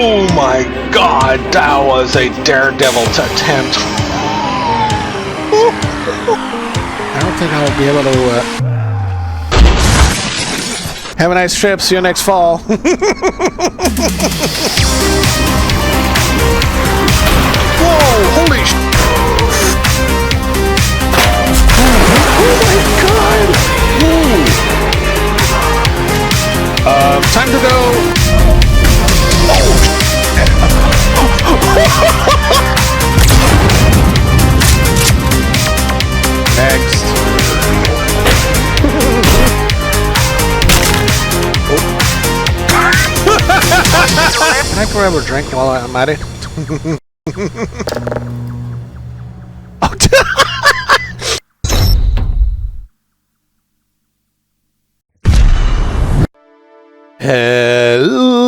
Oh my god, that was a daredevil attempt. I don't think I'll be able to have a nice trip. See you next fall. Whoa, holy sh**. Oh my god. Time to go. Next. Can I grab a drink while I'm at it? Hello.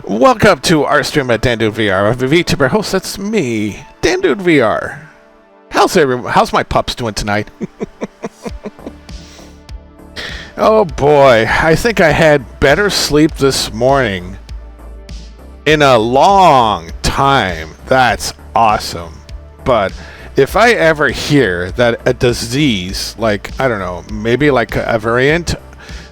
Welcome to our stream at Dan Dude VR. I'm the VTuber host. That's me, Dan Dude VR. How's my pups doing tonight? Oh boy, I think I had better sleep this morning in a long time. That's awesome. But if I ever hear that a disease, like, I don't know, maybe like a variant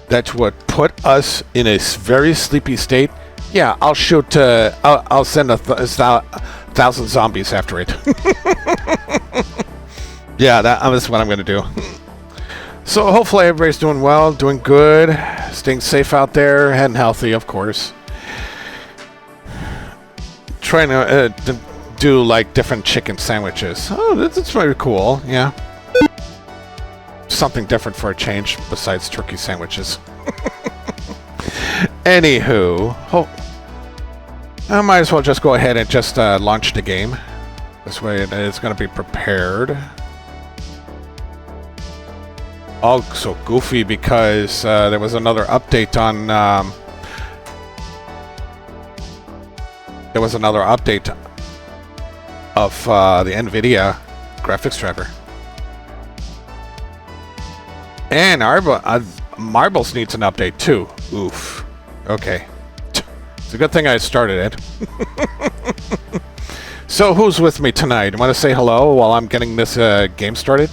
that would put us in a very sleepy state, yeah, I'll shoot, I'll send a thousand zombies after it. Yeah, that's what I'm going to do. So hopefully everybody's doing well, doing good, staying safe out there, and healthy, of course. Trying to do like different chicken sandwiches. Oh, that's very cool. Yeah, something different for a change besides turkey sandwiches. Anywho, I might as well just go ahead and just launch the game. This way it's going to be prepared. Also goofy because there was another update on of the NVIDIA graphics driver. And Marbles needs an update too. Oof. Okay. It's a good thing I started it. So who's with me tonight? Want to say hello while I'm getting this game started?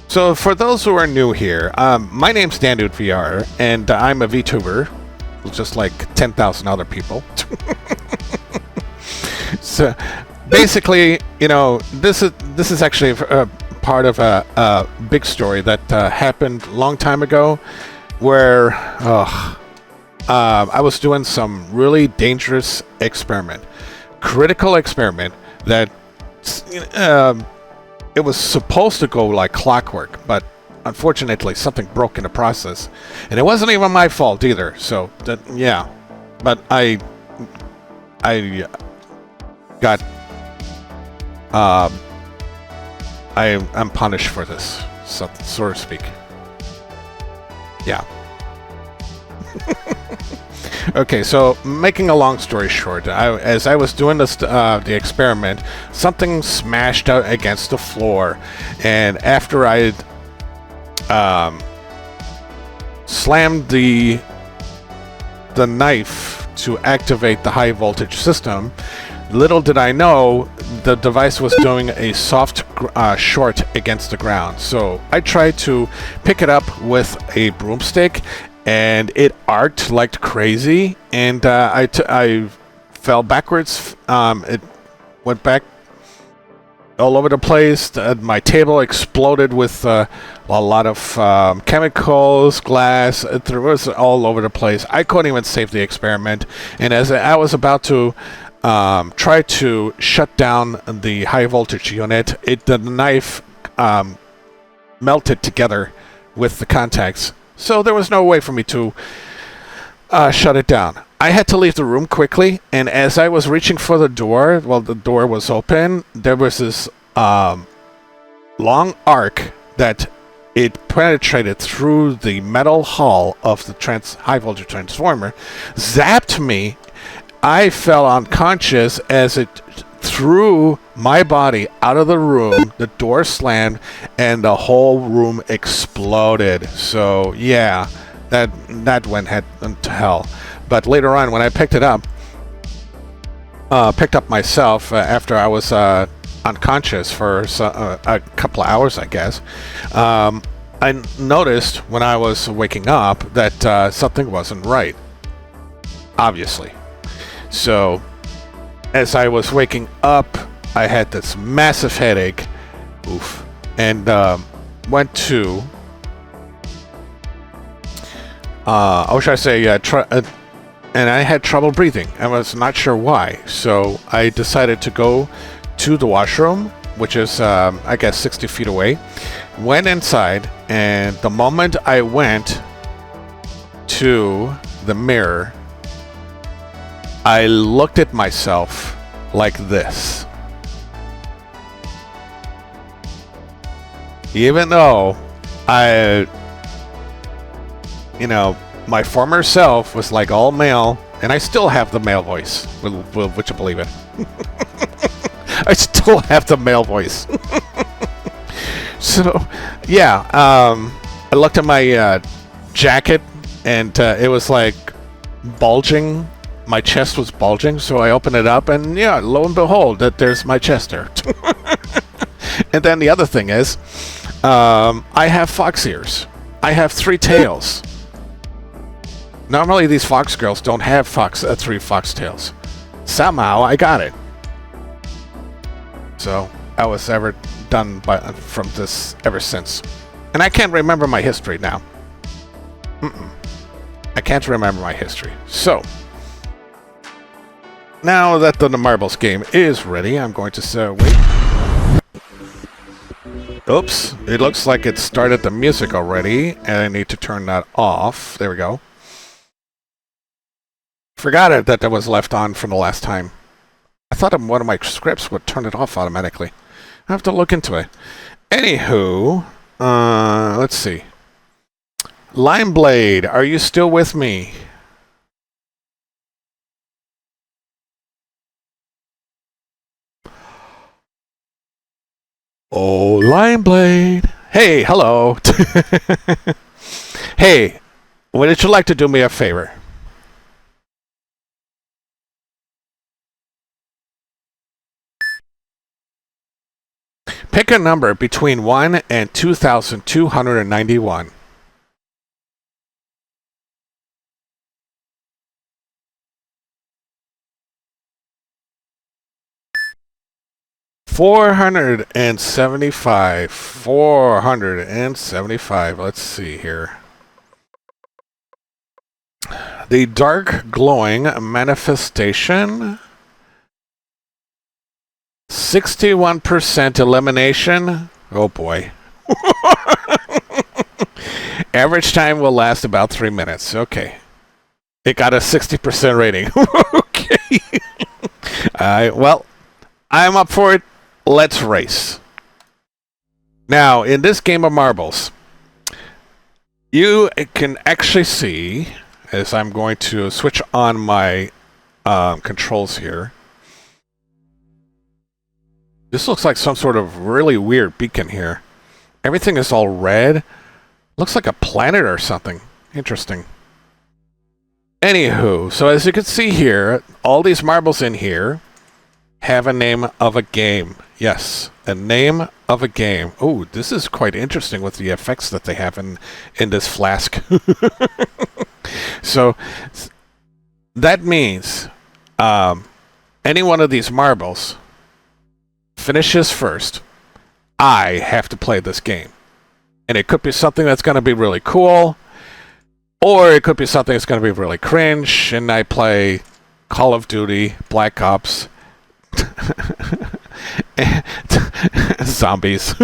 So for those who are new here, my name's Dan Dude VR, and I'm a VTuber, just like 10,000 other people. So basically, you know, this is actually a part of a big story that happened a long time ago, where I was doing some really dangerous critical experiment that it was supposed to go like clockwork, but unfortunately something broke in the process, and it wasn't even my fault either. So yeah, but I got I'm punished for this, so to speak. Yeah. Okay, so making a long story short, as I was doing this, the experiment, something smashed out against the floor, and after I slammed the knife to activate the high voltage system, little did I know the device was doing a soft short against the ground. So I tried to pick it up with a broomstick, and it arced like crazy, and I fell backwards. It went back all over the place. My table exploded with a lot of chemicals, glass. It was all over the place. I couldn't even save the experiment, and as I was about to try to shut down the high voltage unit, the knife melted together with the contacts. So there was no way for me to shut it down. I had to leave the room quickly, and as I was reaching for the door, well, the door was open, there was this long arc that it penetrated through the metal hull of the high voltage transformer, zapped me. I fell unconscious as it threw my body out of the room, the door slammed, and the whole room exploded. So yeah, that went to hell. But later on, when I picked up myself after I was unconscious for a couple of hours, I guess, I noticed when I was waking up that something wasn't right. Obviously. So, as I was waking up, I had this massive headache. Oof. And went to... how should I say? And I had trouble breathing. I was not sure why. So, I decided to go to the washroom, which is, I guess, 60 feet away. Went inside, and the moment I went to the mirror, I looked at myself like this. Even though my former self was like all male, and I still have the male voice, would you believe it? I still have the male voice. So, yeah, I looked at my jacket, and it was like bulging. My chest was bulging, so I opened it up, and yeah, lo and behold, there's my chest there. And then the other thing is, I have fox ears. I have 3 tails. Normally, these fox girls don't have 3 fox tails. Somehow, I got it. So I was ever done from this ever since, and I can't remember my history now. I can't remember my history. So now that the marbles game is ready, I'm going to wait. Oops! It looks like it started the music already, and I need to turn that off. There we go. Forgot it that was left on from the last time. I thought one of my scripts would turn it off automatically. I have to look into it. Anywho, let's see. Limeblade, are you still with me? Oh, Limeblade. Hey, hello. Hey, would you like to do me a favor? Pick a number between 1 and 2,291. $475. 475. Let's see here. The dark glowing manifestation. 61% elimination. Oh boy. Average time will last about 3 minutes. Okay. It got a 60% rating. Okay. Well, I'm up for it. Let's race. Now, in this game of marbles, you can actually see, as I'm going to switch on my controls here. This looks like some sort of really weird beacon here. Everything is all red. Looks like a planet or something. Interesting. Anywho, so as you can see here, all these marbles in here have a name of a game. Yes, a name of a game. Oh, this is quite interesting with the effects that they have in this flask. So that means any one of these marbles finishes first, I have to play this game. And it could be something that's going to be really cool, or it could be something that's going to be really cringe, and I play Call of Duty, Black Ops, zombies.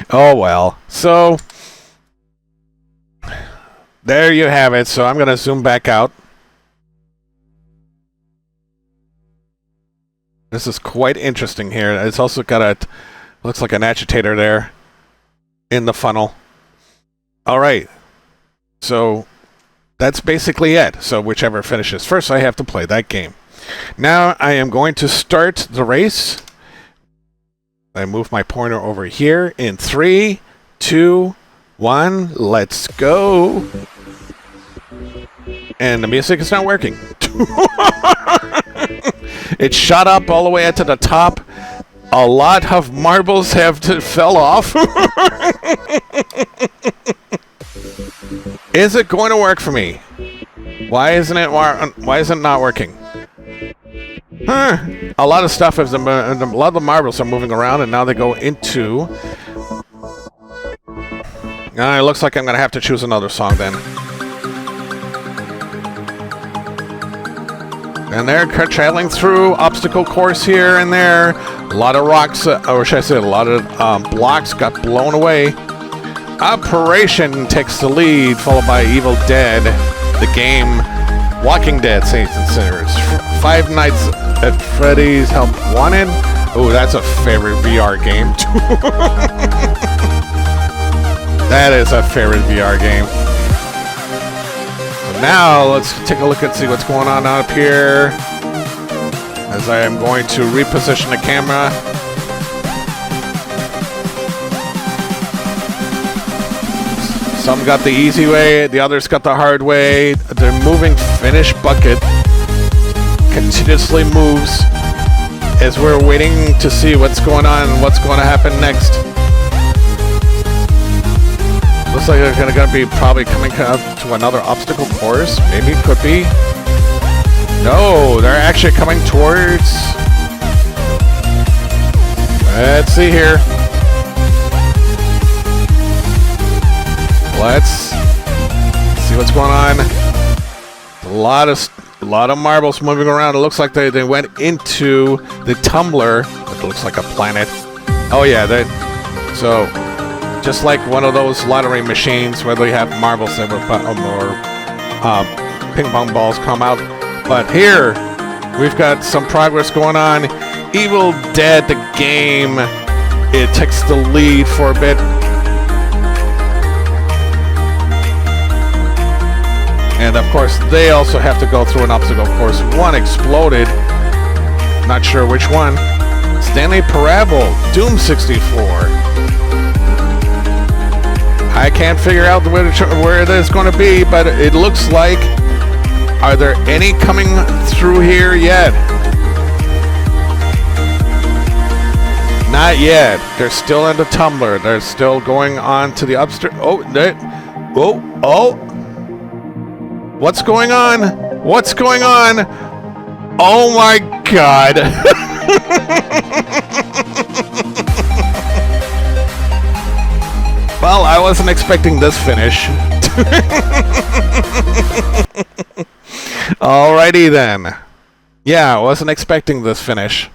Oh well. So, there you have it. So I'm going to zoom back out. This is quite interesting here. It's also got looks like an agitator there in the funnel. All right. So that's basically it. So whichever finishes first, I have to play that game. Now I am going to start the race. I move my pointer over here in 3, 2, 1. Let's go. And the music is not working. It shot up all the way to the top. A lot of marbles have fell off. Is it going to work for me? Why isn't it not working? A lot of stuff is a lot of the marbles are moving around, and now they go into. It looks like I'm gonna have to choose another song then. And they're traveling through obstacle course here and there. A lot of rocks, or should I say, a lot of blocks got blown away. Operation takes the lead, followed by Evil Dead, the game, Walking Dead, Saints and Sinners, Five Nights at Freddy's, Help Wanted. Oh, that's a favorite VR game too. That is a favorite VR game. Now, let's take a look and see what's going on up here. As I am going to reposition the camera. Some got the easy way, the others got the hard way. The moving finish bucket continuously moves as we're waiting to see what's going on and what's going to happen next. Looks like they're going to be probably coming up to another obstacle course. Maybe, could be. No, they're actually coming towards. Let's see here. Let's see what's going on. A lot of marbles moving around. It looks like they went into the tumbler. It looks like a planet. Oh yeah, so. Just like one of those lottery machines where they have marbles that or ping pong balls come out. But here, we've got some progress going on. Evil Dead, the game, it takes the lead for a bit. And of course, they also have to go through an obstacle course. One exploded. Not sure which one. Stanley Parable, Doom 64. I can't figure out where it is going to be, but it looks like. Are there any coming through here yet? Not yet. They're still in the tumbler. They're still going on to the upstairs. Oh. What's going on? What's going on? Oh my God. Well, I wasn't expecting this finish. Alrighty then. Yeah, I wasn't expecting this finish.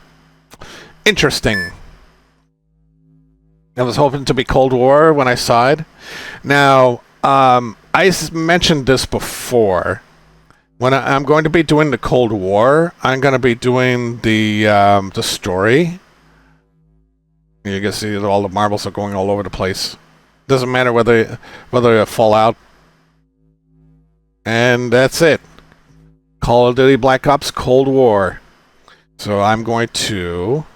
Interesting. I was hoping to be Cold War when I saw it. Now, I mentioned this before. When I'm going to be doing the Cold War, I'm going to be doing the story. You can see that all the marbles are going all over the place. Doesn't matter whether they fall out. And that's it. Call of Duty Black Ops Cold War. So I'm going to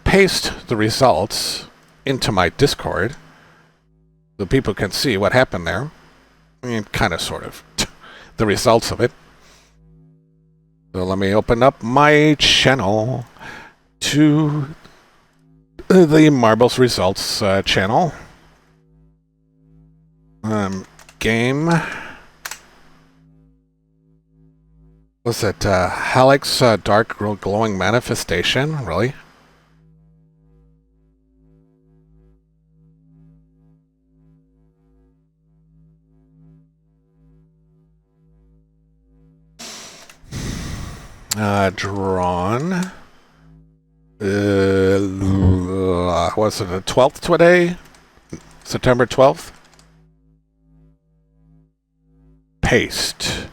paste the results into my Discord so people can see what happened there. I mean, kind of, sort of. The results of it. So let me open up my channel to the Marbles Results channel. Game. Was it Halleck's Dark Glowing Manifestation? Really? Drawn. Was it the 12th today? September 12th? Paste.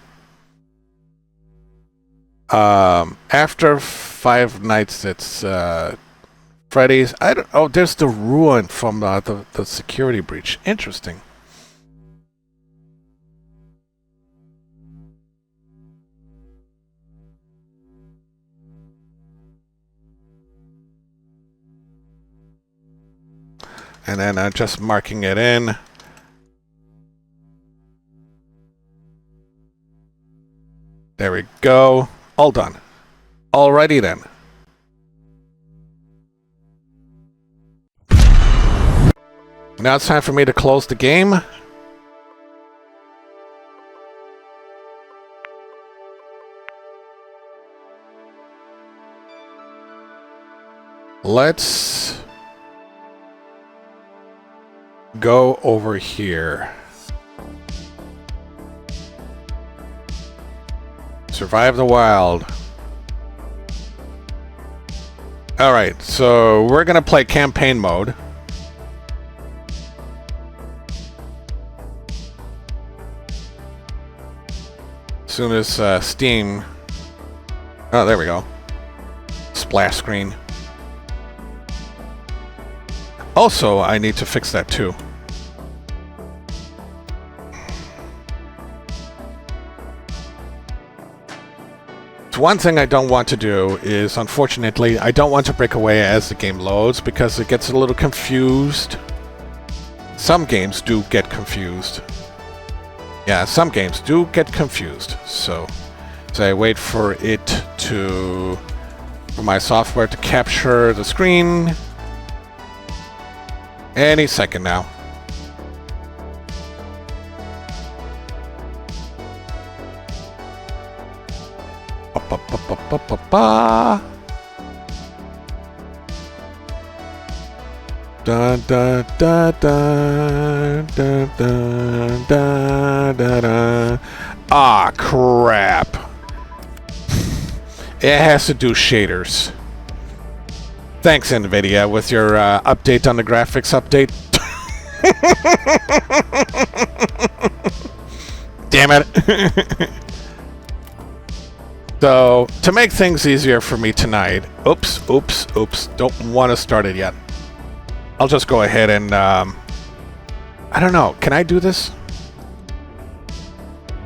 After Five Nights, it's Freddy's. Oh, there's the ruin from the security breach. Interesting. And then just marking it in. There we go. All done. Alrighty then. Now it's time for me to close the game. Let's go over here. Survive the Wild. Alright, so we're gonna play campaign mode. As soon as Steam... Oh, there we go. Splash screen. Also, I need to fix that too. So one thing I don't want to do is, unfortunately, I don't want to break away as the game loads because it gets a little confused. Some games do get confused. Yeah, some games do get confused. So I wait for it to... for my software to capture the screen. Any second now. Dun dun dun dun dun dun dun dun. Ah, crap. It has to do shaders. Thanks, NVIDIA, with your update on the graphics update. Damn it. So, to make things easier for me tonight... Oops. Don't want to start it yet. I'll just go ahead and... I don't know. Can I do this?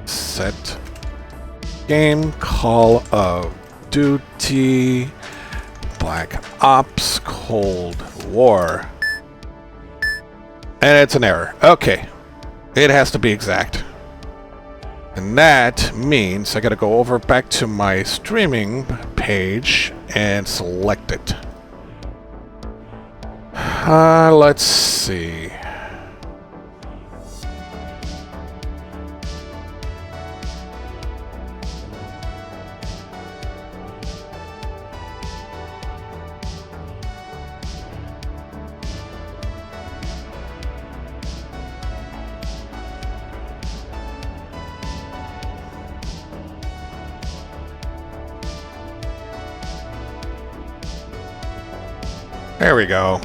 Set. Game Call of Duty... Black Ops Cold War. And it's an error. Okay. It has to be exact. And that means I gotta go over back to my streaming page and select it. Let's see. There we go.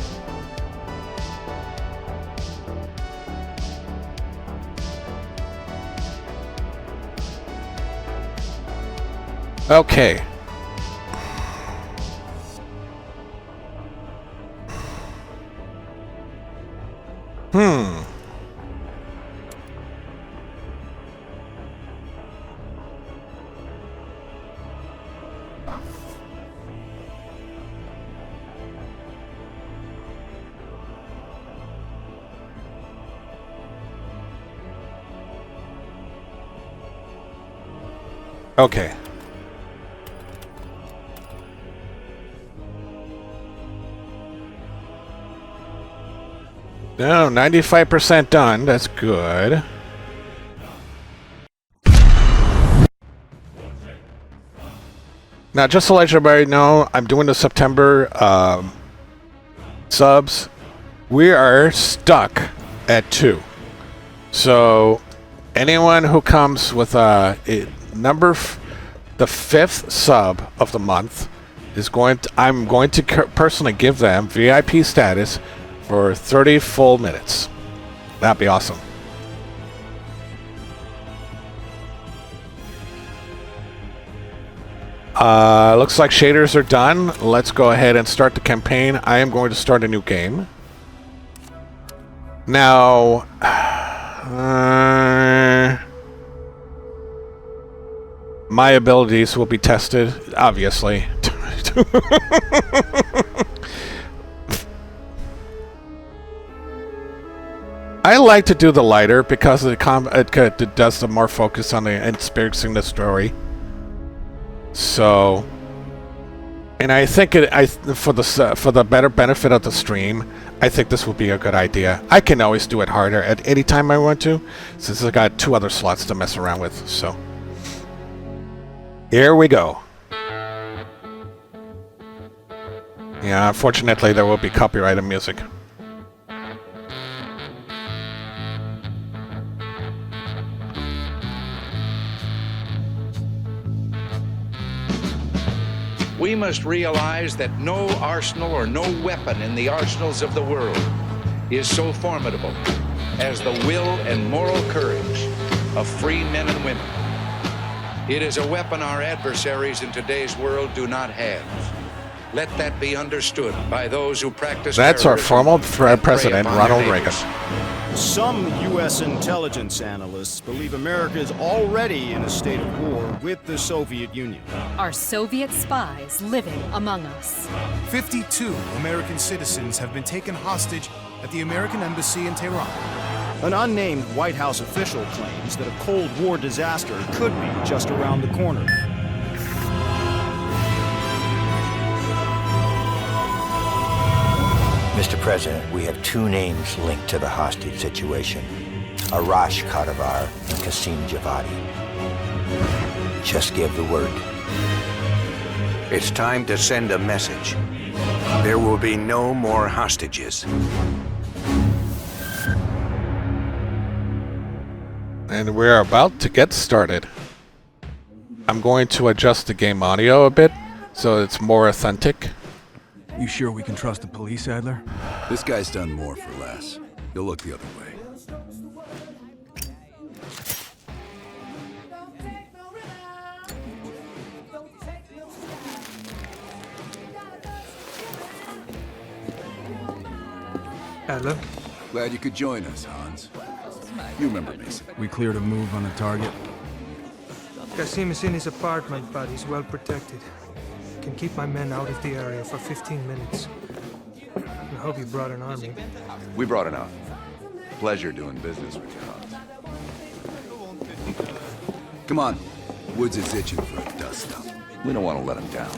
Okay. Okay. No, 95% done. That's good. Now, just to let everybody know, I'm doing the September subs. We are stuck at 2. So, anyone who comes with the 5th sub of the month is I'm going to personally give them VIP status for 30 full minutes. That'd be awesome. Looks like shaders are done. Let's go ahead and start the campaign. I am going to start a new game. Now, my abilities will be tested, obviously. I like to do the lighter because it does the more focus on the experiencing the story. So, and I think for the better benefit of the stream, I think this would be a good idea. I can always do it harder at any time I want to, since I got 2 other slots to mess around with. So, here we go. Yeah, unfortunately, there will be copyrighted music. We must realize that no arsenal or no weapon in the arsenals of the world is so formidable as the will and moral courage of free men and women. It is a weapon our adversaries in today's world do not have. Let that be understood by those who practice That's our terrorism former and prey president, upon Ronald their Reagan. neighbors. Some U.S. intelligence analysts believe America is already in a state of war with the Soviet Union. Are Soviet spies living among us? 52 American citizens have been taken hostage at the American Embassy in Tehran. An unnamed White House official claims that a Cold War disaster could be just around the corner. Mr. President, we have 2 names linked to the hostage situation. Arash Kadivar and Qasim Javadi. Just give the word. It's time to send a message. There will be no more hostages. And we're about to get started. I'm going to adjust the game audio a bit so it's more authentic. You sure we can trust the police, Adler? This guy's done more for less. He'll look the other way. Adler? Glad you could join us, Hans. You remember Mason. We cleared a move on the target. Qasim is in his apartment, but he's well protected. Can keep my men out of the area for 15 minutes. I hope you brought an army. We brought enough. Pleasure doing business with you, Hans. Come on. Woods is itching for a dust-up. We don't want to let him down.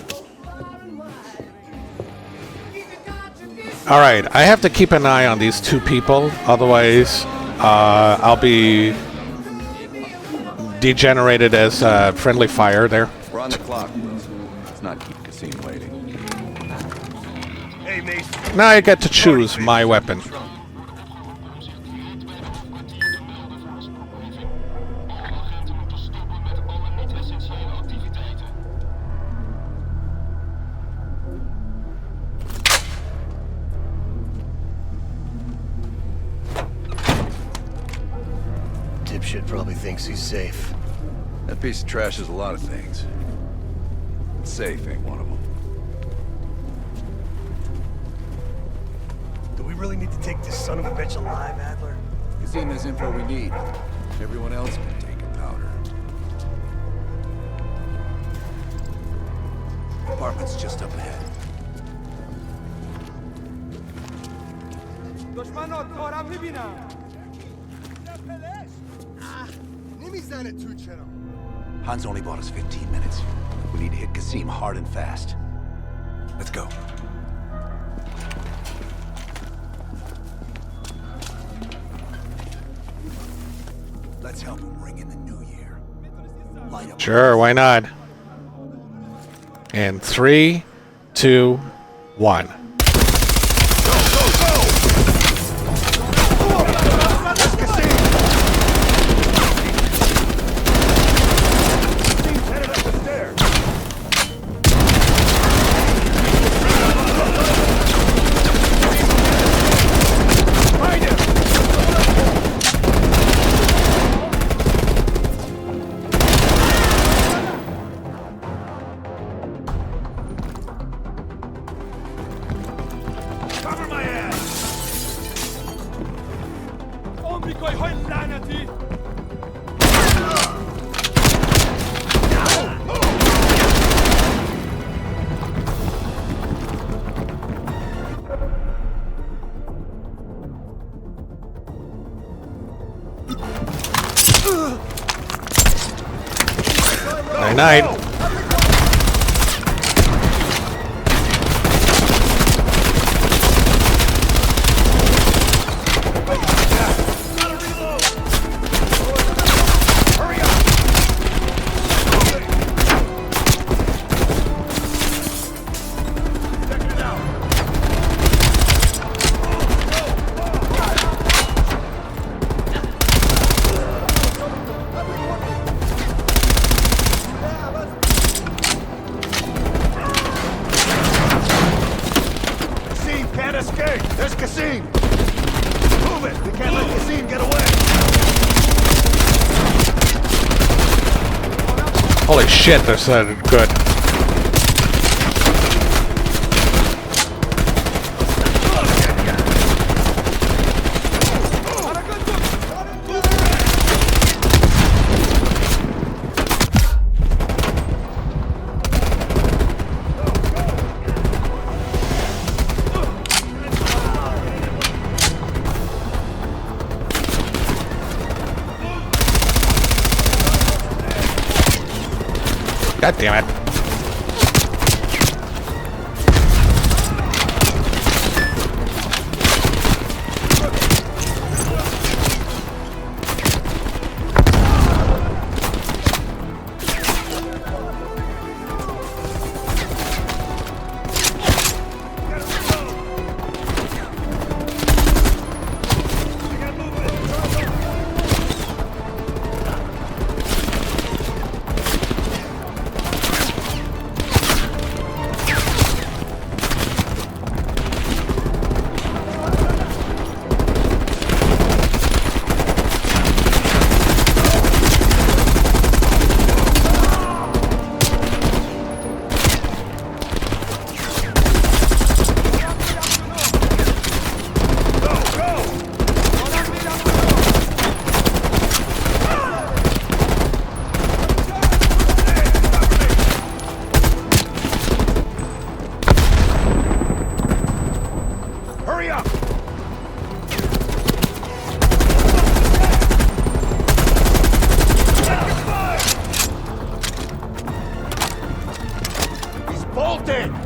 All right, I have to keep an eye on these 2 people, otherwise I'll be degenerated as friendly fire there. We're on the clock. Let's not keep Qasim waiting. Hey, Mason. Now I get to choose my weapon. Dipshit probably thinks he's safe. That piece of trash is a lot of things. Safe ain't one of them. Do we really need to take this son of a bitch alive, Adler? Qasim has info we need. Everyone else can take a powder. Apartment's just up ahead. Hans only bought us 15 minutes. We need to hit Qasim hard and fast. Let's go. Let's help him ring in the new year. Light up. Sure, why not? And 3, 2, 1. Night-night. Holy shit, they're so good. God damn it.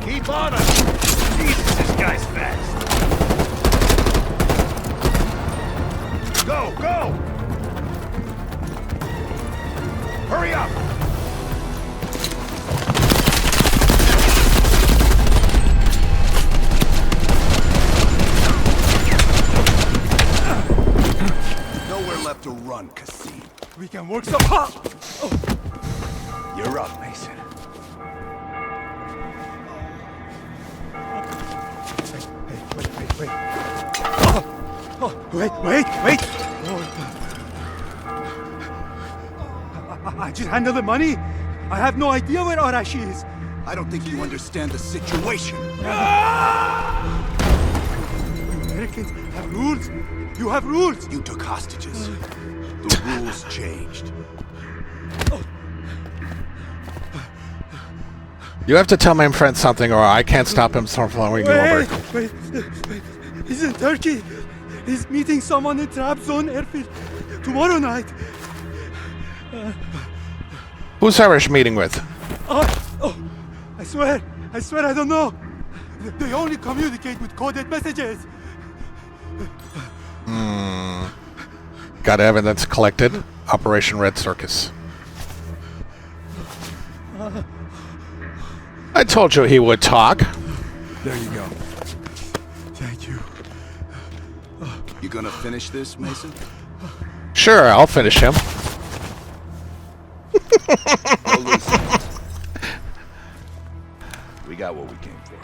Keep on us! Jesus, this guy's fast! Go, go! Hurry up! Nowhere left to run, Kassim. We can work some hard! You're up, Mason. Wait. Wait! I just handle the money. I have no idea where Arashi is. I don't think you understand the situation. Americans have rules. You have rules. You took hostages. The rules changed. You have to tell my friend something or I can't stop him from flowing over. Wait. He's in Turkey. He's meeting someone in Trabzon airfield tomorrow night. Who's Harish meeting with? I swear I don't know. They only communicate with coded messages. Got evidence collected. Operation Red Circus. I told you he would talk. There you go. Thank you. You gonna finish this, Mason? Sure, I'll finish him. We got what we came for.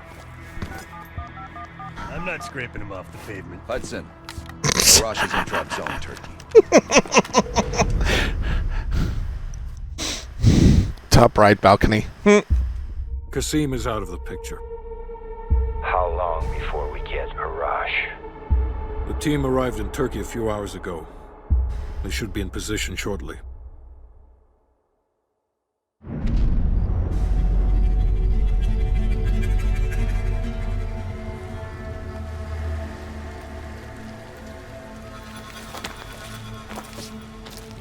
I'm not scraping him off the pavement. Hudson. Arash is in Trabzon, Turkey. Top right balcony. Kassim is out of the picture. How long before we get Arash? The team arrived in Turkey a few hours ago. They should be in position shortly.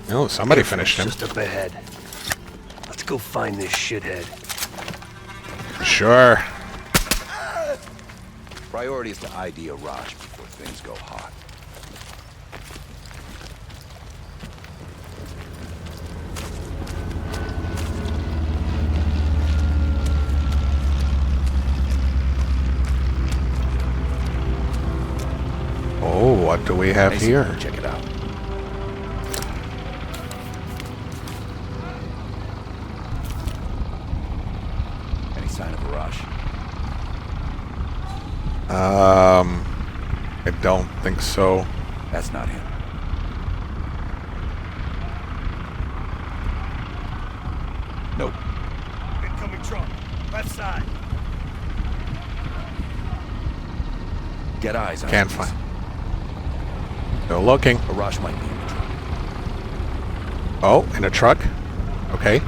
Oh, somebody finished him. Just up ahead. Let's go find this shithead. Sure. Priority is to ID Arash before things go hot. Oh, what do we have here? Check it out. Any sign of Arash? I don't think so. That's not him. Nope. Incoming truck. Left side. Get eyes on Can't him. find. Still looking. Arash might be in the truck. Oh, in a truck? Okay. I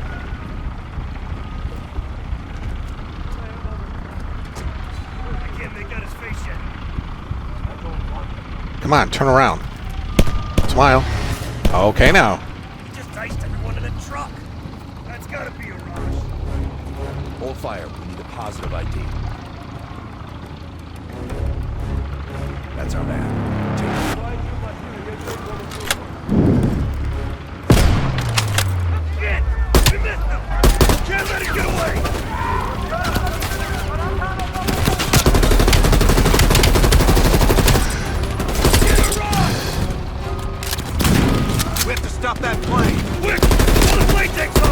can't make out his face yet. Come on, turn around. Smile. Okay now. He just iced everyone in the truck. That's gotta be a rush. Hold fire. We need a positive ID. That's our man. Take it. Shit! We missed him! Can't let him get away! We have to stop that plane. Quick! Before the plane takes off!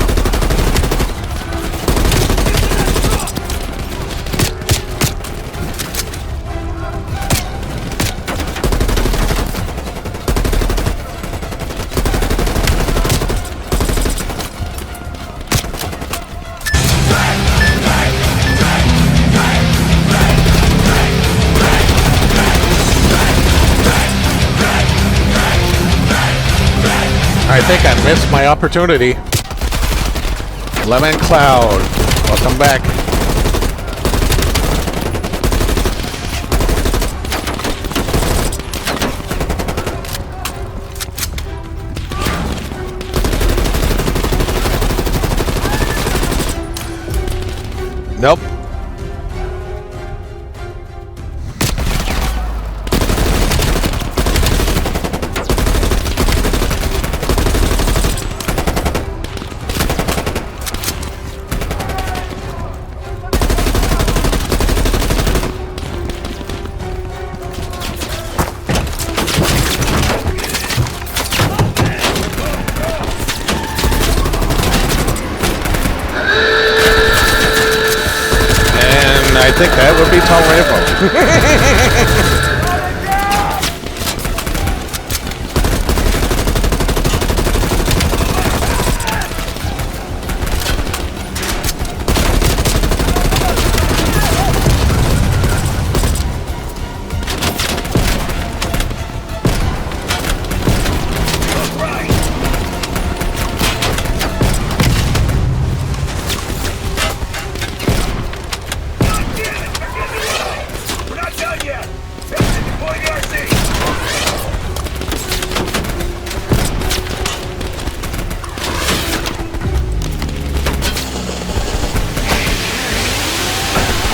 I think I missed my opportunity. Lemon Cloud, welcome back. Nope. I think that would be tolerable.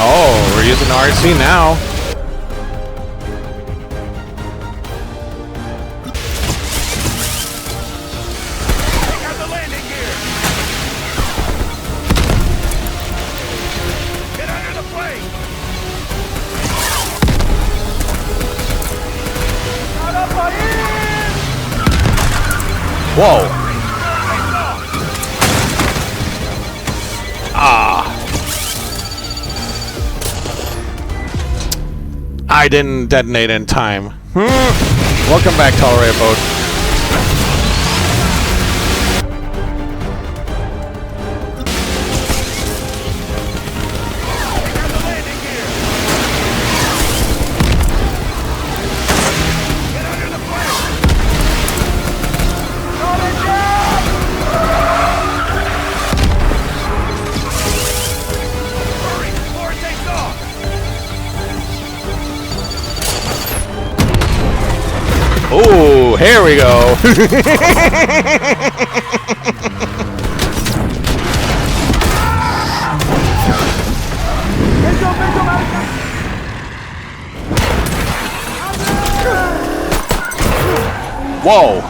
Oh, we're using RC now. Whoa. Ah. I didn't detonate in time. Welcome back, Tolerated Boat. Here we go. Whoa.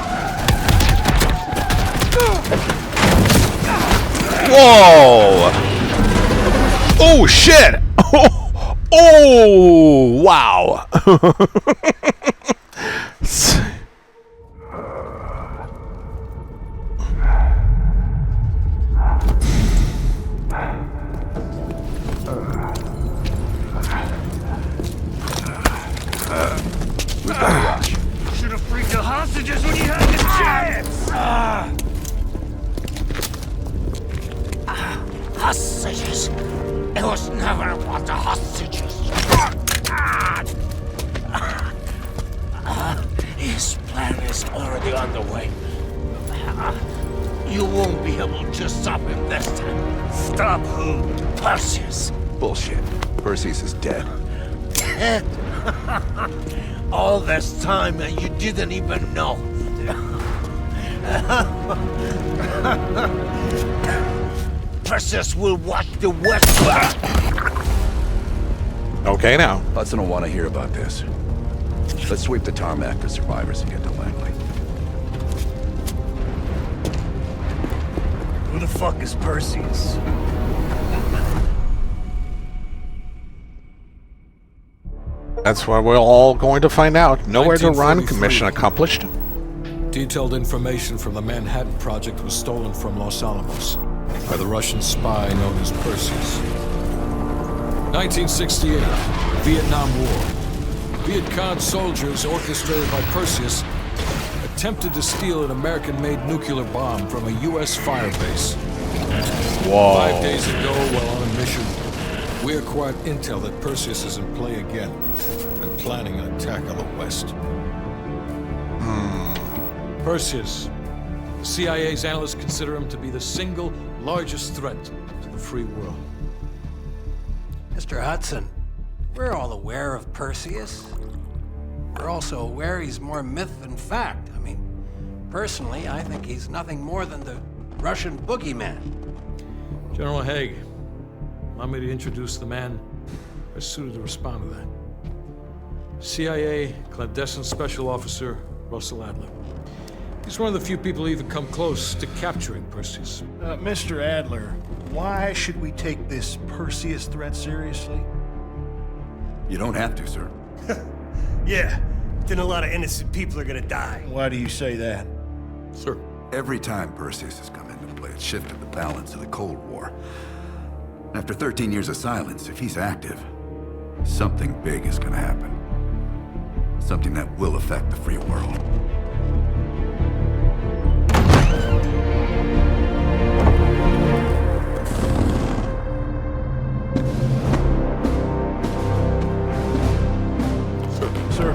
Whoa. Oh, shit. Oh, wow. Should have freed the hostages when you had the chance! Hostages? It was never about the hostages. His plan is already underway. You won't be able to stop him this time. Stop who? Perseus. Bullshit. Perseus is dead. Dead? All this time and you didn't even know. Perseus will watch the West. Okay, now. Hudson will want to hear about this. Let's sweep the tarmac for survivors and get to Langley. Who the fuck is Perseus? That's what we're all going to find out. Nowhere to run. 1943. Mission accomplished. Detailed information from the Manhattan Project was stolen from Los Alamos by the Russian spy known as Perseus. 1968, Vietnam War. Viet Cong soldiers, orchestrated by Perseus, attempted to steal an American-made nuclear bomb from a U.S. firebase. Whoa. 5 days ago, while on a mission, we acquired intel that Perseus is in play again and planning an attack on the West. Perseus. The CIA's analysts consider him to be the single largest threat to the free world. Mr. Hudson, we're all aware of Perseus. We're also aware he's more myth than fact. I mean, personally, I think he's nothing more than the Russian boogeyman. General Haig, allow me to introduce the man best suited to respond to that. CIA clandestine special officer Russell Adler. He's one of the few people who even come close to capturing Perseus. Mr. Adler, why should we take this Perseus threat seriously? You don't have to, sir. Yeah, then a lot of innocent people are gonna die. Why do you say that? Sir. Every time Perseus has come into play, it's shifted the balance of the Cold War. After 13 years of silence, if he's active, something big is gonna happen. Something that will affect the free world.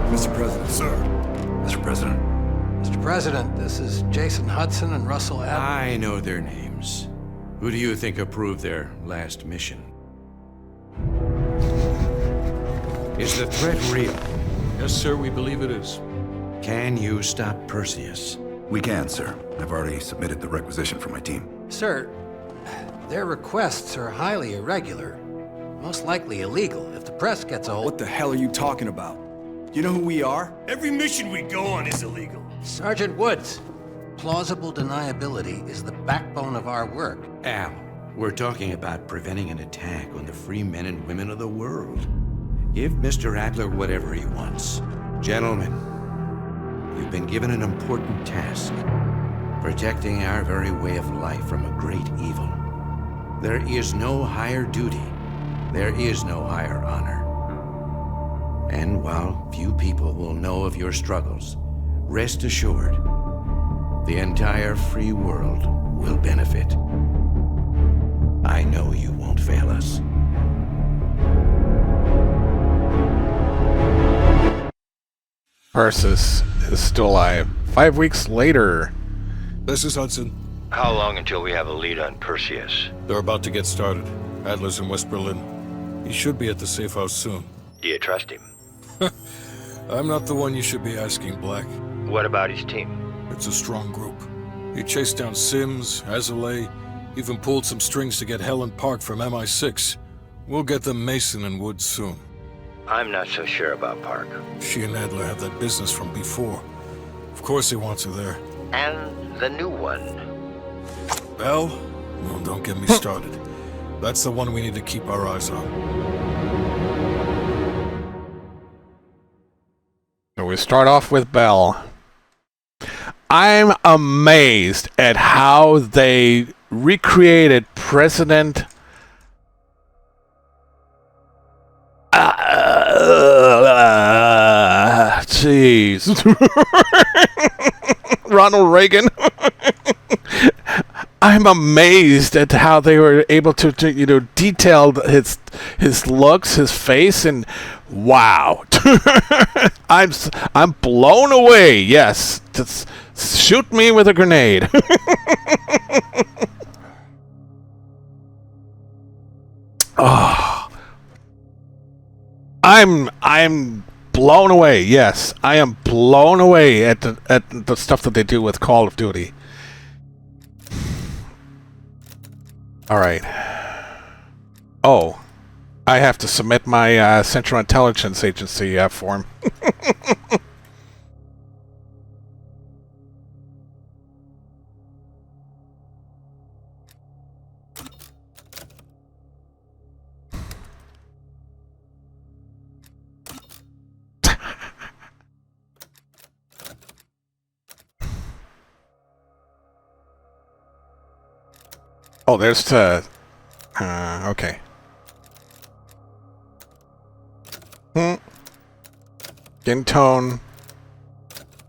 Mr. President. Sir. Mr. President. Mr. President, this is Jason Hudson and Russell Adler. I know their names. Who do you think approved their last mission? Is the threat real? Yes, sir, we believe it is. Can you stop Perseus? We can, sir. I've already submitted the requisition for my team. Sir, their requests are highly irregular. Most likely illegal if the press gets a hold. What the hell are you talking about? You know who we are? Every mission we go on is illegal. Sergeant Woods, plausible deniability is the backbone of our work. Al, we're talking about preventing an attack on the free men and women of the world. Give Mr. Adler whatever he wants. Gentlemen, you've been given an important task. Protecting our very way of life from a great evil. There is no higher duty. There is no higher honor. And while few people will know of your struggles, rest assured, the entire free world will benefit. I know you won't fail us. Perseus is still alive. 5 weeks later. This is Hudson. How long until we have a lead on Perseus? They're about to get started. Adler's in West Berlin. He should be at the safe house soon. Do you trust him? I'm not the one you should be asking, Black. What about his team? It's a strong group. He chased down Sims, Azalea, even pulled some strings to get Helen Park from MI6. We'll get them Mason and Woods soon. I'm not so sure about Park. She and Adler have that business from before. Of course he wants her there. And the new one. Bell? Well, don't get me started. That's the one we need to keep our eyes on. So we start off with Bell. I'm amazed at how they recreated President jeez. Ronald Reagan. I'm amazed at how they were able to detail his looks, his face, and wow. I'm blown away. Yes, just shoot me with a grenade. Oh, I'm blown away. Yes, I am blown away at the stuff that they do with Call of Duty. All right. Oh, I have to submit my Central Intelligence Agency form. Oh, there's okay. Skin tone.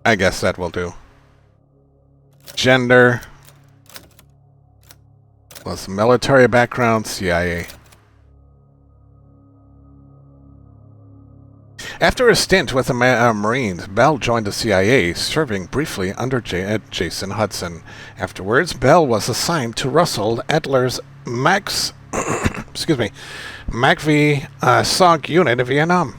I guess that will do. Gender. Plus military background, CIA. After a stint with the Marines, Bell joined the CIA, serving briefly under Jason Hudson. Afterwards, Bell was assigned to Russell Adler's MACV SOG unit in Vietnam.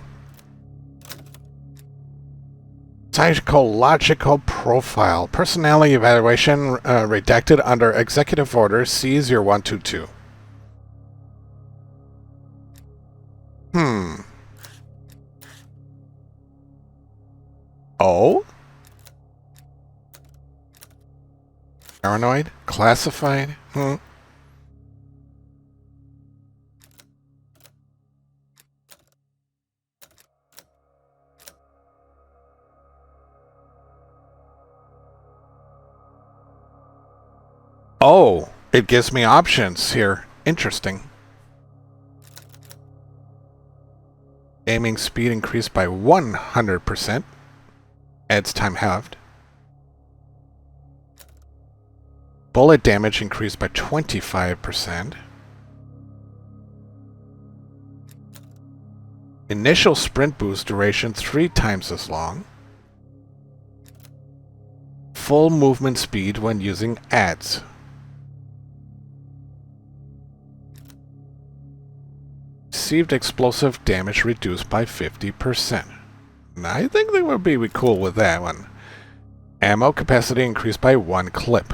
Psychological profile. Personality evaluation redacted under Executive Order C-0122. Oh? Paranoid? Classified? Oh, it gives me options here. Interesting. Aiming speed increased by 100%. Adds time halved. Bullet damage increased by 25%. Initial sprint boost duration 3 times as long. Full movement speed when using adds. Received explosive damage reduced by 50%. I think they would be cool with that one. Ammo capacity increased by 1 clip.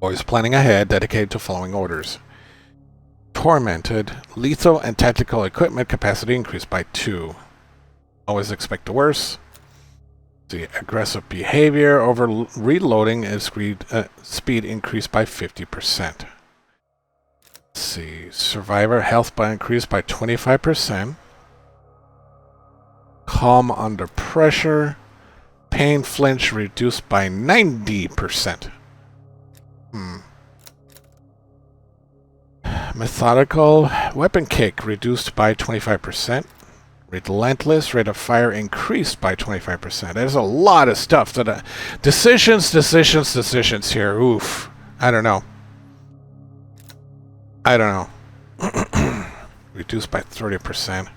Always planning ahead, dedicated to following orders. Tormented. Lethal and tactical equipment capacity increased by 2. Always expect the worst. The aggressive behavior over reloading is speed increased by 50%. Let's see. Survivor health by increased by 25%. Calm under pressure. Pain flinch reduced by 90%. Methodical weapon kick reduced by 25%. Relentless rate of fire increased by 25%. There's a lot of stuff that decisions here. Oof. I don't know. Reduced by 30%.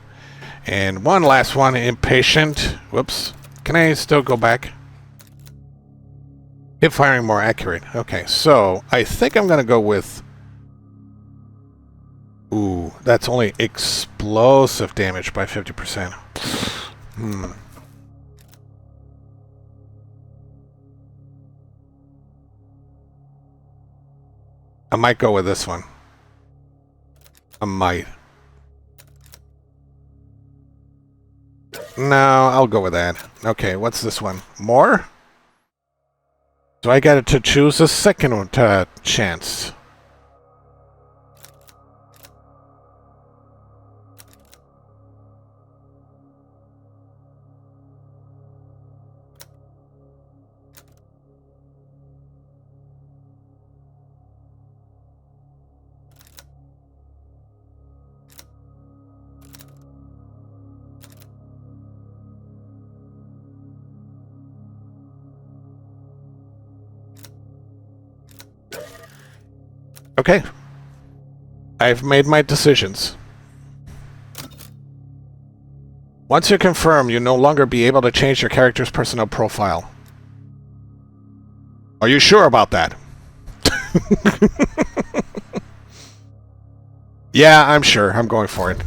And one last one, impatient. Whoops. Can I still go back? Hip firing more accurate. Okay, so I think I'm going to go with... Ooh, that's only explosive damage by 50%. I might go with this one. I might. No, I'll go with that. Okay, what's this one? More? So I got to choose a second chance. Okay. I've made my decisions. Once you confirm, you'll no longer be able to change your character's personnel profile. Are you sure about that? Yeah, I'm sure. I'm going for it.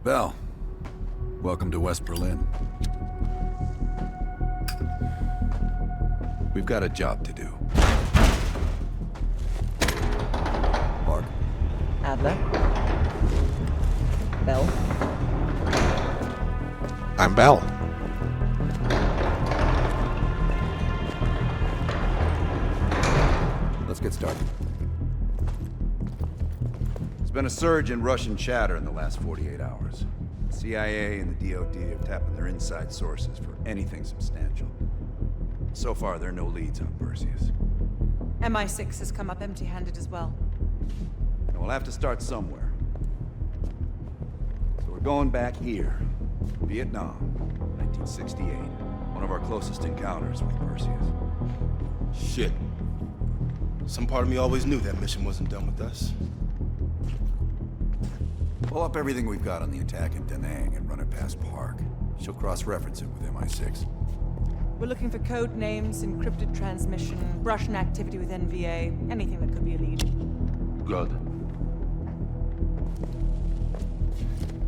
Bell, welcome to West Berlin. We've got a job to do. Mark. Adler. Bell. I'm Bell. Let's get started. There's been a surge in Russian chatter in the last 48 hours. The CIA and the DoD are tapping their inside sources for anything substantial. So far, there are no leads on Perseus. MI6 has come up empty-handed as well. And we'll have to start somewhere. So we're going back here. Vietnam, 1968. One of our closest encounters with Perseus. Shit. Some part of me always knew that mission wasn't done with us. Pull up everything we've got on the attack at Da Nang and run it past Park. She'll cross-reference it with MI6. We're looking for code names, encrypted transmission, Russian activity with NVA, anything that could be a lead. Good.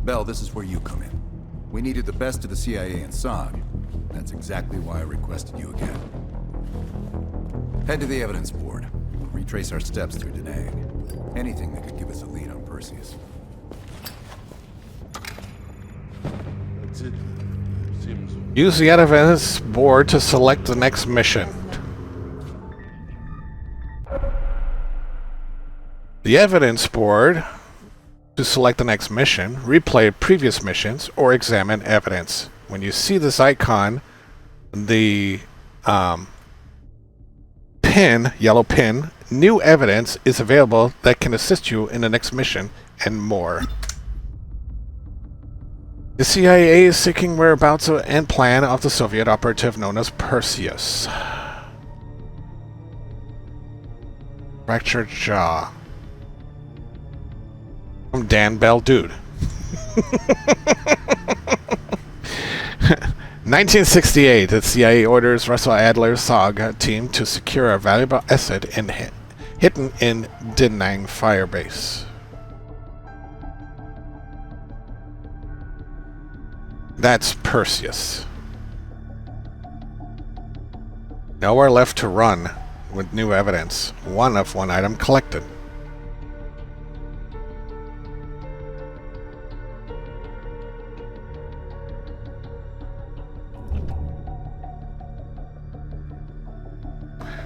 Bell, this is where you come in. We needed the best of the CIA and SOG. That's exactly why I requested you again. Head to the evidence board. We'll retrace our steps through Da Nang. Anything that could give us a lead on Perseus. That's it. Seems... Use the evidence board to select the next mission. The evidence board to select the next mission, replay previous missions, or examine evidence. When you see this icon, the pin, yellow pin, new evidence is available that can assist you in the next mission, and more. The CIA is seeking whereabouts and plan of the Soviet operative known as Perseus. Fractured jaw. From Dan Bell, dude. 1968, the CIA orders Russell Adler's SOG team to secure a valuable asset hidden in Da Nang firebase. That's Perseus. Nowhere left to run with new evidence. One item collected.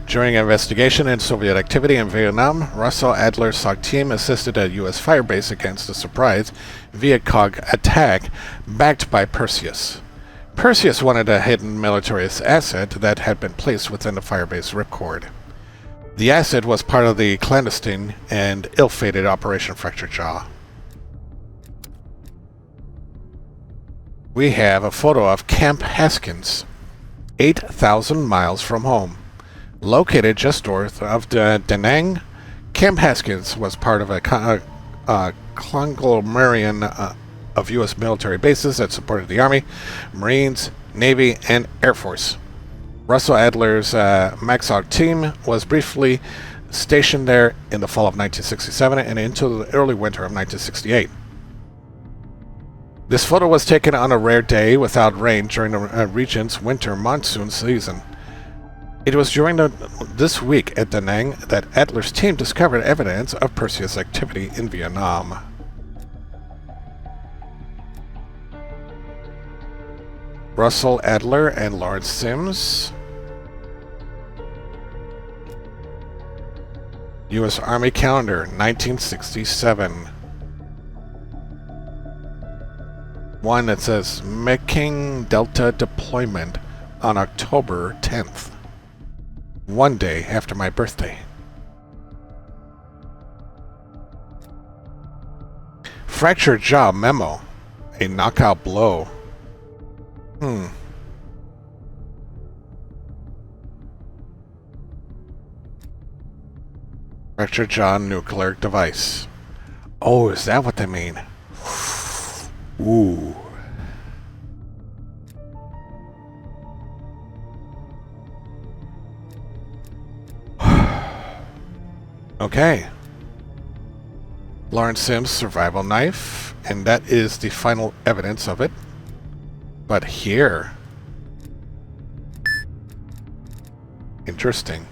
During investigation into Soviet activity in Vietnam, Russell Adler's SOG team assisted a U.S. firebase against a surprise Viet Cong attack backed by Perseus. Perseus wanted a hidden military asset that had been placed within the firebase ripcord. The asset was part of the clandestine and ill-fated Operation Fractured Jaw. We have a photo of Camp Haskins, 8,000 miles from home. Located just north of Da Nang, Camp Haskins was part of a conglomerate of U.S. military bases that supported the Army, Marines, Navy, and Air Force. Russell Adler's MAXOG team was briefly stationed there in the fall of 1967 and into the early winter of 1968. This photo was taken on a rare day without rain during the region's winter monsoon season. It was during this week at Da Nang that Adler's team discovered evidence of Perseus activity in Vietnam. Russell Adler and Lawrence Sims. U.S. Army Calendar, 1967. One that says Meking Delta deployment on October 10th. One day after my birthday. Fractured jaw memo. A knockout blow. Fractured jaw nuclear device. Oh, is that what they mean? Ooh. Okay. Lawrence Sims' survival knife, and that is the final evidence of it. But here... Interesting.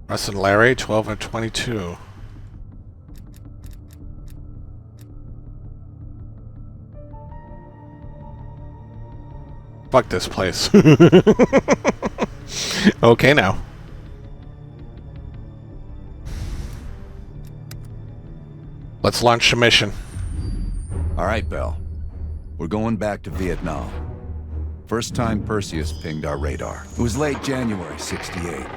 Russ and Larry, 12 and 22. Fuck this place. Okay now. Let's launch a mission. All right, Bell. We're going back to Vietnam. First time Perseus pinged our radar. It was late January, '68.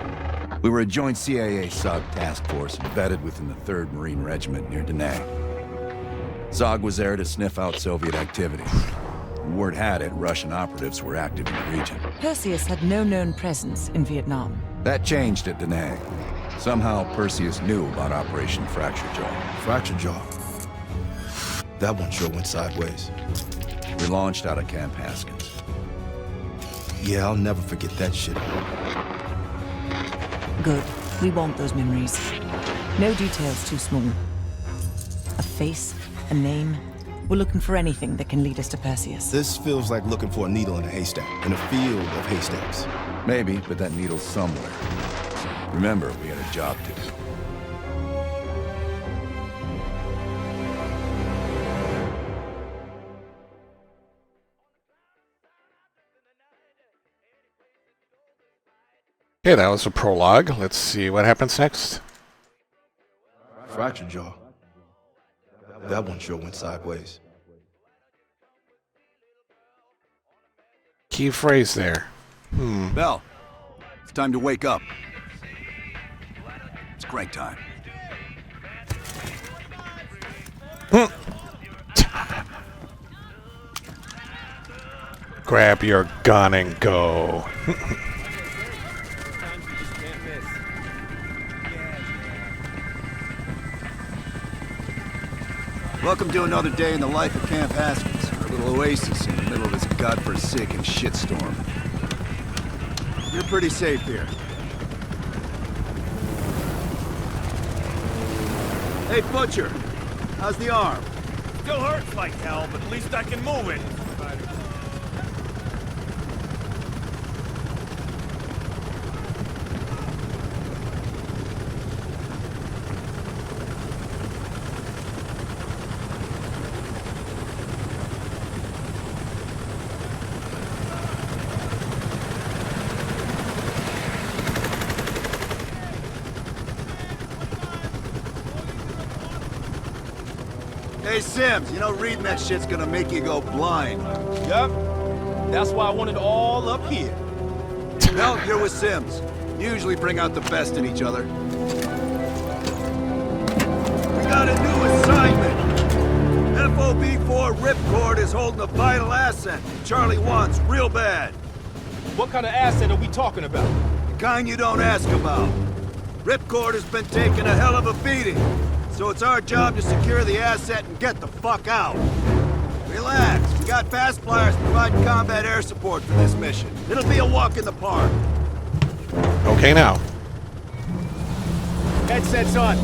We were a joint CIA-SOG task force embedded within the 3rd Marine Regiment near Da Nang. SOG was there to sniff out Soviet activity. Word had it, Russian operatives were active in the region. Perseus had no known presence in Vietnam. That changed at Da Nang. Somehow, Perseus knew about Operation Fracture Jaw. Fracture Jaw? That one sure went sideways. We launched out of Camp Haskins. Yeah, I'll never forget that shit. Good. We want those memories. No details too small. A face, a name. We're looking for anything that can lead us to Perseus. This feels like looking for a needle in a haystack, in a field of haystacks. Maybe, but that needle's somewhere. Remember, we had a job to do. Okay, that was a prologue. Let's see what happens next. Fracture Jaw. That one sure went sideways. Key phrase there. Bell, it's time to wake up. It's crank time. Grab your gun and go. Welcome to another day in the life of Camp Haskins, our little oasis in the middle of this godforsaken shitstorm. You're pretty safe here. Hey, Butcher, how's the arm? Still hurts like hell, but at least I can move it. Hey, Sims, you know reading that shit's gonna make you go blind. Yup. That's why I want it all up here. Well, you're with Sims. You usually bring out the best in each other. We got a new assignment. FOB4 Ripcord is holding a vital asset Charlie wants real bad. What kind of asset are we talking about? The kind you don't ask about. Ripcord has been taking a hell of a beating, so it's our job to secure the asset and get the fuck out. Relax, we got fast flyers providing combat air support for this mission. It'll be a walk in the park. Okay, now. Headsets on.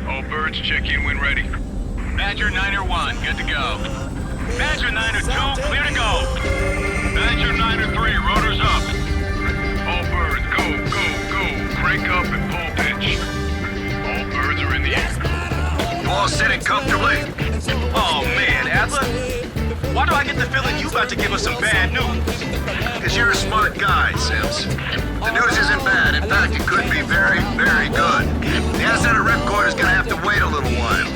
All birds, check-in when ready. Badger 9-1, good to go. Badger 9-2, clear to go. Badger 9-3, rotors up. All birds, go, go, go. Crank up and pull pitch. All birds are in the air. You all sitting comfortably? Oh man, Adler. Why do I get the feeling you about to give us some bad news? Because you're a smart guy, Sims. The news isn't bad. In fact, it could be very, very good. The asset of Ripcord is gonna have to wait a little while.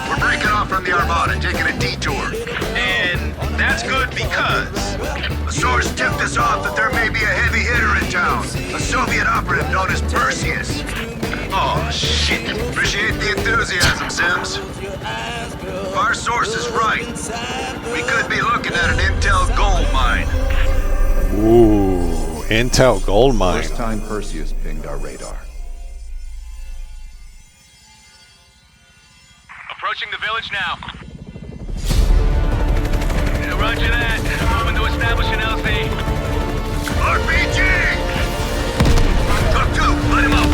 We're breaking off from the Armada, taking a detour. And that's good because... A source tipped us off that there may be a heavy hitter in town. A Soviet operative known as Perseus. Oh, shit. Appreciate the enthusiasm, Sims. If our source is right, we could be looking at an Intel gold mine. Ooh, Intel gold mine. First time Perseus pinged our radar. Approaching the village now. Roger that. Moving to establish an LZ. RPG! Talk 2, light him up.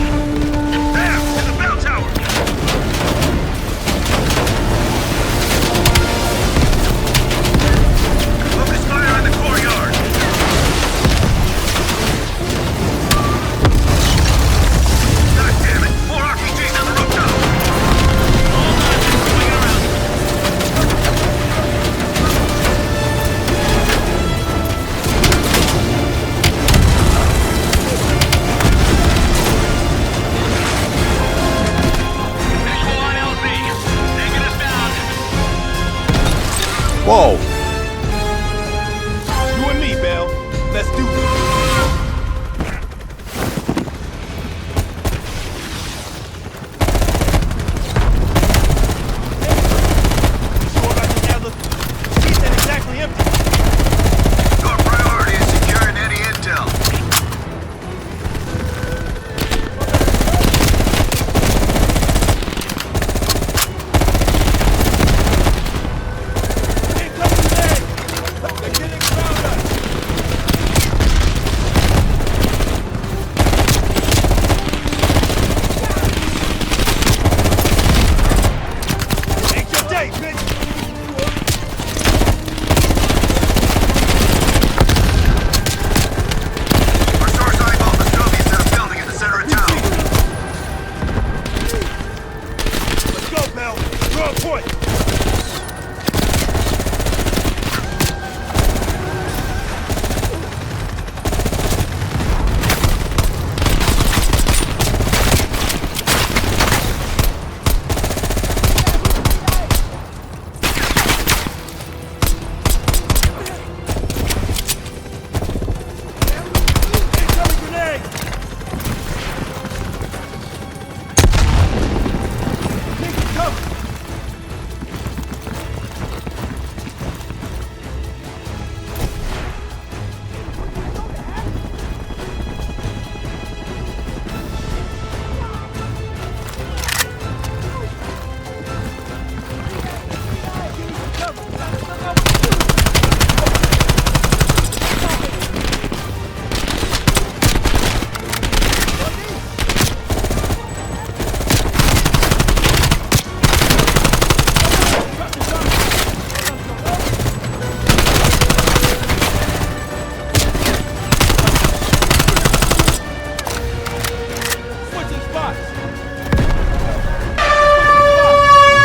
There, in the bell tower. Focus fire on the courtyard. God damn it, more RPGs on the rooftop. Hold on, swinging around. Whoa. You and me, Bell. Let's do this. Sure about this, Adler? He said exactly empty. Your priority is securing any intel.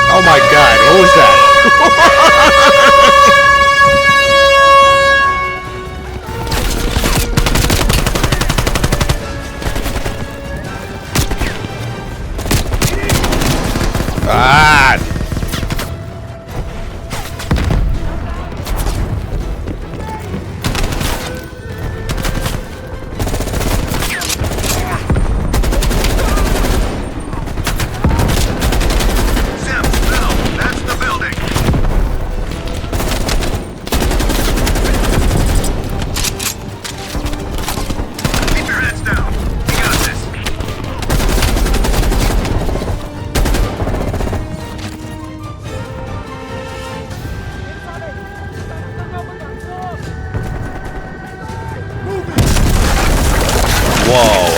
Oh my god, what was that? Whoa.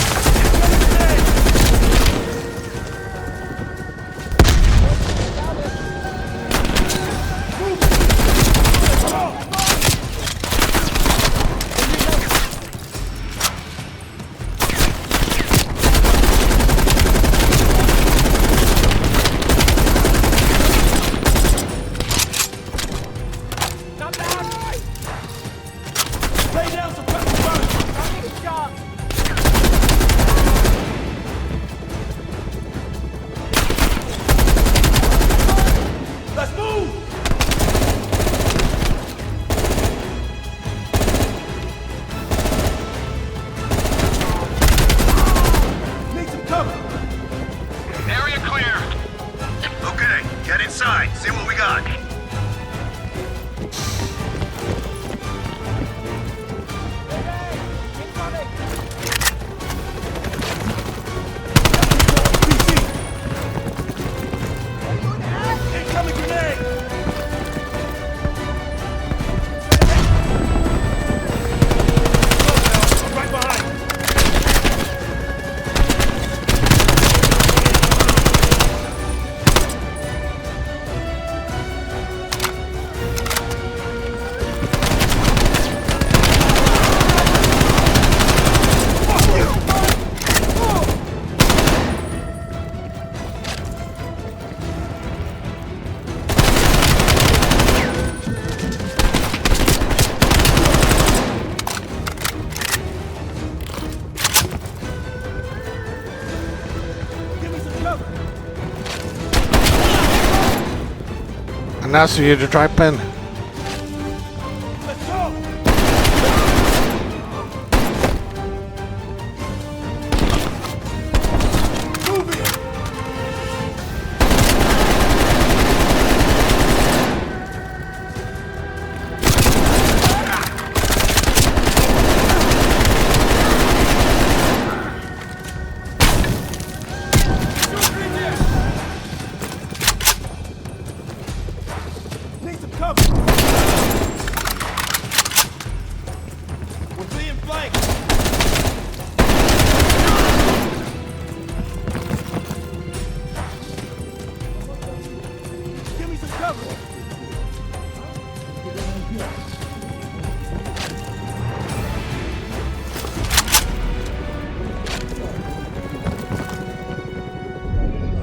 And now so you to try pen.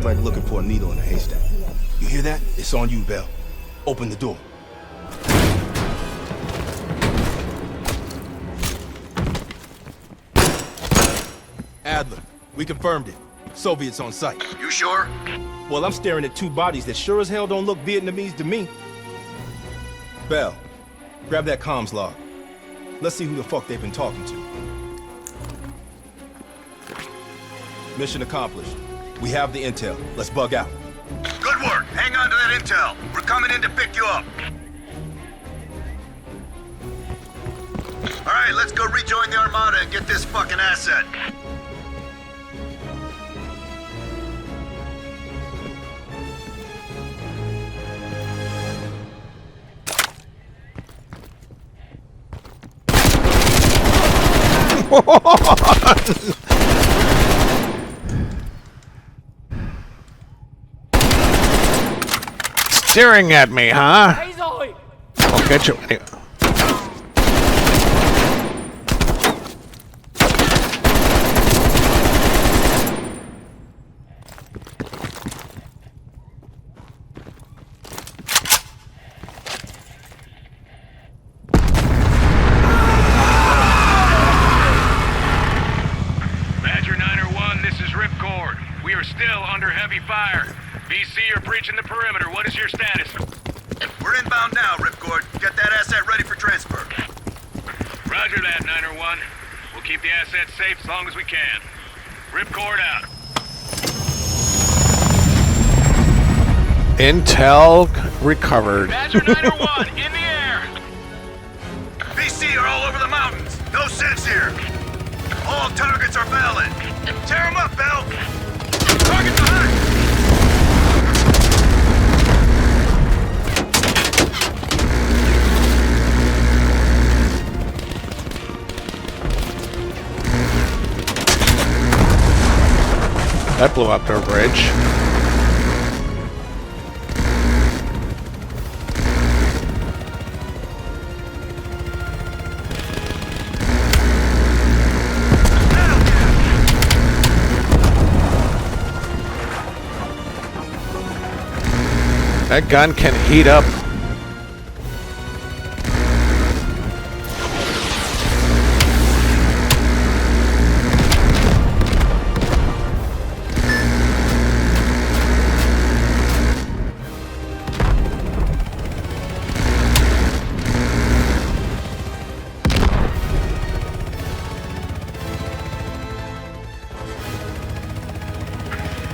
Like looking for a needle in a haystack. You hear that? It's on you, Bell. Open the door. Adler, we confirmed it. Soviets on site. You sure? Well, I'm staring at two bodies that sure as hell don't look Vietnamese to me. Bell, grab that comms log. Let's see who the fuck they've been talking to. Mission accomplished. We have the intel. Let's bug out. Good work. Hang on to that intel. We're coming in to pick you up. All right, let's go rejoin the Armada and get this fucking asset. Staring at me, huh? I'll get you anyway. Badger 901, this is Ripcord. We are still under heavy fire. VC, you're breaching the perimeter. What is your status? We're inbound now, Ripcord. Get that asset ready for transfer. Roger that, 901. We'll keep the asset safe as long as we can. Ripcord out. Intel recovered. Badger 901, in the air! VC are all over the mountains. No sense here. All targets are valid. Tear them up, Bell. Target behind! That blew up their bridge. That gun can heat up.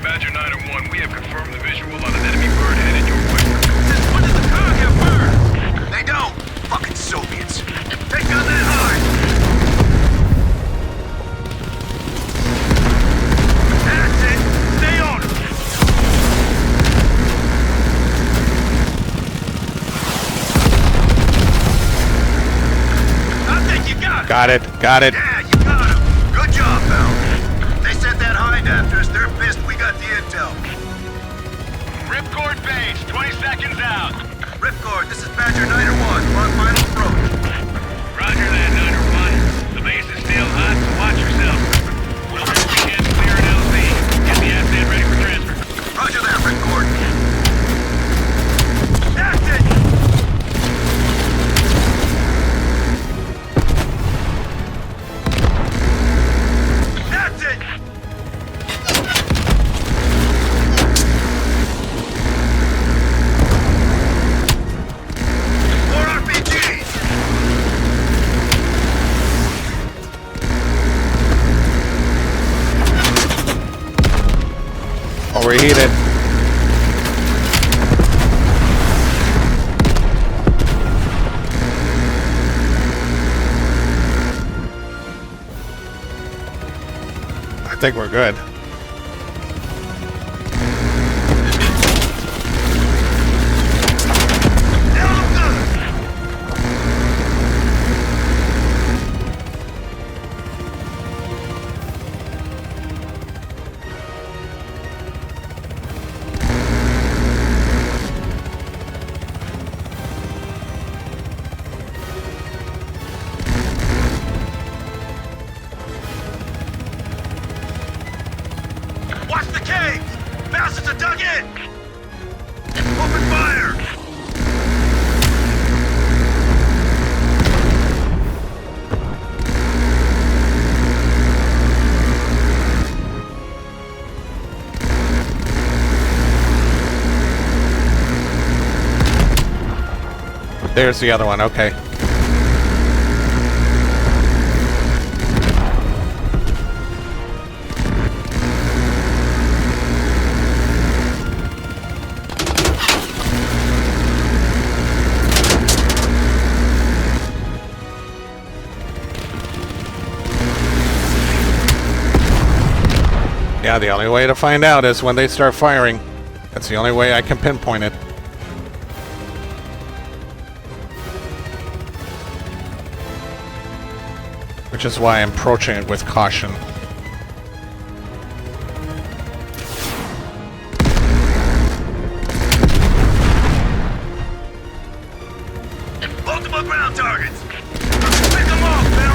Badger 901, we have confirmed the visual on an enemy bird headed your way. Since when does the car get burned? They don't. Fucking Soviets. Take down that hard. That's it. Stay on it. I think you got it. Got it. Got it. Yeah, you got him. Good job, pal. They sent that hind after us. They're pissed we got the intel. Ripcord base, 20 seconds out. Ripcord, this is Badger 901. We're on final approach. Roger that, 901. The base is still hot, so watch yourself. We'll do what we can to clear an LZ. Get the asset ready for transfer. Roger that, Ripcord. That's it! That's it! More RPGs! Overheated. I think we're good. Watch the caves! Bastards are dug in! Open fire! There's the other one. Okay. Yeah, the only way to find out is when they start firing. That's the only way I can pinpoint it. Which is why I'm approaching it with caution. Multiple ground targets! Pick them off, Bill!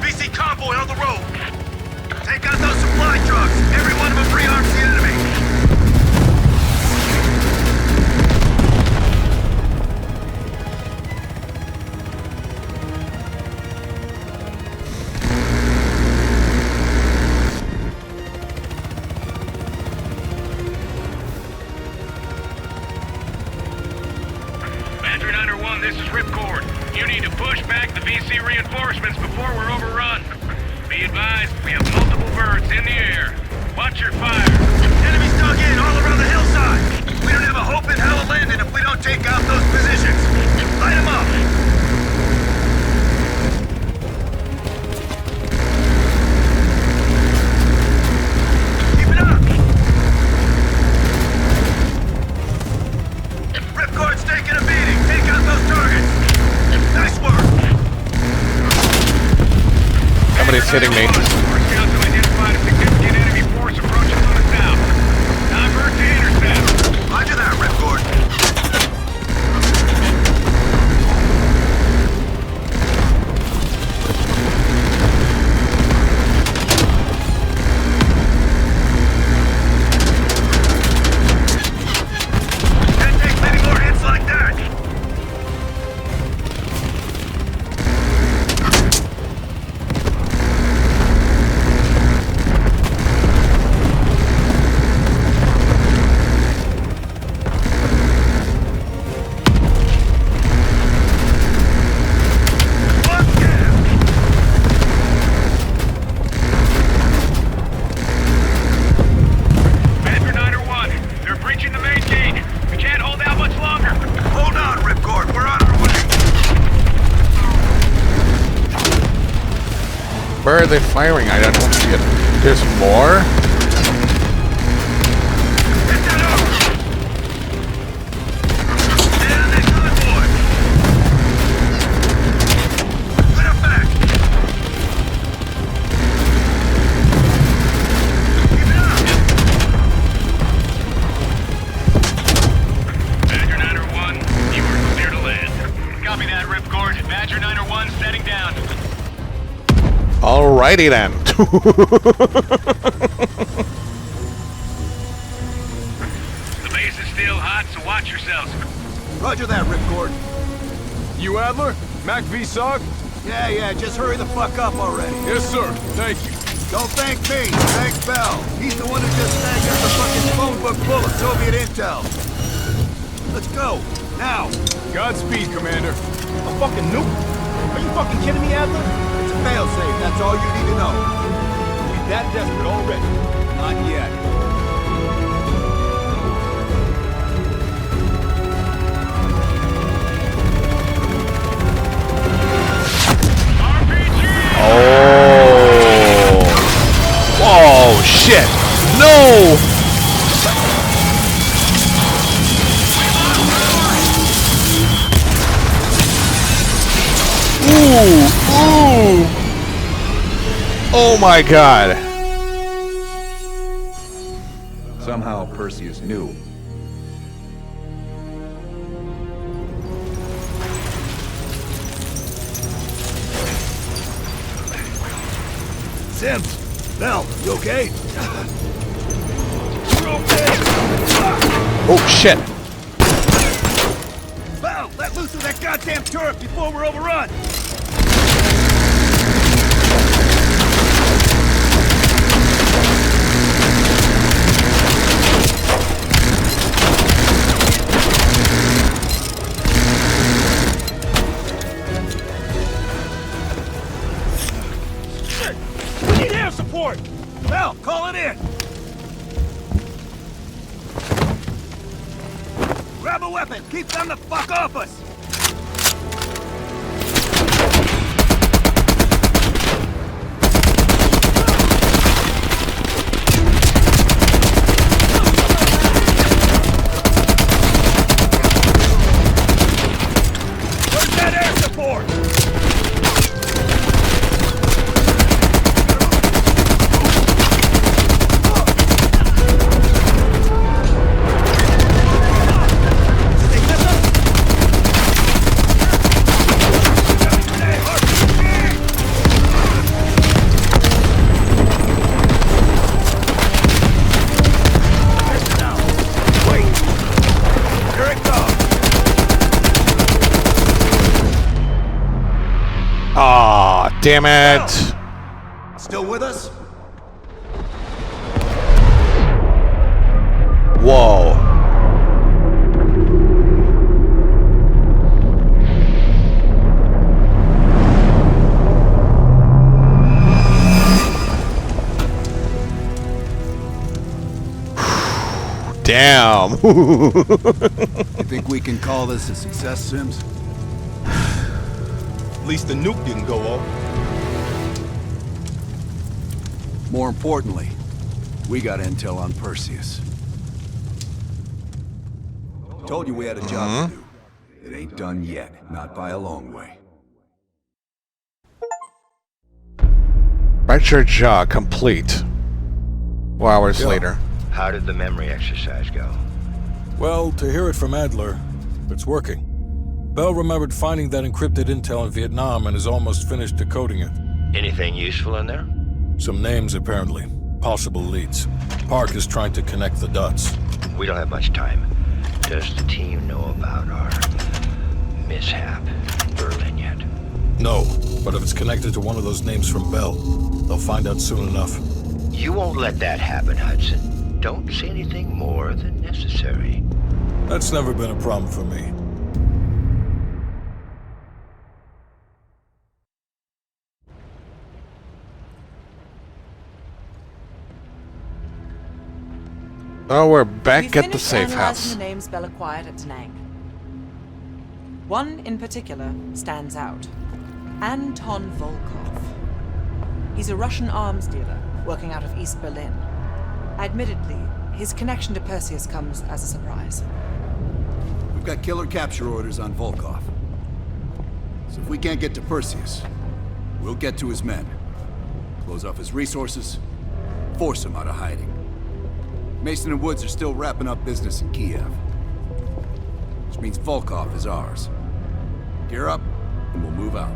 BC convoy on the road! Take out those supply trucks! Every one of them rearms the enemy! Badger 901, this is Ripcord. You need to push back the VC reinforcements before we're overrun. Be advised, we have multiple birds in the air. Watch your fire. Enemies dug in all around the hillside. We don't have a hope in hell of landing if we don't take out those positions. Light them up. Keep it up. Ripcord's taking a beating. Take out those targets. Nice work. Somebody's hitting me. Roger that, Ripcord. Can't take many more hits like that. Badger 901, they're breaching the main gate. We can't hold out much longer. Hold on, Ripcord. We're on our way. Where are they firing? I don't see it. There's more? Badger 901, you are clear to land. Copy that, Ripcord. Badger 901 setting down. Alrighty then. The base is still hot, so watch yourselves. Roger that, Ripcord. You Adler? Mac V SOG? Yeah, just hurry the fuck up already. Yes, sir. Thank you. Don't thank me. Thank Bell. He's the one who just snagged us the fucking phone book full of Soviet intel. Let's go. Now. Godspeed, Commander. A fucking nuke? Are you fucking kidding me, Adler? It's a failsafe. That's all you need to know. We that desperate already? Not yet. Oh. Whoa, shit. No! Ooh. Oh my god. Somehow Perseus knew. Sims! Bell, you okay? Oh shit. Bell, let loose of that goddamn turret before we're overrun! We need air support! Bell, call it in! Grab a weapon! Keep them the fuck off us! Where's that air support? Aw, damn it. Still with us? Whoa. Damn. You think we can call this a success, Sims? At least the nuke didn't go off. More importantly, we got intel on Perseus. Told you we had a job to do. It ain't done yet, not by a long way. Fractured jaw complete. 4 hours later. How did the memory exercise go? Well, to hear it from Adler, it's working. Bell remembered finding that encrypted intel in Vietnam and is almost finished decoding it. Anything useful in there? Some names, apparently. Possible leads. Park is trying to connect the dots. We don't have much time. Does the team know about our mishap in Berlin yet? No, but if it's connected to one of those names from Bell, they'll find out soon enough. You won't let that happen, Hudson. Don't say anything more than necessary. That's never been a problem for me. Oh, we're back We've at the finished safe analyzing house. the names Bell acquired at Da Nang. One in particular stands out. Anton Volkov. He's a Russian arms dealer working out of East Berlin. Admittedly, his connection to Perseus comes as a surprise. We've got killer capture orders on Volkov. So if we can't get to Perseus, we'll get to his men. Close off his resources, force him out of hiding. Mason and Woods are still wrapping up business in Kiev. Which means Volkov is ours. Gear up, and we'll move out.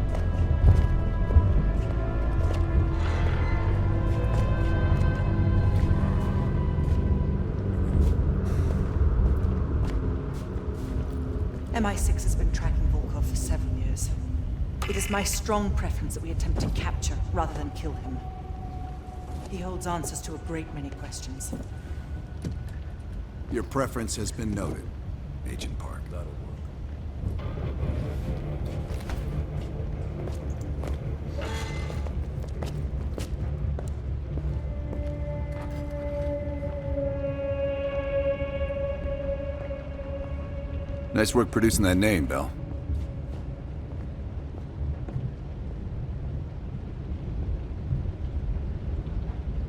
MI6 has been tracking Volkov for 7 years. It is my strong preference that we attempt to capture rather than kill him. He holds answers to a great many questions. Your preference has been noted, Agent Park. Nice work producing that name, Bell.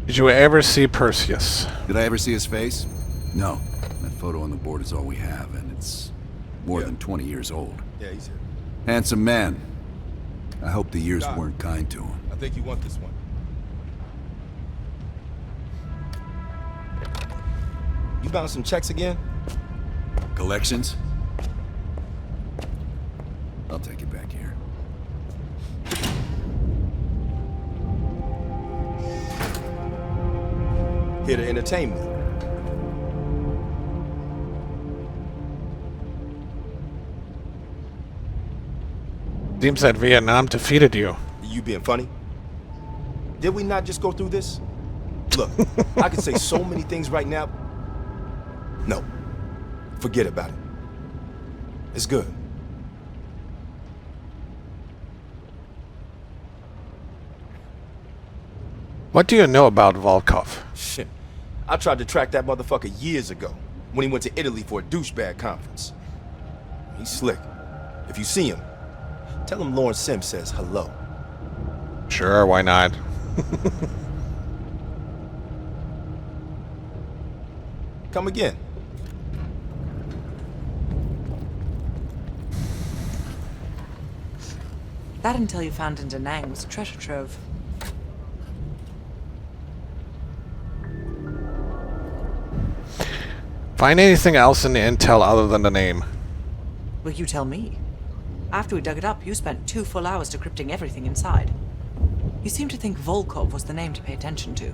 Did you ever see Perseus? Did I ever see his face? No. That photo on the board is all we have, and it's more than 20 years old. Yeah, he's here. Handsome man. I hope the years weren't kind to him. I think you want this one. You bounced some checks again? Collections? I'll take it back here. Here to entertain me. Seems that Vietnam defeated you. You being funny? Did we not just go through this? Look, I could say so many things right now. No. Forget about it. It's good. What do you know about Volkov? Shit. I tried to track that motherfucker years ago, when he went to Italy for a douchebag conference. He's slick. If you see him, tell him Lawrence Sims says hello. Sure, why not? Come again. That intel you found in Da Nang was a treasure trove. Find anything else in the intel other than the name? Well, you tell me. After we dug it up, you spent 2 full hours decrypting everything inside. You seem to think Volkov was the name to pay attention to.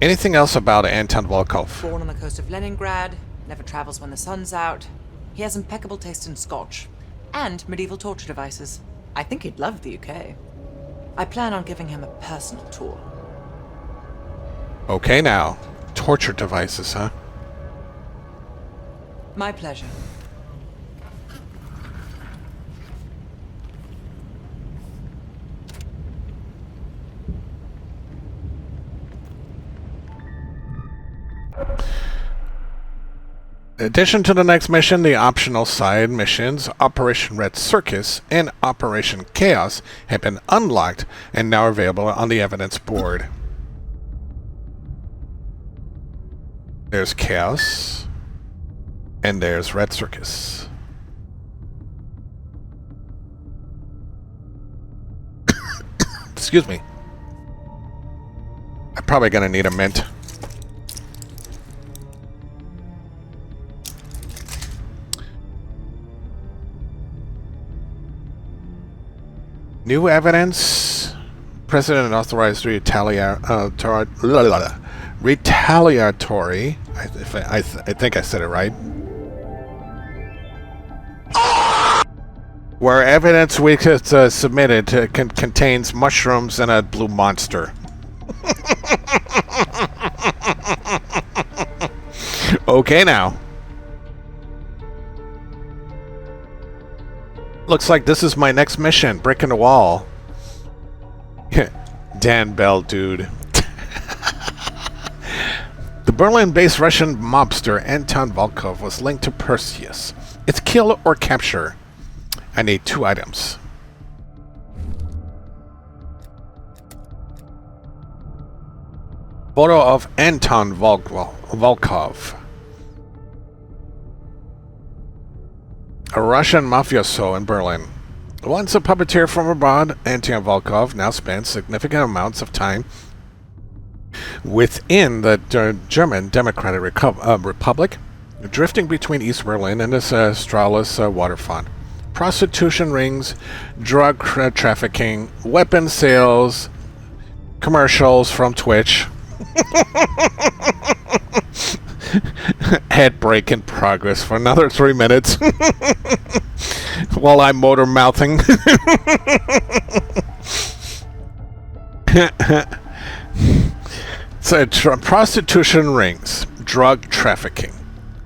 Anything else about Anton Volkov? Born on the coast of Leningrad, never travels when the sun's out. He has impeccable taste in scotch. And medieval torture devices. I think he'd love the UK. I plan on giving him a personal tour. Okay now. Torture devices, huh? My pleasure. In addition to the next mission, the optional side missions Operation Red Circus and Operation Chaos have been unlocked and now available on the evidence board. There's Chaos, and there's Red Circus. Excuse me. I'm probably gonna need a mint. New evidence. President authorized retaliatory. I think I said it right. Where evidence we submitted contains mushrooms and a blue monster. Okay, now. Looks like this is my next mission. Brick in the wall. Dan Bell, dude. The Berlin-based Russian mobster Anton Volkov was linked to Perseus. It's kill or capture. I need 2 items. Photo of Anton Volkov. A Russian mafioso in Berlin. Once a puppeteer from abroad, Anton Volkov now spends significant amounts of time within the German Democratic Republic, drifting between East Berlin and the Strauss waterfront. Prostitution rings, drug trafficking, weapon sales, commercials from Twitch. Head break in progress for another 3 minutes while I'm motor mouthing. So, prostitution rings, drug trafficking,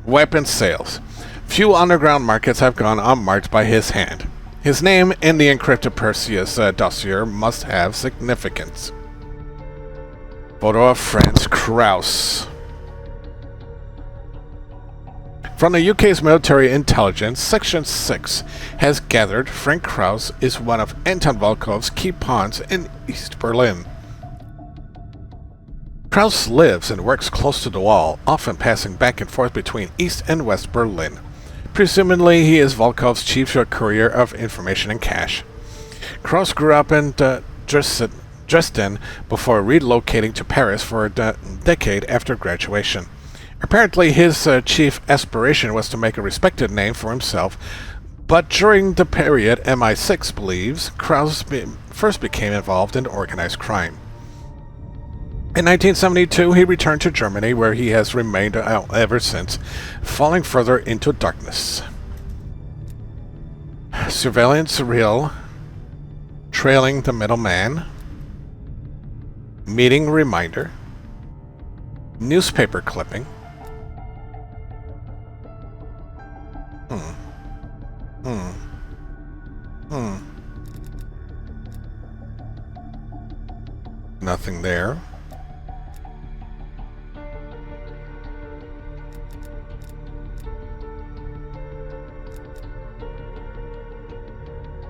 weapon sales. Few underground markets have gone unmarked by his hand. His name in the encrypted Perseus dossier must have significance. Photo of Franz Kraus. From the UK's military intelligence, Section 6 has gathered Frank Kraus is one of Anton Volkov's key pawns in East Berlin. Kraus lives and works close to the wall, often passing back and forth between East and West Berlin. Presumably, he is Volkov's chief courier of information and cash. Kraus grew up in Dresden before relocating to Paris for a decade after graduation. Apparently, his chief aspiration was to make a respected name for himself, but during the period MI6 believes, Kraus first became involved in organized crime. In 1972, he returned to Germany, where he has remained ever since, falling further into darkness. Surveillance reel, trailing the middleman, meeting reminder, newspaper clipping, Nothing there.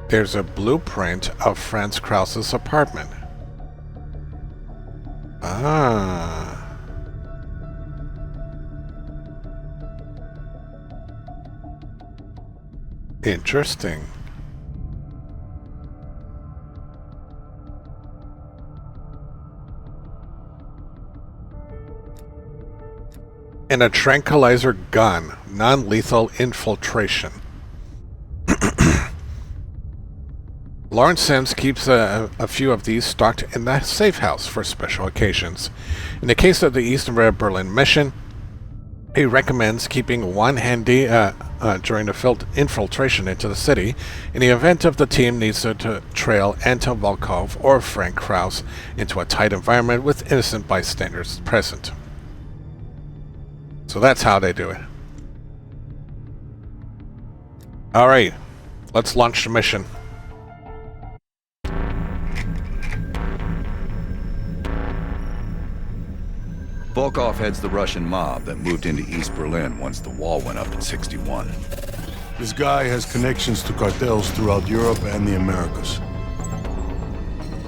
There's a blueprint of Franz Kraus's apartment. Ah. Interesting. And a tranquilizer gun, non-lethal infiltration. Lawrence Sims keeps a few of these stocked in the safe house for special occasions. In the case of the East Berlin mission, he recommends keeping one handy during the infiltration into the city in the event of the team needs to trail Anton Volkov or Frank Kraus into a tight environment with innocent bystanders present. So that's how they do it. Alright, let's launch the mission. Volkov heads the Russian mob that moved into East Berlin once the wall went up in '61. This guy has connections to cartels throughout Europe and the Americas.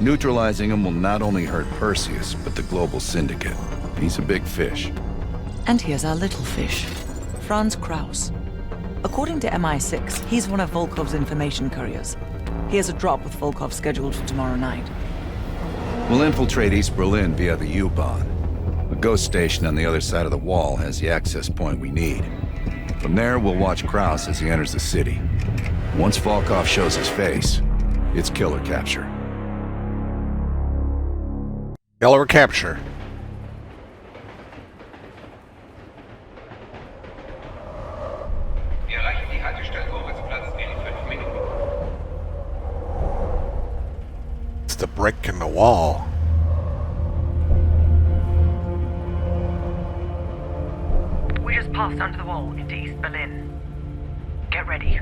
Neutralizing him will not only hurt Perseus, but the global syndicate. He's a big fish. And here's our little fish, Franz Kraus. According to MI6, he's one of Volkov's information couriers. He has a drop with Volkov scheduled for tomorrow night. We'll infiltrate East Berlin via the U-Bahn. A ghost station on the other side of the wall has the access point we need. From there, we'll watch Kraus as he enters the city. Once Volkov shows his face, it's killer capture. Killer capture. It's the brick in the wall. We just passed under the wall into East Berlin. Get ready.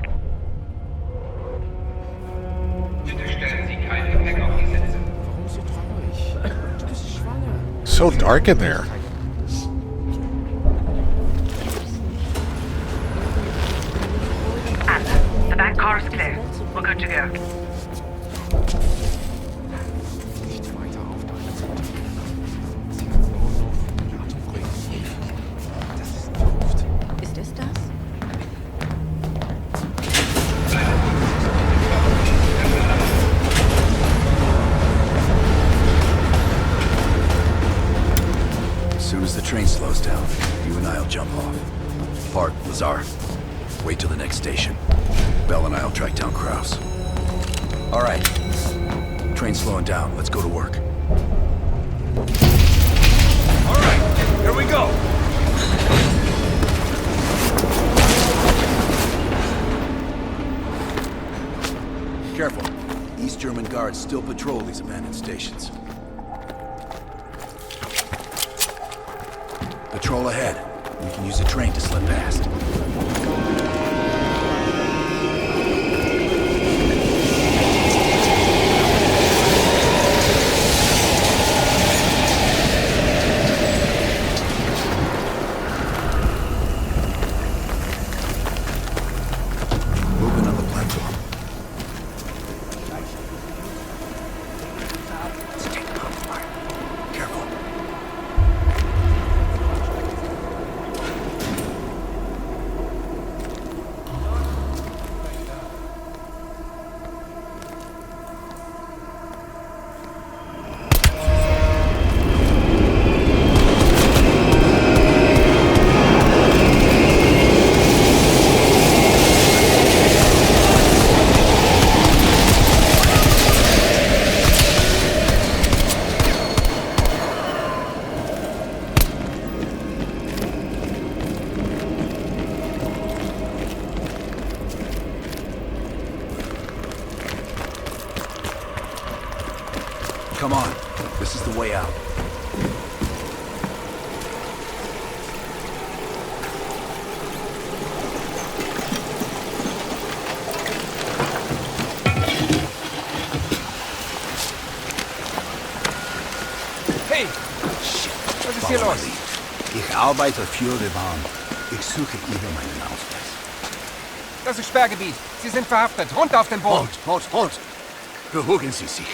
So dark in there. Anna, the back car is clear. We're good to go. As soon as the train slows down, you and I'll jump off. Bart, Lazar, wait till the next station. Bell and I'll track down Kraus. All right. Train's slowing down. Let's go to work. All right, here we go. Careful. East German guards still patrol these abandoned stations. Patrol ahead. We can use a train to slip past. Moving on the platform. Careful. Come on. This is the way out. Hey! Shit. Was ist hier los? Ich arbeite für die Bahn. Ich suche über meinen Ausweis. Das ist Sperrgebiet. Sie sind verhaftet. Runter auf den Boden. Halt! Beruhigen Sie sich.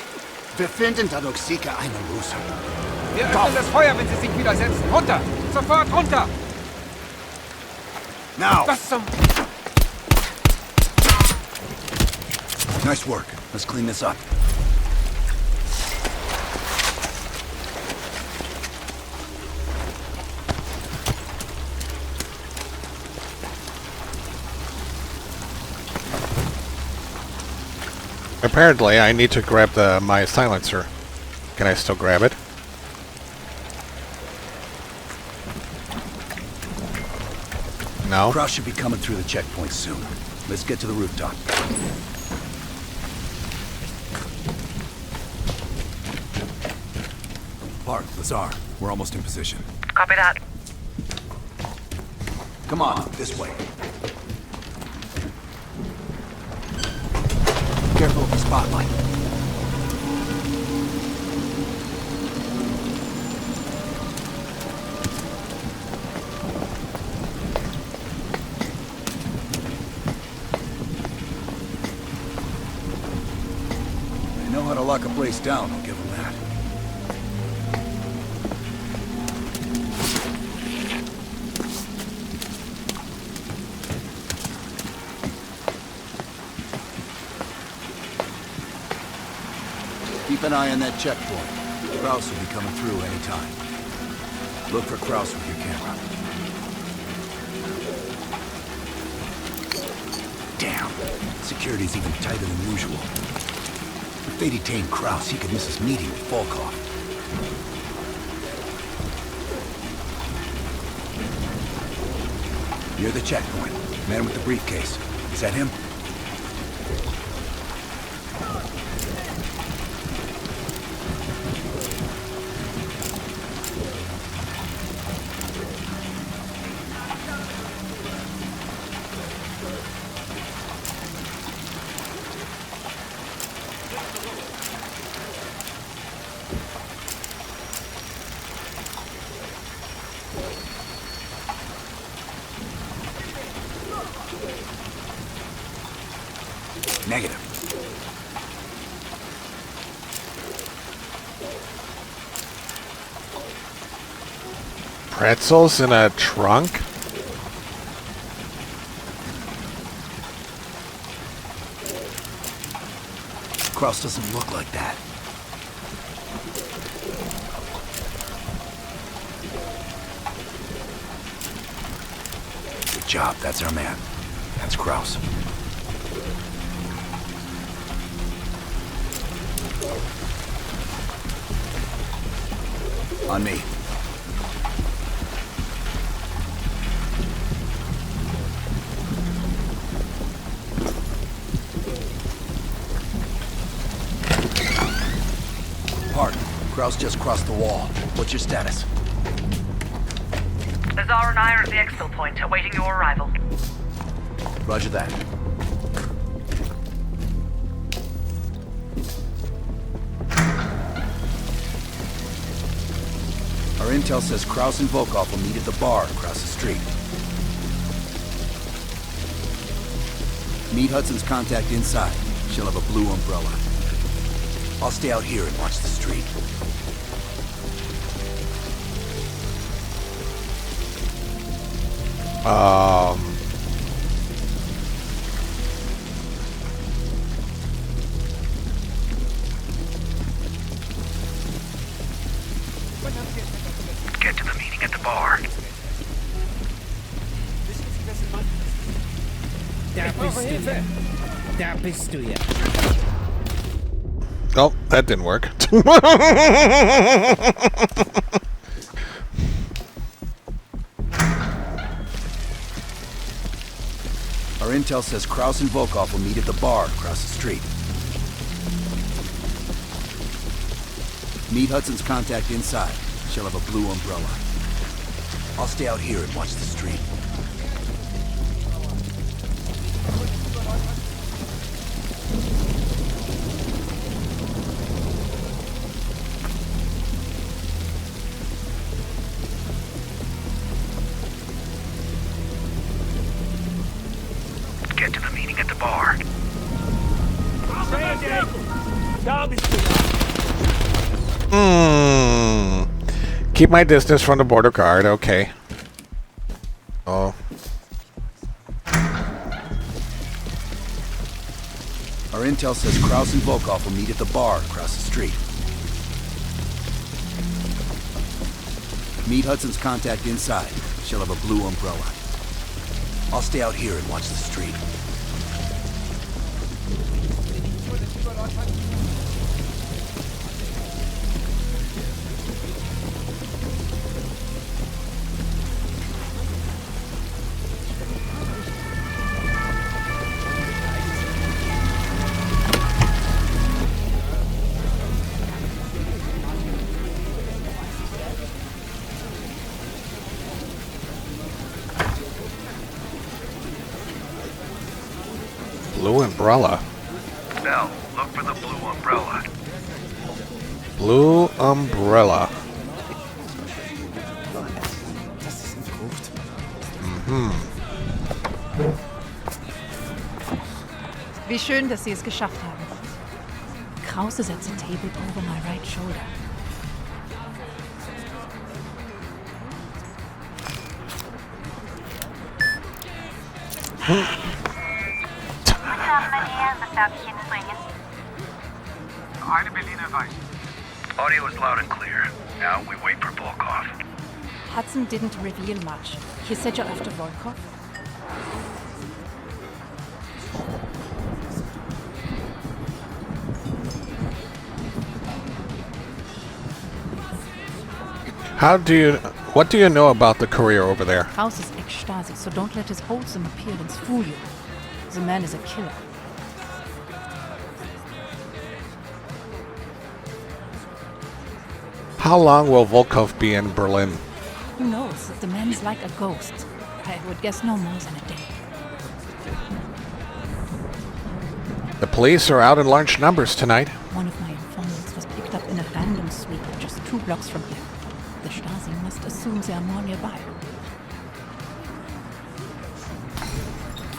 Wir finden da doch sicher einen Loser. Wir öffnen das Feuer, wenn Sie sich widersetzen. Runter! Sofort runter! Now! Was zum... Nice work. Let's clean this up. Apparently, I need to grab my silencer. Can I still grab it? No? Kraus should be coming through the checkpoint soon. Let's get to the rooftop. Bart, Lazar, we're almost in position. Copy that. Come on, this way. Careful of the spotlight. lock a place down, I'll give him that. Keep an eye on that checkpoint. Kraus will be coming through anytime. Look for Kraus with your camera. Damn. Security's even tighter than usual. If they detain Kraus, he could miss his meeting with Volkov. Near the checkpoint. Man with the briefcase. Is that him? Negative. Pretzels in a trunk? Kraus doesn't look like that. Good job, that's our man. That's Kraus. On me. Hart, Kraus just crossed the wall. What's your status? Azar and I are at the exfil point, awaiting your arrival. Roger that. Our intel says Kraus and Volkov will meet at the bar across the street. Meet Hudson's contact inside. She'll have a blue umbrella. I'll stay out here and watch the street. Get to the meeting at the bar. Oh, that didn't work. Our intel says Kraus and Volkov will meet at the bar across the street. Meet Hudson's contact inside. She'll have a blue umbrella. I'll stay out here and watch the street. Get to the meeting at the bar. Keep my distance from the border guard, okay. Oh. Our intel says Kraus and Volkov will meet at the bar across the street. Meet Hudson's contact inside. She'll have a blue umbrella. I'll stay out here and watch the street. Blue umbrella. Bell, look for the blue umbrella. Blue umbrella. Wie schön, dass Sie es geschafft haben. house is at the table over my right shoulder. Eine Berliner Weiß. Audio is loud and clear. Now we wait for Volkov. Hudson didn't reveal much. He said you're after Volkov? What do you know about the courier over there? House is ex-Stasi, so don't let his wholesome appearance fool you. The man is a killer. How long will Volkov be in Berlin? Who knows? The man is like a ghost. I would guess no more than a day. The police are out in large numbers tonight. One of my informants was picked up in a random sweep just 2 blocks from here. The Stasi must assume they are more nearby.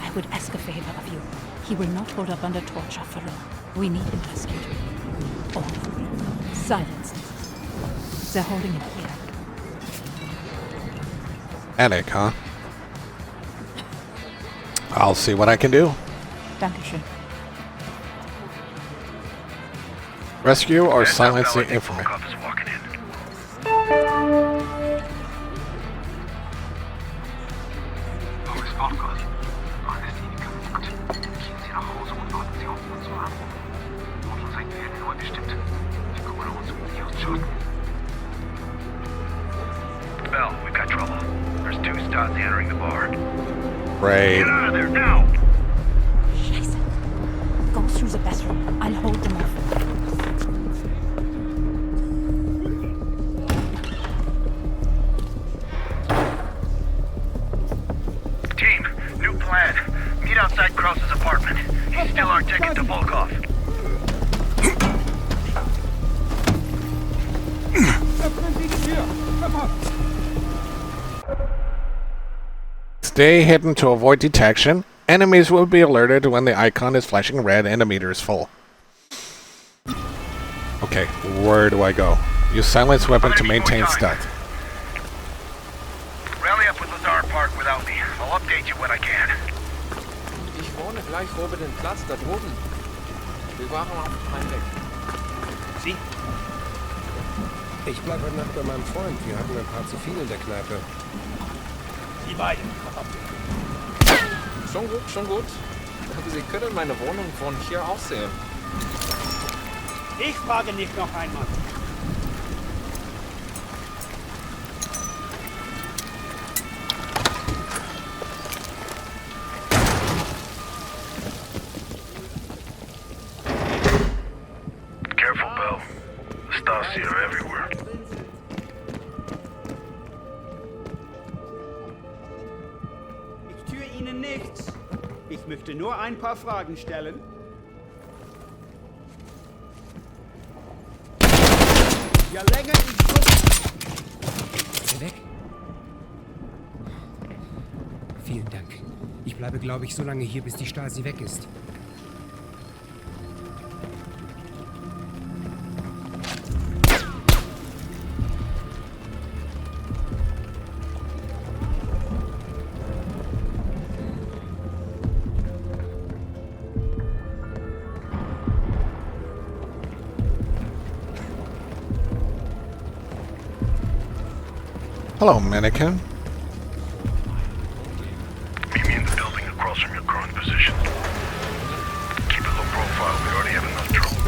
I would ask a favor of you. He will not hold up under torture for long. We need him rescued. Or silenced. They're holding him here. Anik, huh? I'll see what I can do. Dankeschön. Rescue or silence the informant? Bell, we've got trouble. There's 2 Stasi entering the bar. Right. Get out of there now! Scheiße. Go through the bathroom. I'll hold them off. Team, new plan. Meet outside Krause's apartment. He's still our ticket to Volkov. Stay hidden to avoid detection. Enemies will be alerted when the icon is flashing red and the meter is full. Okay, where do I go? Use silence weapon to maintain stealth. Rally up with Lazar Park without me. I'll update you when I can. Ich wohne gleich oben den Platz da droben. Wir waren auf dem Heimweg. Sie? Ich bleibe heute Nacht bei meinem Freund. Wir hatten ein paar zu viel in der Kneipe. Die beiden. Schon gut, schon gut. Aber Sie können meine Wohnung von hier aus sehen. Ich frage nicht noch einmal. Careful, Bell. The Stasi are everywhere. Ich tue Ihnen nichts. Ich möchte nur ein paar Fragen stellen. Ja, länger ich Ist er weg? Vielen Dank. Ich bleibe, glaube ich, so lange hier, bis die Stasi weg ist. Hello, mannequin. Meet me in the building across from your current position. Keep it low profile. We already have enough trouble.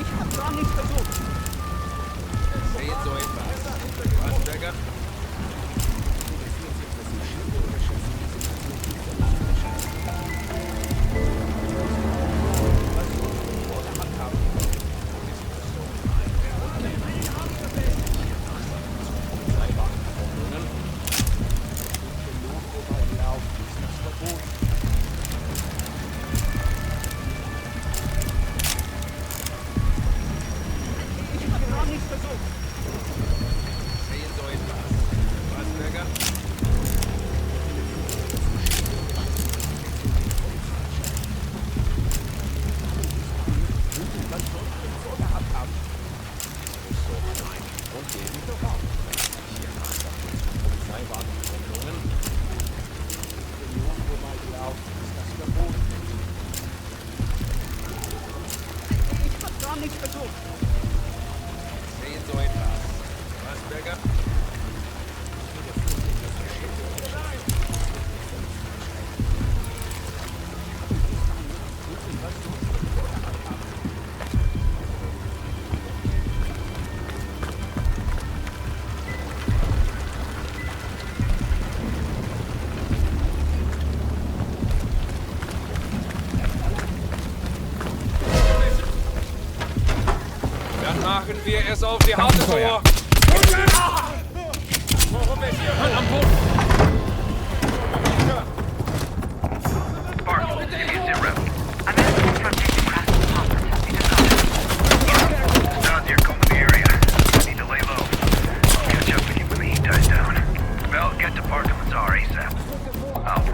Ich hab gar nichts versucht. Seht so etwas. Was, Decker? es auf die harte Tour. Get to Park and Lazar ASAP. Out.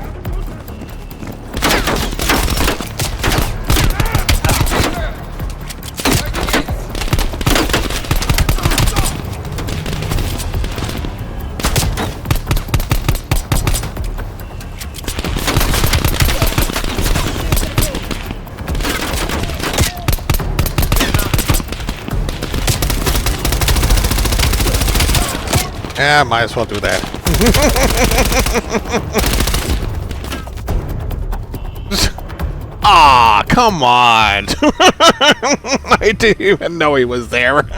Yeah, might as well do that. Ah, come on! I didn't even know he was there. Meet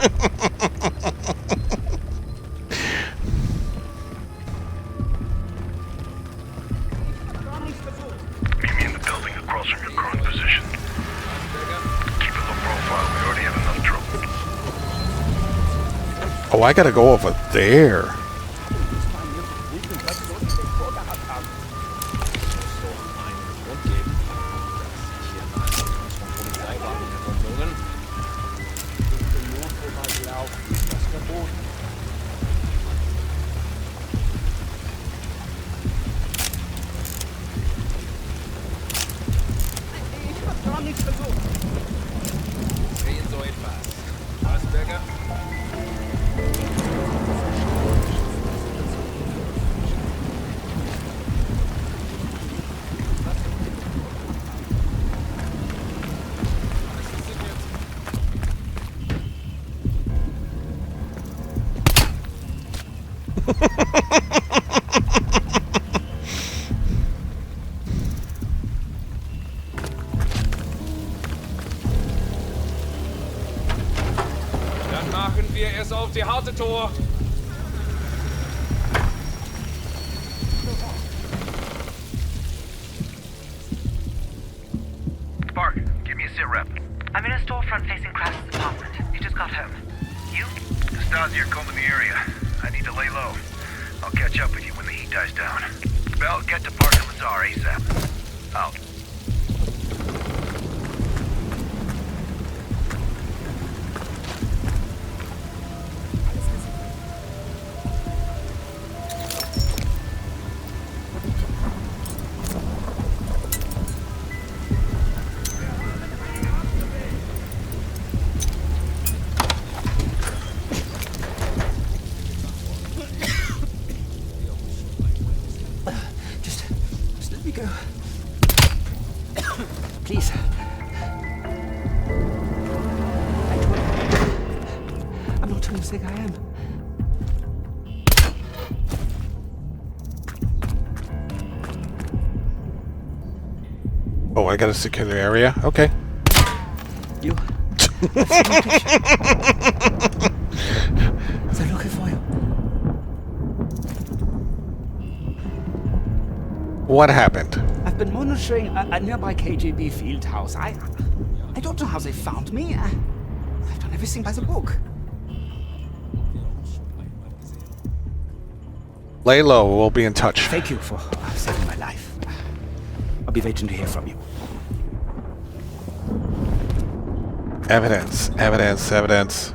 me in the building across from your current position. Keep a low profile. We already have enough trouble. Oh, I gotta go over there. Dann machen wir es auf die harte Tour. Spark, give me a sit rep. I'm in a storefront facing Kraft's apartment. He just got home. You? Stasi are combing the area. I need to lay low. I'll catch up with you when the heat dies down. Bell, get to Park and Lazar ASAP. Out. Just let me go. Please. I'm not who you think I am. Oh, I gotta secure the area? Okay. You. They're looking for you. What happened? I've been monitoring a nearby KGB field house. I don't know how they found me. I've done everything by the book. Lay low, we'll be in touch. Thank you for saving my life. I'll be waiting to hear from you. Evidence, evidence, evidence.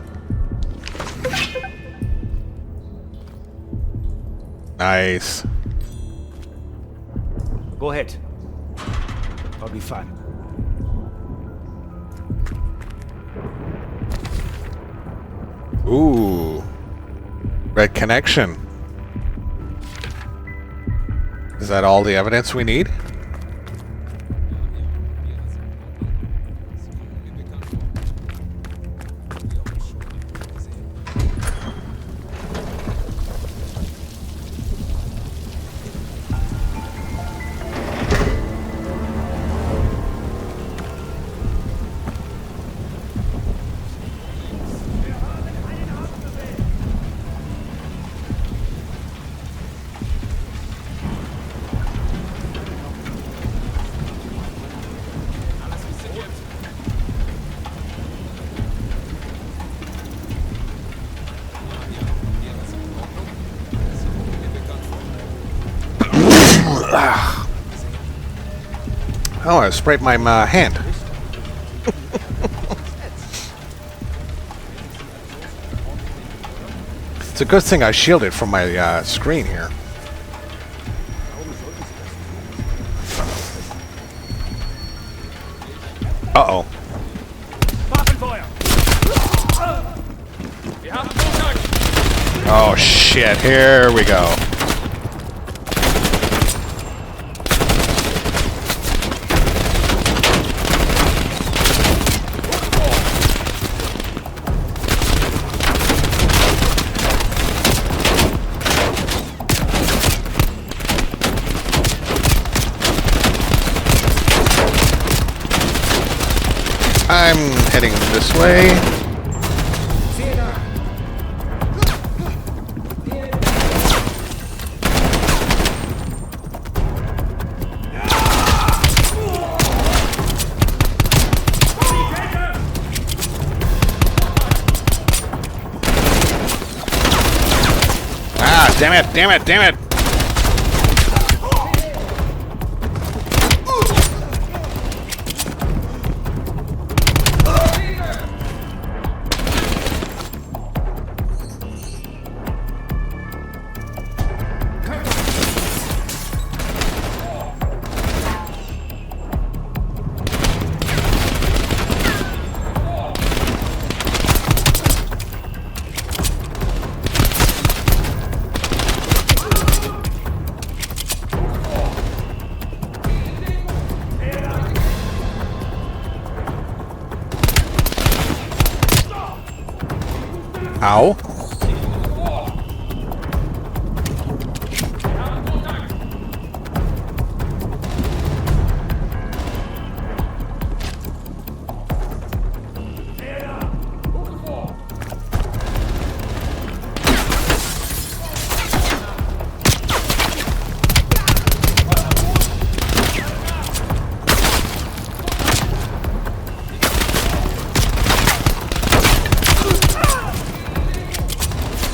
Nice. Go ahead. I'll be fine. Ooh. Red connection. Is that all the evidence we need? Oh, I sprayed my hand. It's a good thing I shielded from my screen here. Uh-oh. Oh, shit. Here we go. I'm heading this way. Ah, damn it, damn it, damn it! Ow.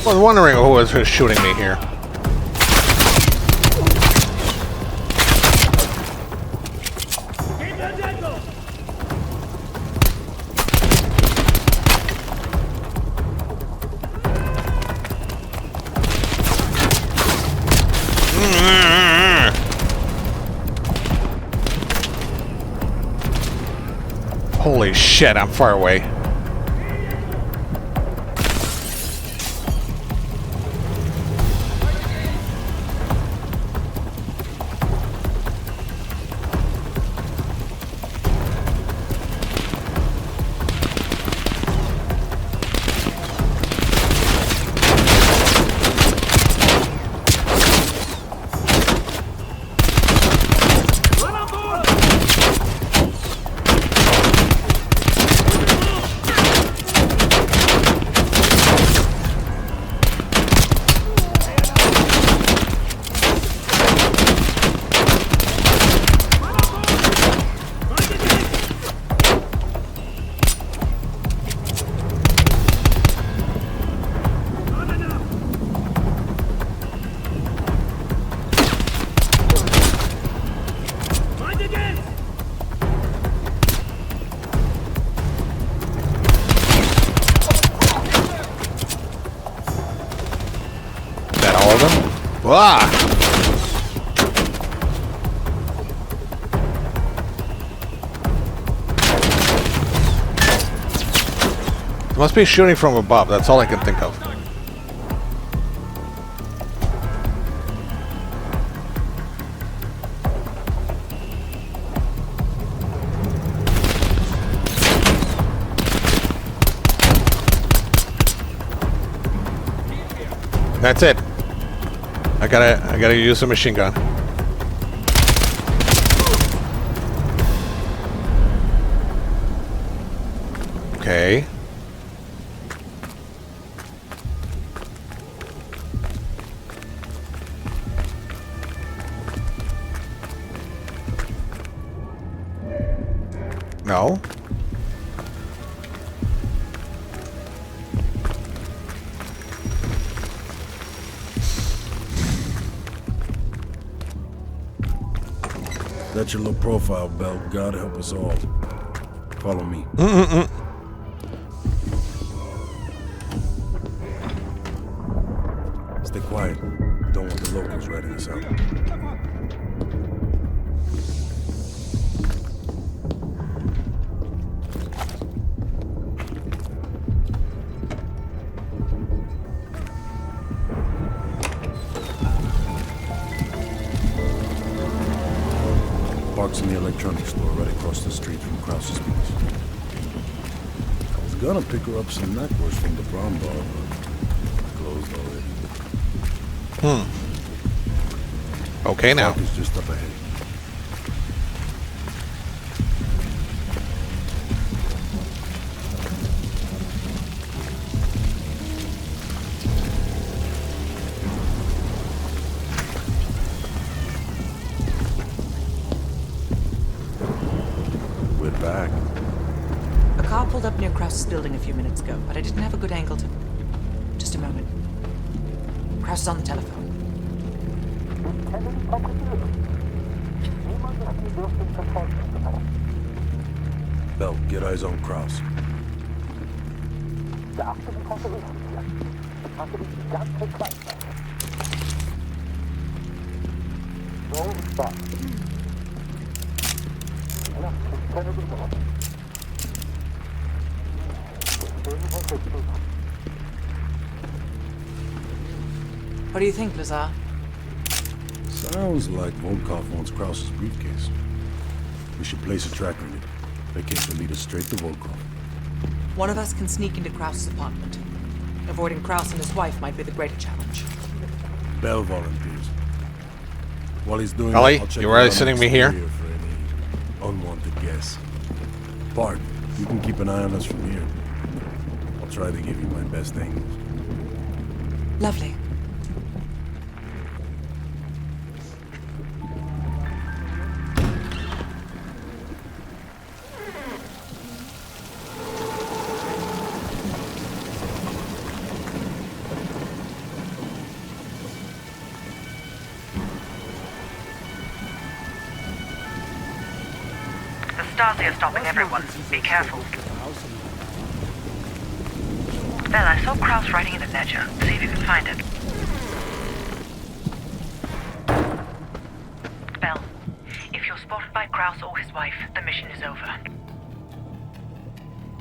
I was wondering who was shooting me here. Holy shit, I'm far away. Ah! Must be shooting from above, that's all I can think of. That's it. I gotta use a machine gun. Okay. No. That's your low profile, Bell. God help us all. Follow me. Stay quiet. Don't want the locals ratting us out. Parks in the electronics store right across the street from Krause's place. I was gonna pick her up some knackwurst from the Brown Bar, but it's closed already. Okay now. Park is just up ahead. Back. A car pulled up near Krause's building a few minutes ago, but I didn't have a good angle to... Just a moment. Krause is on the telephone. Bell, get eyes on Krause. What do you think, Lazar? Sounds like Volkov wants Krause's briefcase. We should place a tracker in it. That case will lead us straight to Volkov. One of us can sneak into Krause's apartment. Avoiding Krause and his wife might be the greater challenge. Bell volunteers. While he's doing Ellie, that, I'll check you really around sitting the me here? exterior for any unwanted guests. Bart, you can keep an eye on us from here. I'll try to give you my best angles. Lovely. Stasi are stopping everyone. Be careful. Bell, I saw Krause writing in a ledger. See if you can find it. Bell, if you're spotted by Krause or his wife, the mission is over.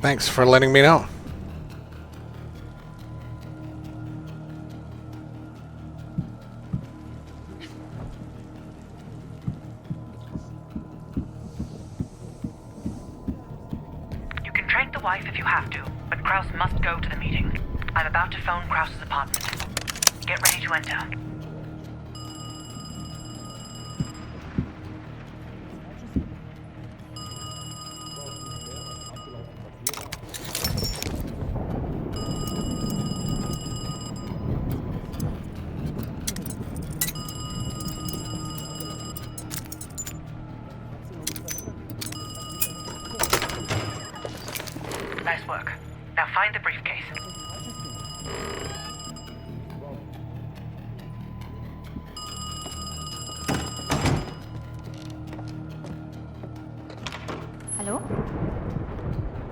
Thanks for letting me know. Wife if you have to, but Krause must go to the meeting. I'm about to phone Krause's apartment. Get ready to enter. Nice work. Now find the briefcase. Hallo?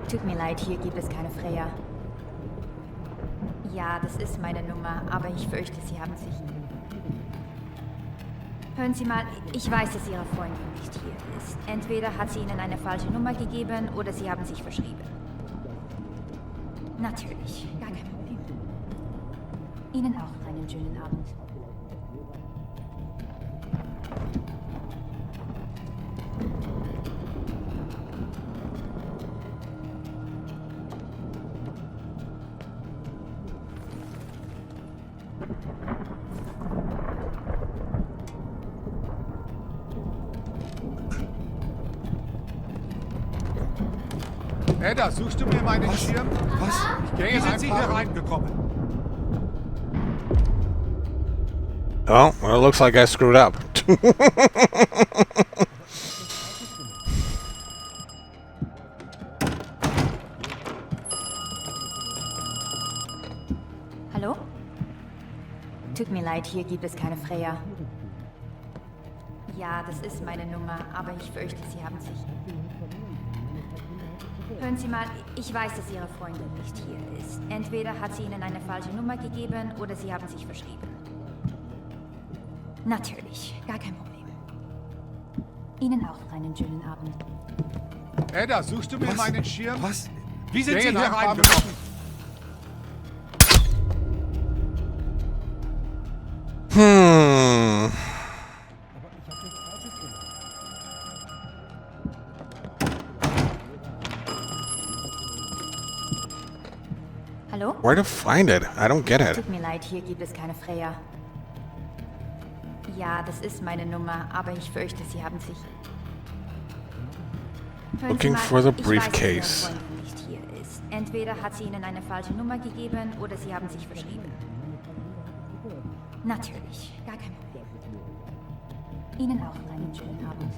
Tut mir leid, hier gibt es keine Freya. Ja, das ist meine Nummer, aber ich fürchte, Sie haben sich... Hören Sie mal, ich weiß, dass Ihre Freundin nicht hier ist. Entweder hat sie Ihnen eine falsche Nummer gegeben oder Sie haben sich verschrieben. Natürlich, gar kein Problem. Ihnen auch einen schönen Abend. Edda, suchst du mir meinen Schirm? Was? Wie sind Sie hier reingekommen? Oh, well, it looks like I screwed up. Hallo? Tut mir leid, hier gibt es keine Freya. Ja, das ist meine Nummer, aber ich fürchte, Sie haben sich... Hören Sie mal, ich weiß, dass Ihre Freundin nicht hier ist. Entweder hat sie Ihnen eine falsche Nummer gegeben oder Sie haben sich verschrieben. Natürlich, gar kein Problem. Ihnen auch noch einen schönen Abend. Edda, suchst du mir meinen Schirm? Was? Wie sind Wer Sie in hier einem reingekommen? Hallo? Where to find it? I don't get it. Tut mir leid, hier gibt es keine Freya. Ja, das ist meine Nummer, aber ich fürchte, Sie haben sich... Hören Sie Looking mal, for the ich weiß, dass Ihre briefcase. Freundin nicht hier ist. Entweder hat sie Ihnen eine falsche Nummer gegeben oder Sie haben sich verschrieben. Natürlich, gar kein Problem. Ihnen auch noch einen schönen Abend.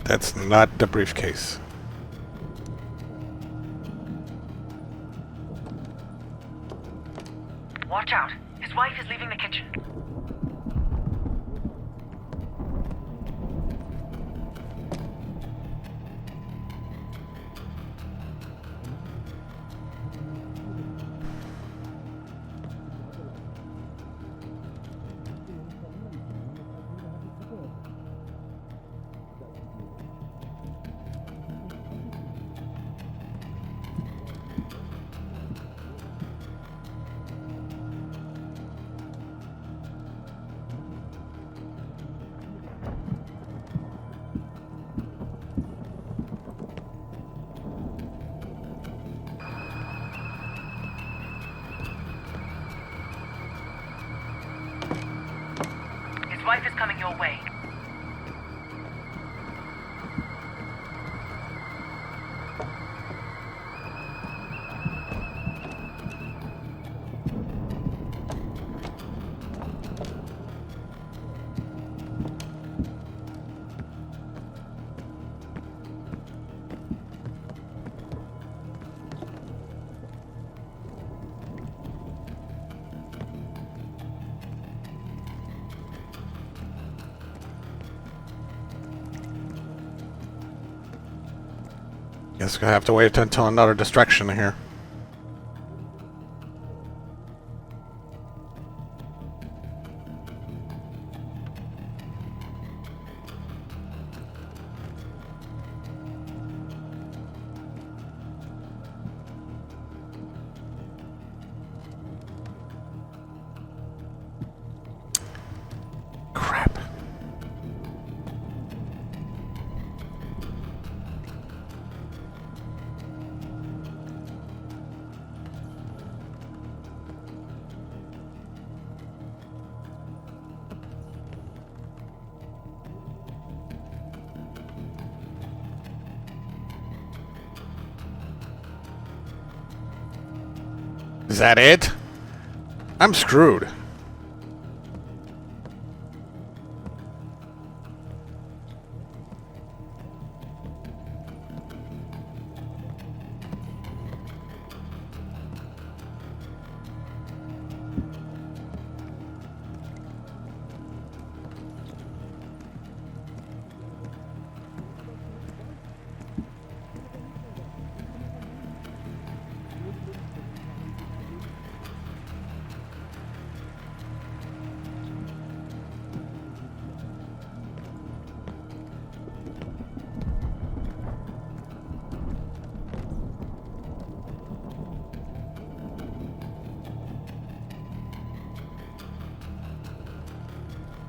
That's not the briefcase. Watch out. His wife is leaving the kitchen. His wife is coming your way. Guess I have to wait until another distraction here. Crap. Is that it? I'm screwed.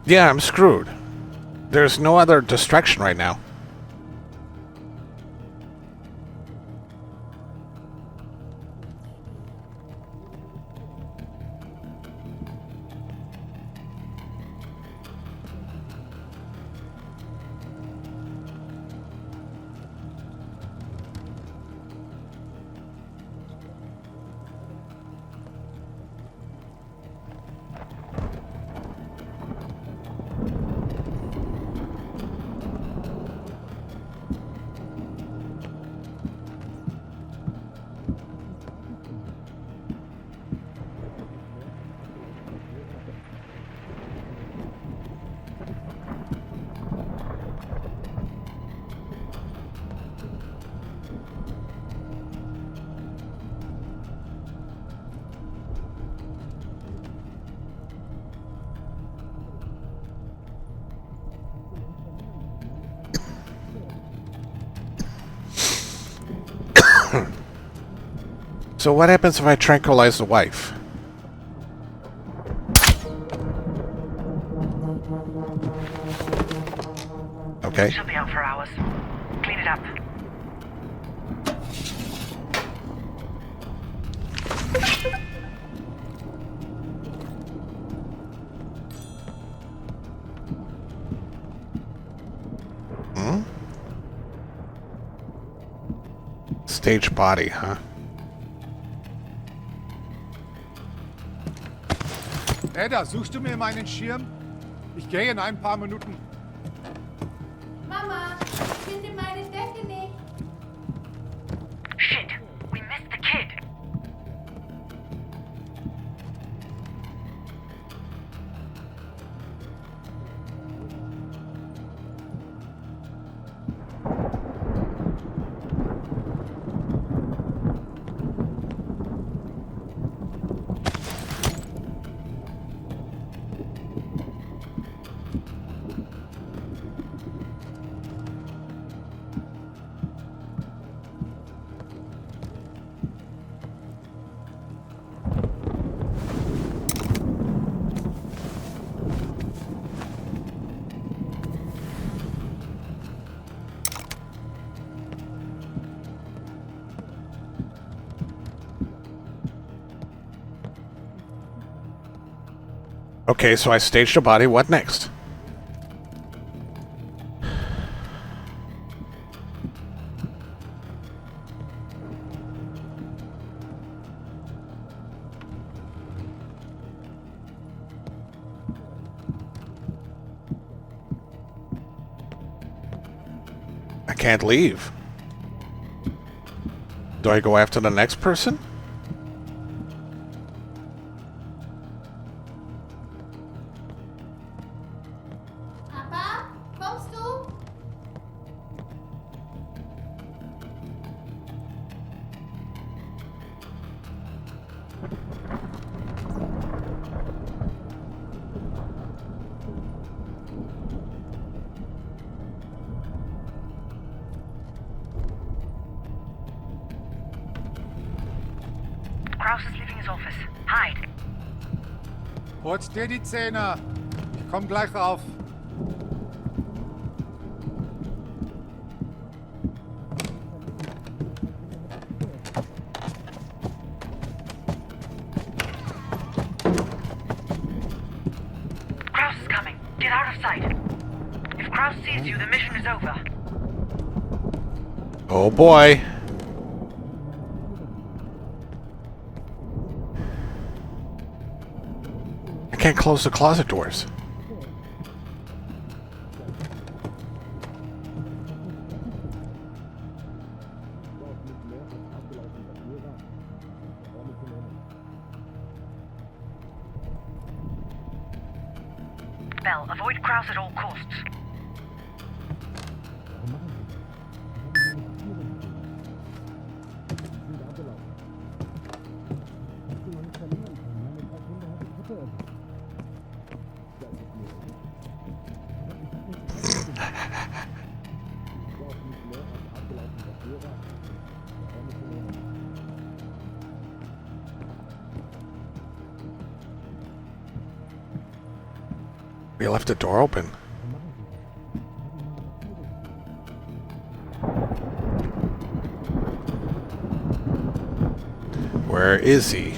Yeah, I'm screwed. There's no other distraction right now. So what happens if I tranquilize the wife? Okay. She'll be out for hours. Clean it up. Stage body, huh? Ada, suchst du mir meinen Schirm? Ich gehe in ein paar Minuten. Mama, ich finde meine Decke nicht. Shit, we missed the kid. Okay, so I staged a body. What next? I can't leave. Do I go after the next person? Papa, kommst du? Kraus is leaving his office. Hide. Putz dir die Zähne. Ich komm gleich rauf. Kraus is coming. Get out of sight. If Kraus sees you, the mission is over. Oh boy. I can't close the closet doors. Bell, avoid Kraus at all costs. We left the door open. Where is he?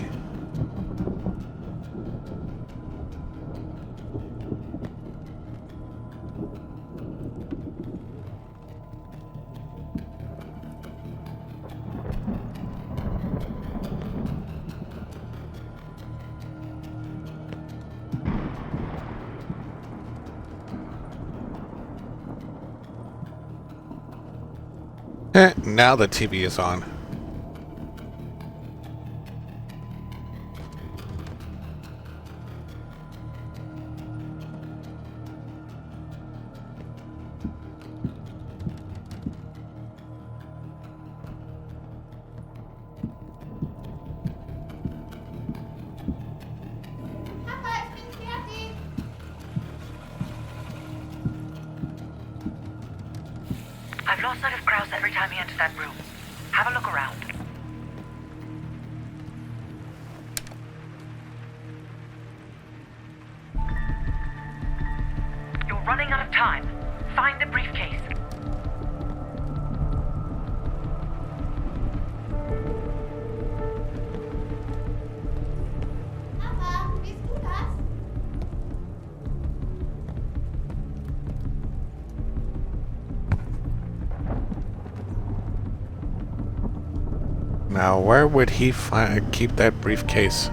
Now the TV is on. Papa, ich bin fertig. I've lost sight of Kraus every time he enters that room. Have a look around. running out of time. Find the briefcase. Now, where would he keep that briefcase?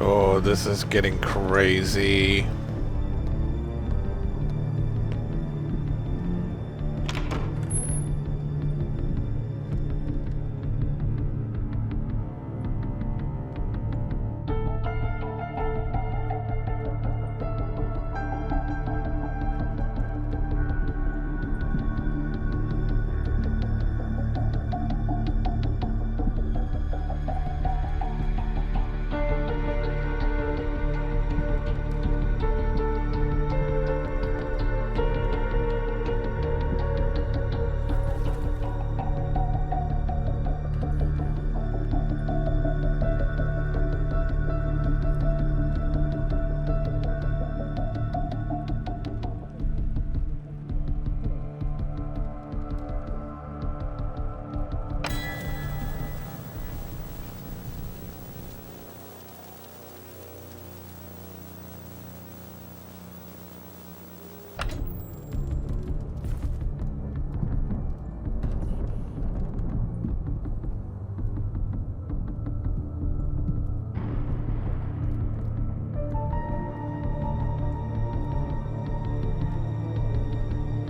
Oh, this is getting crazy.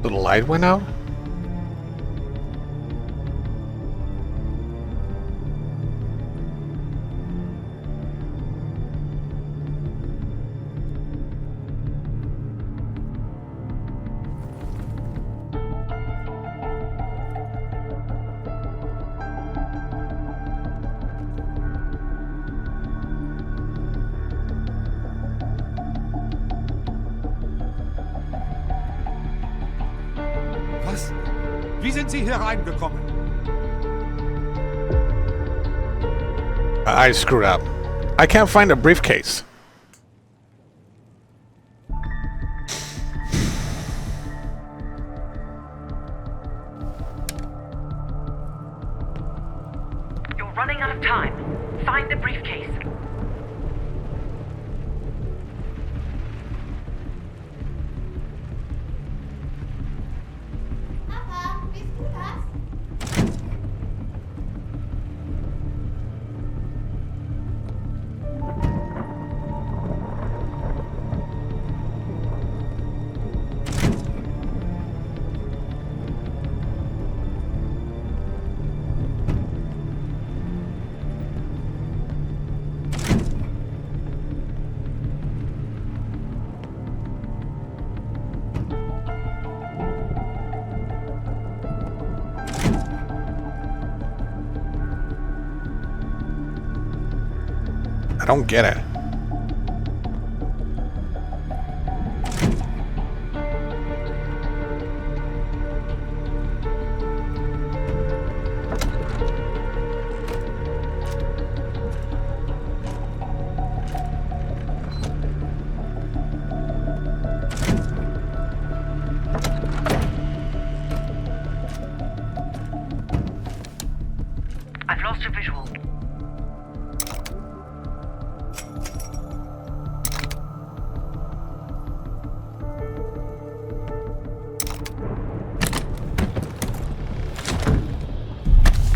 The light went out? Was? Wie sind Sie hier reingekommen? I screwed up. I can't find a briefcase. You're running out of time. Find the briefcase. I don't get it. I've lost your visual.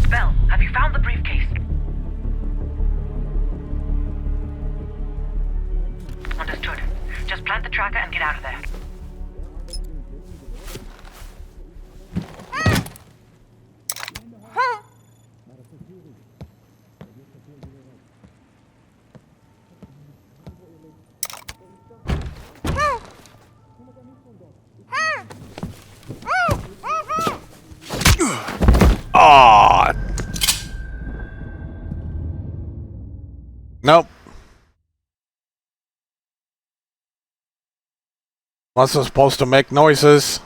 Bell, have you found the briefcase? Understood. Just plant the tracker and get out of there. Aw. Nope. Wasn't supposed to make noises.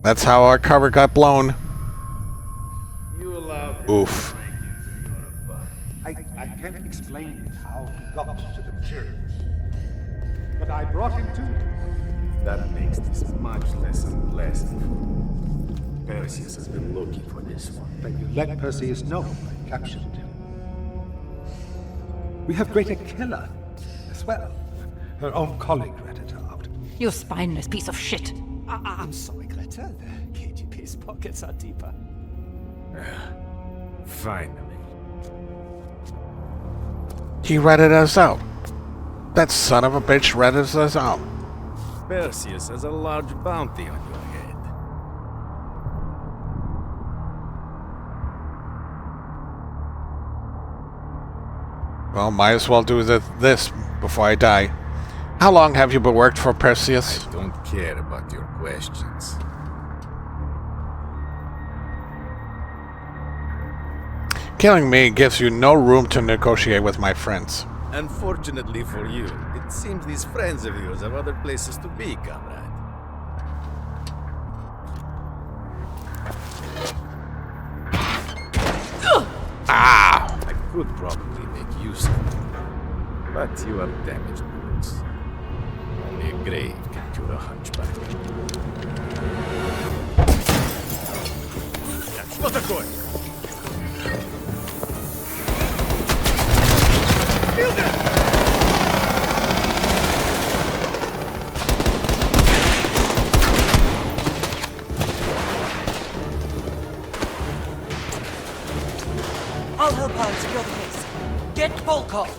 That's how our cover got blown. You allowed Oof. I can't explain how he got to the materials. But I brought him to you. That makes this much less unpleasant. Perseus has been looking for this one. Then you let Perseus know I captured him. We have Greta Keller as well. Her own colleague ratted her out. You spineless piece of shit. I'm sorry, Greta. The KGB's pockets are deeper. Finally. He ratted us out. That son of a bitch ratted us out. Perseus has a large bounty on your head. Well, might as well do this before I die. How long have you been worked for Perseus? I don't care about your questions. Killing me gives you no room to negotiate with my friends. Unfortunately for you, it seems these friends of yours have other places to be, comrade. Ah! I could probably make use of it, but you have damaged boots. Only a grave can cure a hunchback. Что такое? I'll help her secure the case. Get Volkov!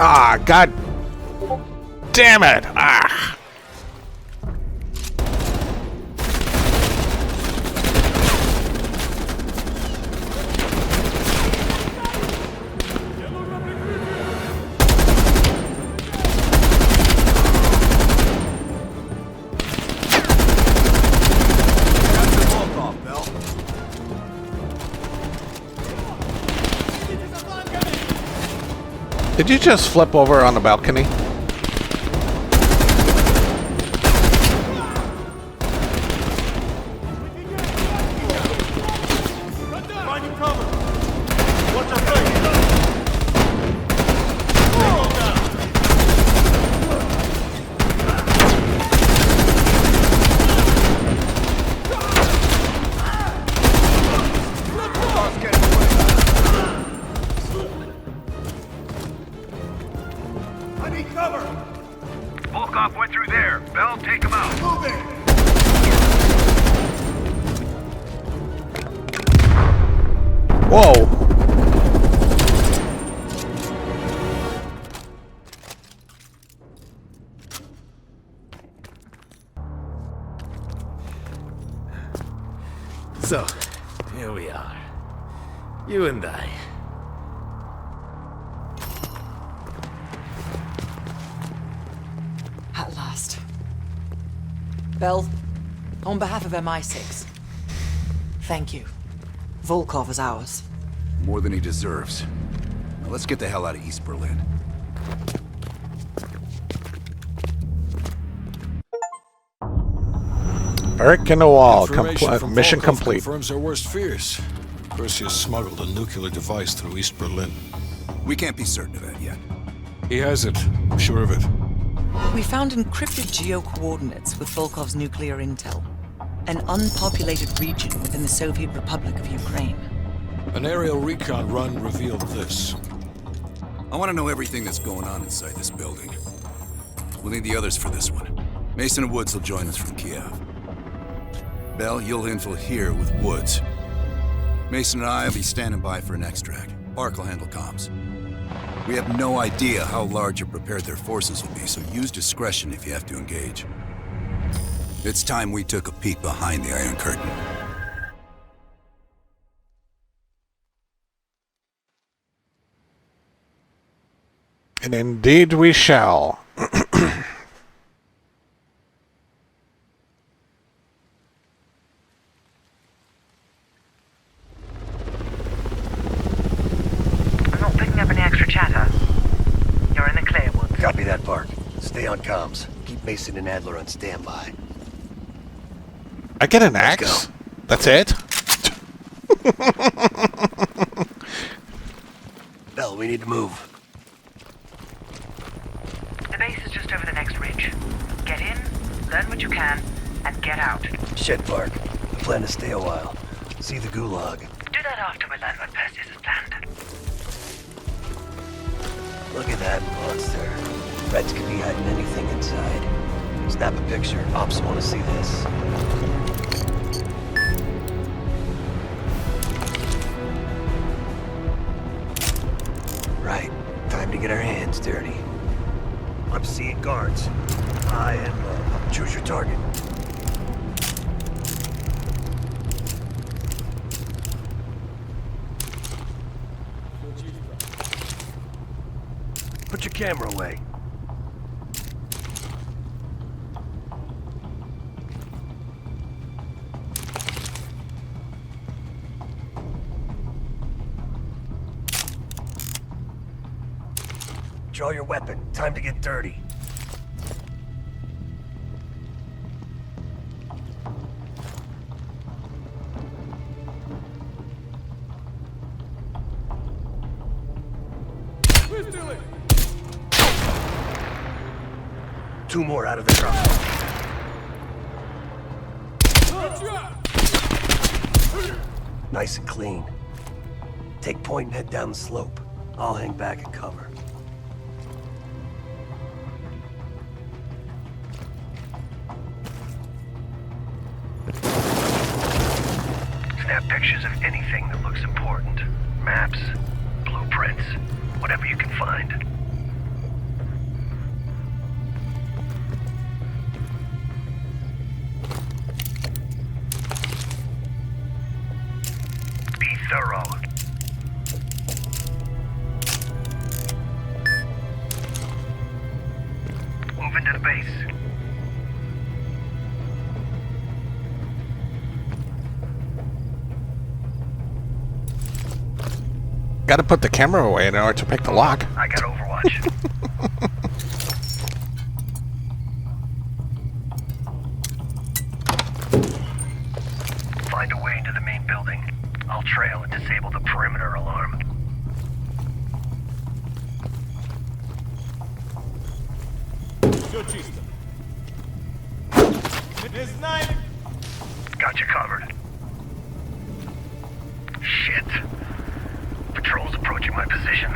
Ah, god damn it! Ah! Did you just flip over on the balcony? Volkov went through there. Bell, take him out. Move it! Whoa! So, here we are. You and I. At last. Bell, on behalf of MI6, thank you. Volkov is ours. More than he deserves. Now let's get the hell out of East Berlin. Brick in the wall. Information from Mission Volkov complete. confirms our worst fears. Perseus smuggled a nuclear device through East Berlin. We can't be certain of that yet. He has it. I'm sure of it. We found encrypted geo-coordinates with Volkov's nuclear intel. An unpopulated region within the Soviet Republic of Ukraine. An aerial recon run revealed this. I want to know everything that's going on inside this building. We'll need the others for this one. Mason and Woods will join us from Kiev. Bell, you'll infil here with Woods. Mason and I will be standing by for an extract. Park will handle comms. We have no idea how large or prepared their forces will be, so use discretion if you have to engage. It's time we took a peek behind the Iron Curtain. And indeed we shall. I'm not picking up any extra chatter. You're in the clear, Woods. Copy that, Park. Stay on comms. Keep Mason and Adler on standby. I get an axe? That's it? Bell, we need to move. The base is just over the next ridge. Get in, learn what you can, and get out. Shed Park. I plan to stay a while. See the gulag. Do that after we learn what Perseus has planned. Look at that monster. Reds could be hiding anything inside. Snap a picture. Ops want to see this. Right. Time to get our hands dirty. I'm seeing guards. I am, choose your target. Put your camera away. Draw your weapon. Time to get dirty. Two more out of the truck. Nice and clean. Take point and head down the slope. I'll hang back and cover. Snap pictures of anything that looks important. Maps, blueprints, whatever you can find. Be thorough. Move into the base. Gotta put the camera away in order to pick the lock. I got Overwatch. Find a way into the main building. I'll trail and disable the perimeter alarm. Got you covered. Shit. Patrol's approaching my position.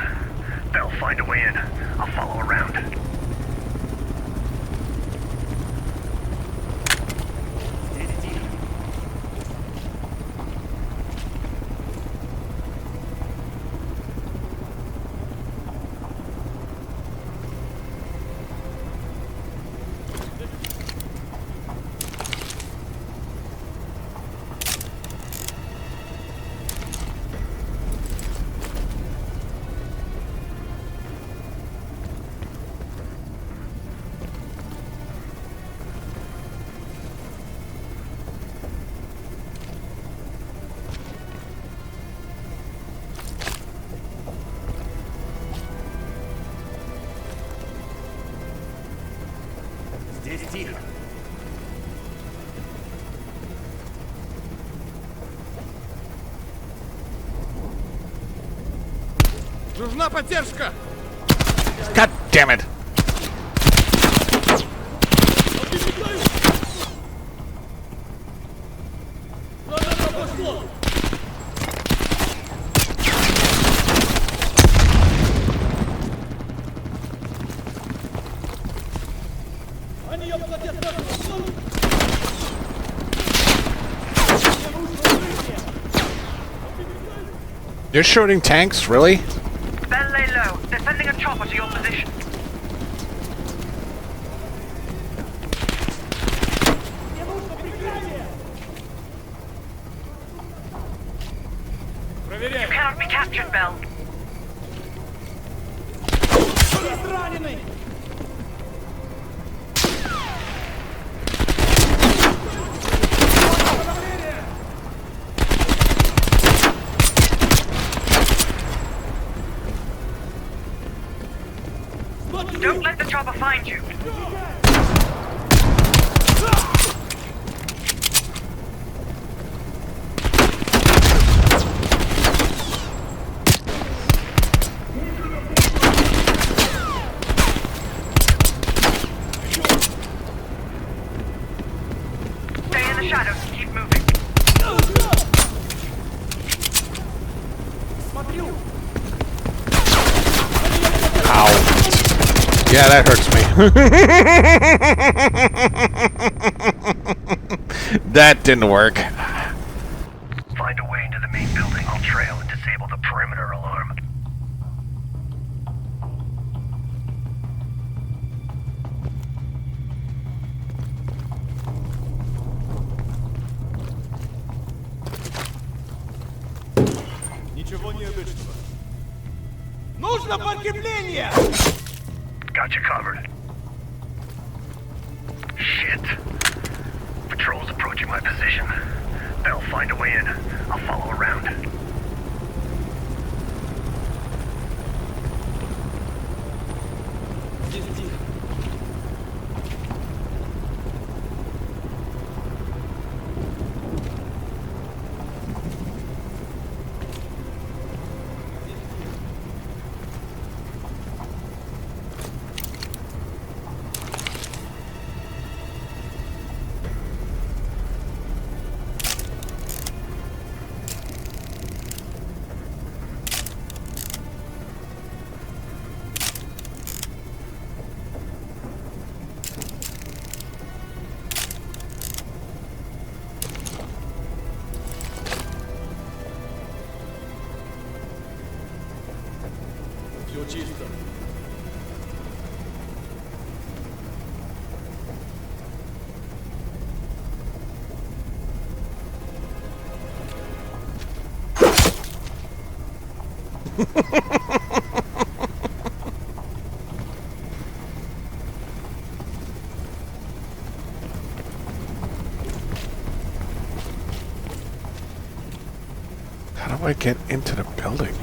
They'll find a way in. I'll follow around. Тихо. Нужна поддержка! God damn it! You're shooting tanks, really? Bell lay low. They're sending a chopper to your position. You cannot be captured, Bell. Don't let the chopper find you. Stay in the shadows and keep moving. Ow. Yeah, that hurts me. That didn't work. Find a way into the main building. I'll trail and disable the perimeter alarm. Ничего необычного. Нужно подкрепление! Got you covered. Shit. Patrol's approaching my position. They'll find a way in. I'll follow around. Все чисто. How do I get into the building?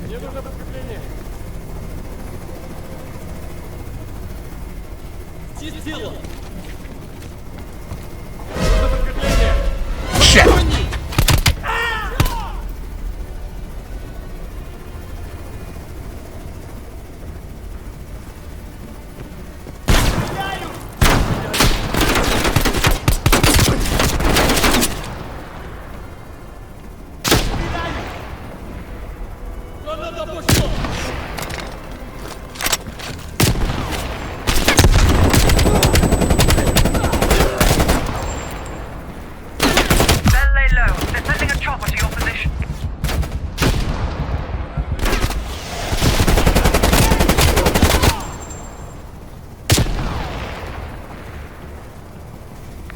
Мне нужно подкрепление. Сила. Нужно подкрепление. Shit!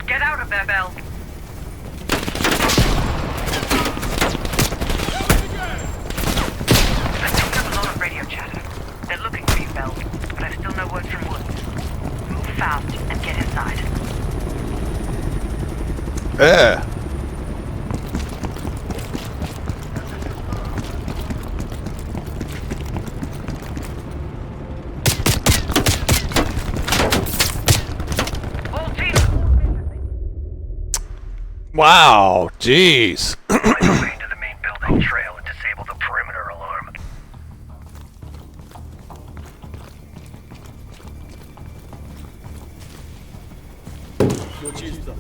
Get out of there, Bell. Wow, jeez. Find your way into the main building trail and disable the perimeter alarm. Все чисто.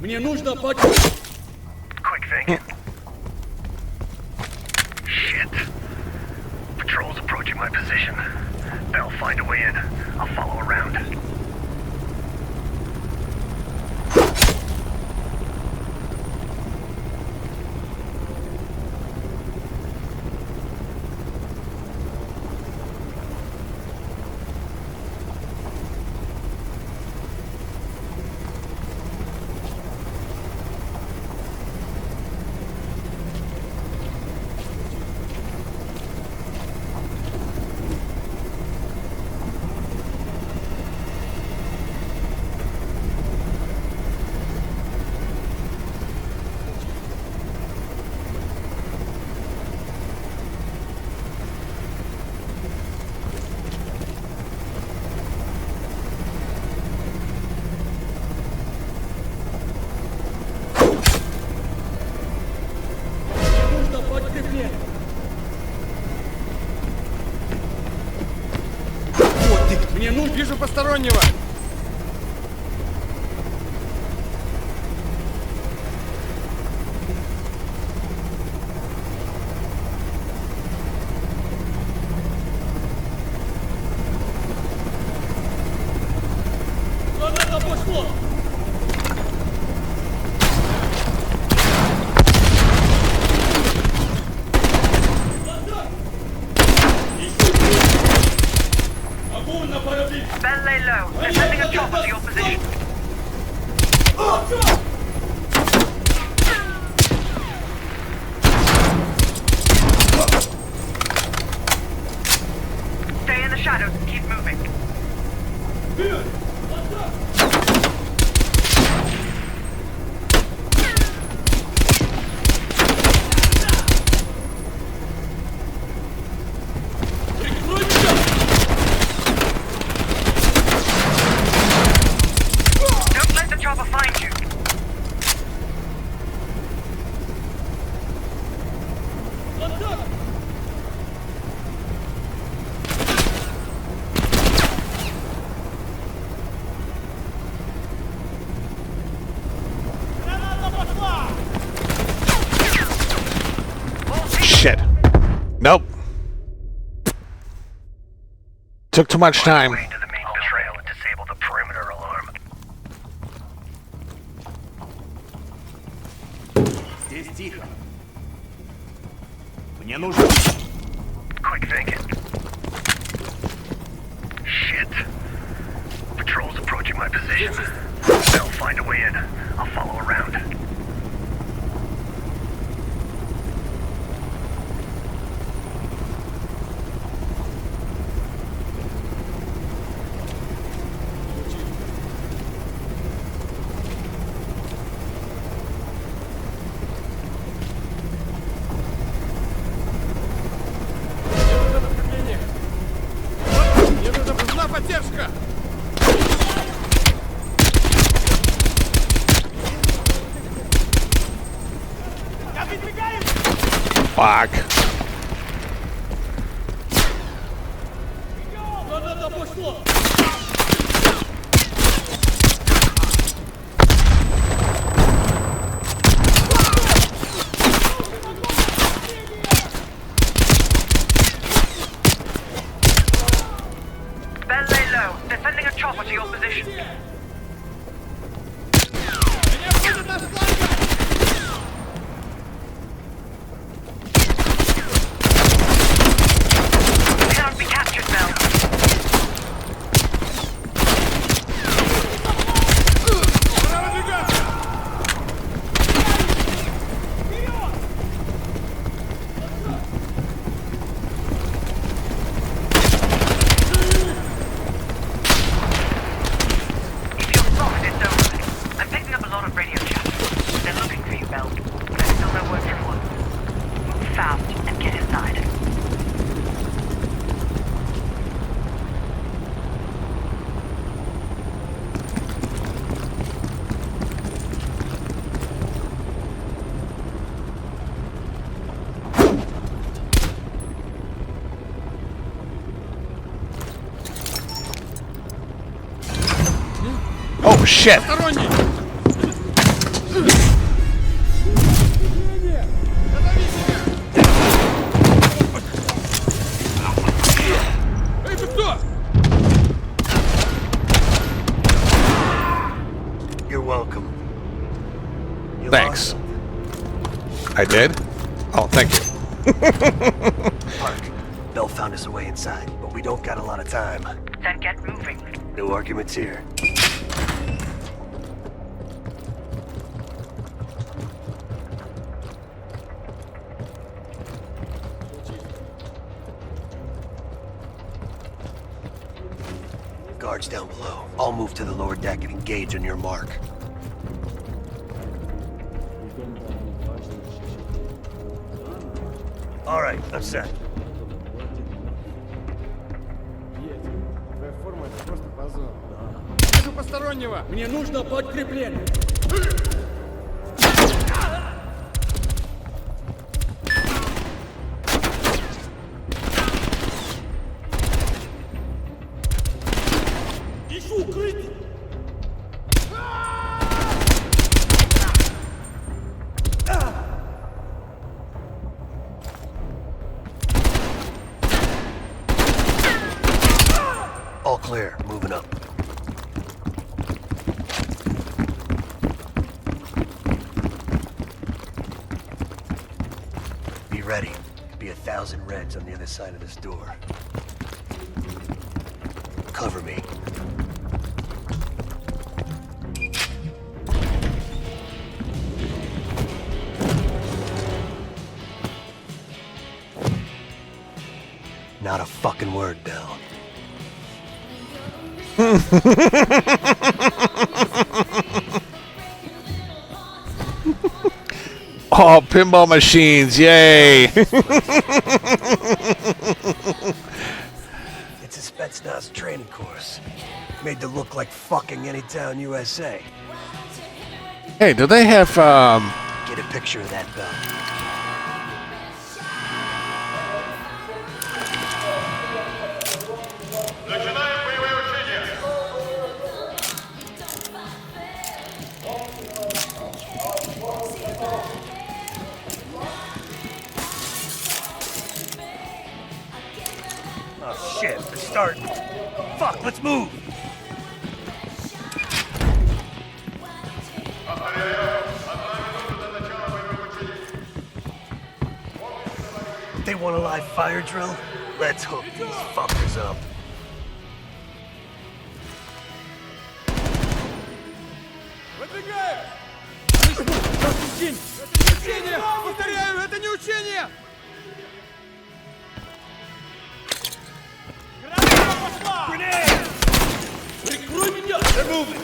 Мне нужно Quick thinking. Shit. Patrol's approaching my position. They'll find a way in. I'll follow around. Мне нужно... Вижу постороннего! Граната пошло! Bell lay low. They're sending a chopper to your position. Stay in the shadows and keep moving. Don't let the chopper find you. Shit. Nope. Took too much time. Into the main trail and disable the perimeter alarm. Здесь тихо. Мне нужно... Quick thinking. Shit. Patrol's approaching my position. They'll find a way in. I'll follow around. Мне нужна поддержка! Fuck. Граната пошло! Bell lay low. They're sending a chopper to your position. shit. Посторонний! Эй, ты кто? You're welcome. You Thanks. I did? Oh, thank you. Park. Bell found us a way inside, but we don't got a lot of time. Then get moving. No arguments here. Guards down below. I'll move to the lower deck and engage on your mark. All right, I'm set. Твоя форма это просто позор. Вижу постороннего! Мне нужно подкрепление! Ищу укрытие! All clear. Moving up. Be ready. Be 1,000 Reds on the other side of this door. Cover me. Not a fucking word, Bell. Oh, pinball machines, yay! It's a Spetsnaz training course. Made to look like fucking Anytown, USA. Hey, do they have, Get a picture of that bell. Oh shit, they're starting. Fuck, let's move! They want a live fire drill? Let's hook these fuckers up. Выдвигаю! Это не учение! Повторяю, это не учение! Граната! Прикрой меня! They're moving!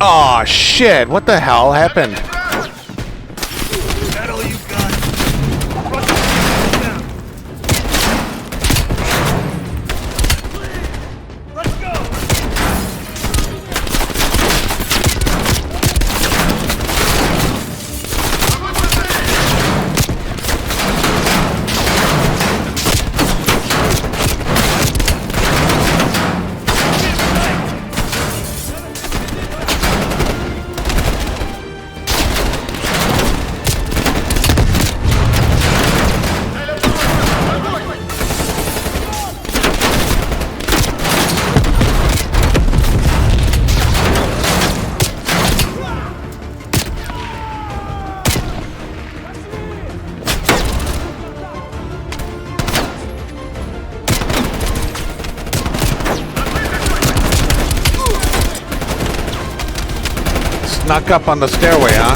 Aw, shit, what the hell happened? That all you got? Let's go! snuck up on the stairway, huh?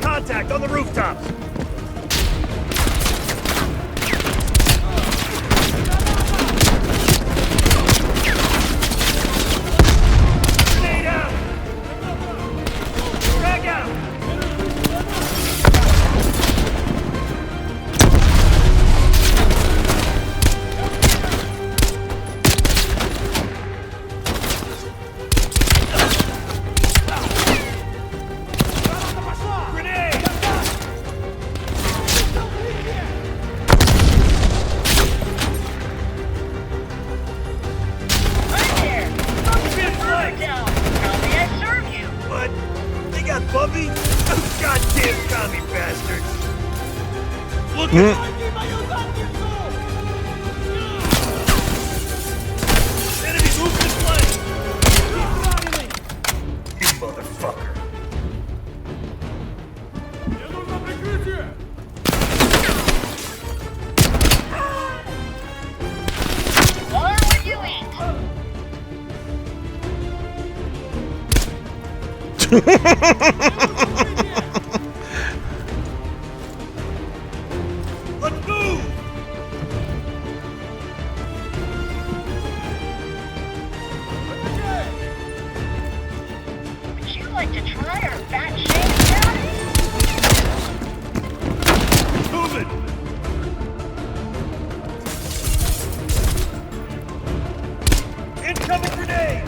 Contact on the rooftops! Grenade out! Frag out! Bubby? Those goddamn commie bastards! Look at enemy move this way! You motherfucker! More when you eat! Let's move! Would you like to try our fat shake, Daddy? Move it! Incoming grenade!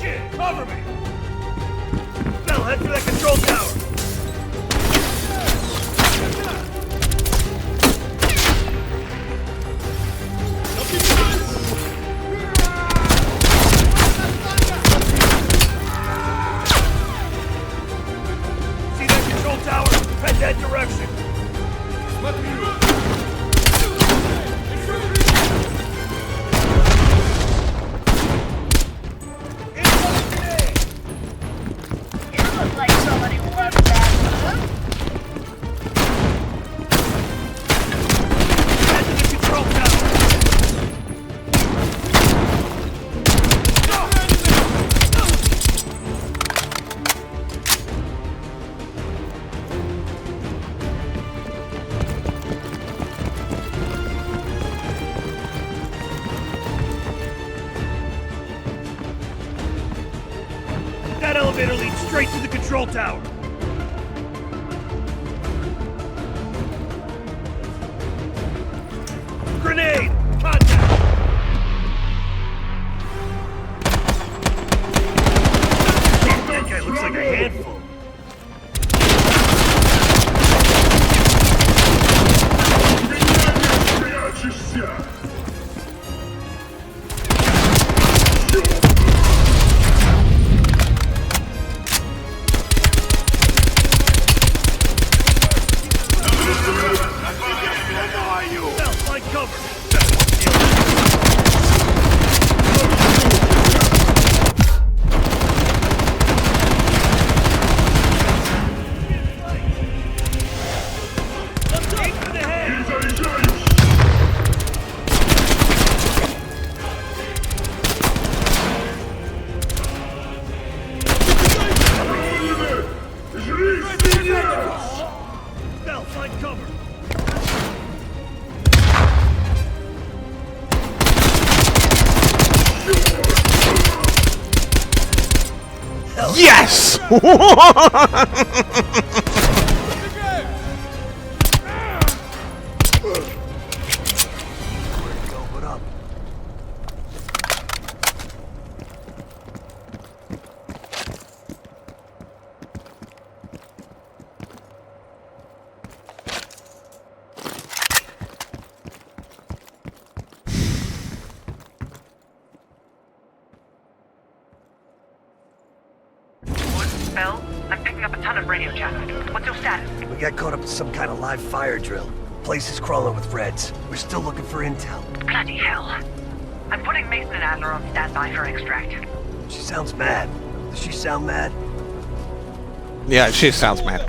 Shit, cover me! Now head for that control tower! See that control tower? Head that direction! You look like somebody who loves that, huh? Head to the control tower! That elevator leads straight to the control tower. Grenade! Contact! That guy looks like a handful. Well, find cover. Yes! Bell, I'm picking up a ton of radio chatter. What's your status? We got caught up in some kind of live fire drill. Place is crawling with Reds. We're still looking for intel. Bloody hell. I'm putting Mason and Adler on standby for extract. She sounds mad. Does she sound mad? Yeah, she sounds mad.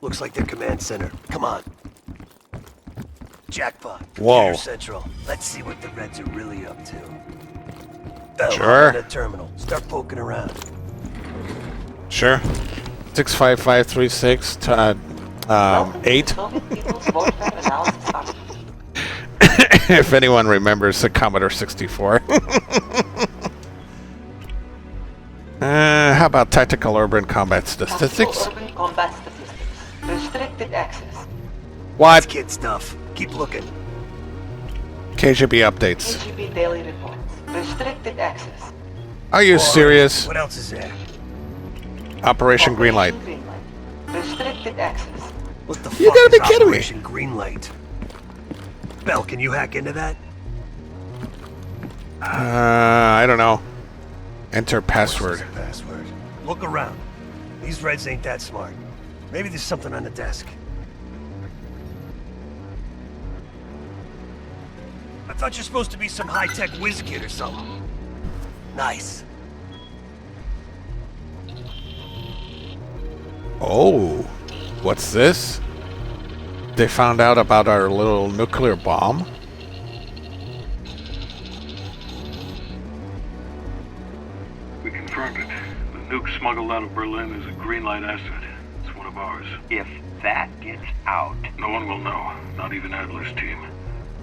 Looks like their command center. Come on. Jackpot. Whoa. Computer Central. Let's see what the Reds are really up to. Bell, Sure. on the terminal. Start poking around. Sure. 65536 to 8. If anyone remembers the Commodore 64. How about tactical urban combat statistics? Urban combat statistics. Restricted access. What? It's kid stuff. Keep looking. KGB updates. KGB daily reports. Restricted access. Are you serious? What else is there? Operation Greenlight. Restricted access. What the You fuck gotta is be kidding me. Operation Greenlight? Bell, can you hack into that? I don't know. Enter password. Password. Look around. These Reds ain't that smart. Maybe there's something on the desk. I thought you're supposed to be some high-tech whiz kid or something. Nice. Oh, what's this? They found out about our little nuclear bomb? We confirmed it. The nuke smuggled out of Berlin is a Greenlight asset. It's one of ours. If that gets out... No one will know, not even Adler's team.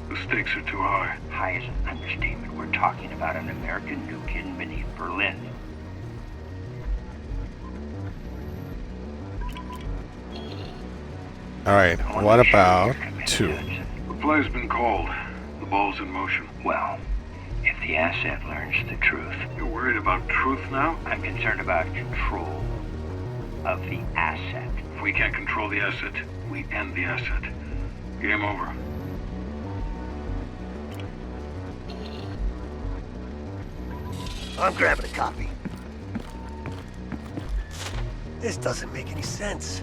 The stakes are too high. High is an understatement. We're talking about an American nuke hidden beneath Berlin. Alright, what about 2? The play's been called. The ball's in motion. Well, if the asset learns the truth... You're worried about truth now? I'm concerned about control of the asset. If we can't control the asset, we end the asset. Game over. I'm grabbing a copy. This doesn't make any sense.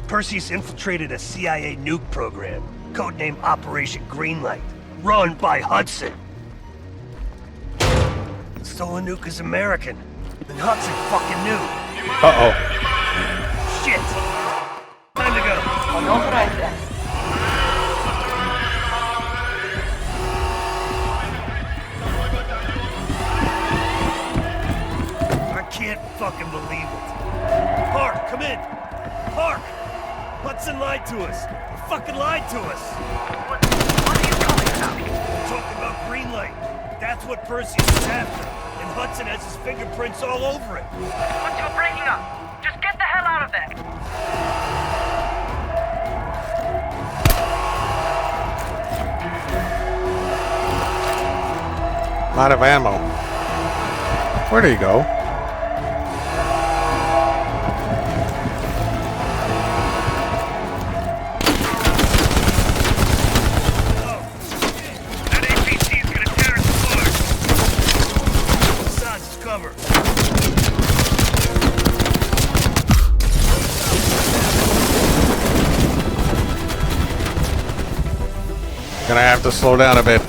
Perseus infiltrated a CIA nuke program, codenamed Operation Greenlight, run by Hudson. The stolen nuke is American, and Hudson fucking knew. Uh-oh. Shit! Time to go. Unauthorized access. I can't fucking believe it. Park, come in. Park! Hudson lied to us. He fucking lied to us. What are you talking about? Talking about Greenlight. That's what Perseus is after. And Hudson has his fingerprints all over it. What you're breaking up? Just get the hell out of there! Lot of ammo. Where do you go? That APC is gonna tear us apart. Assad's cover. Gonna have to slow down a bit.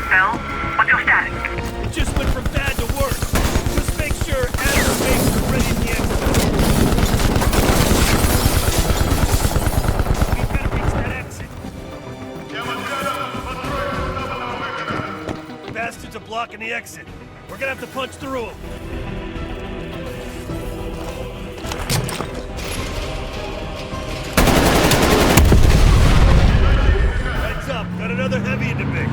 Phil, what's your status? It just went from bad to worse. Just make sure Azure Base is ready in the exit. We've got to reach that exit. Bastards are blocking the exit. We're gonna have to punch through them. Heads up, got another heavy in the mix.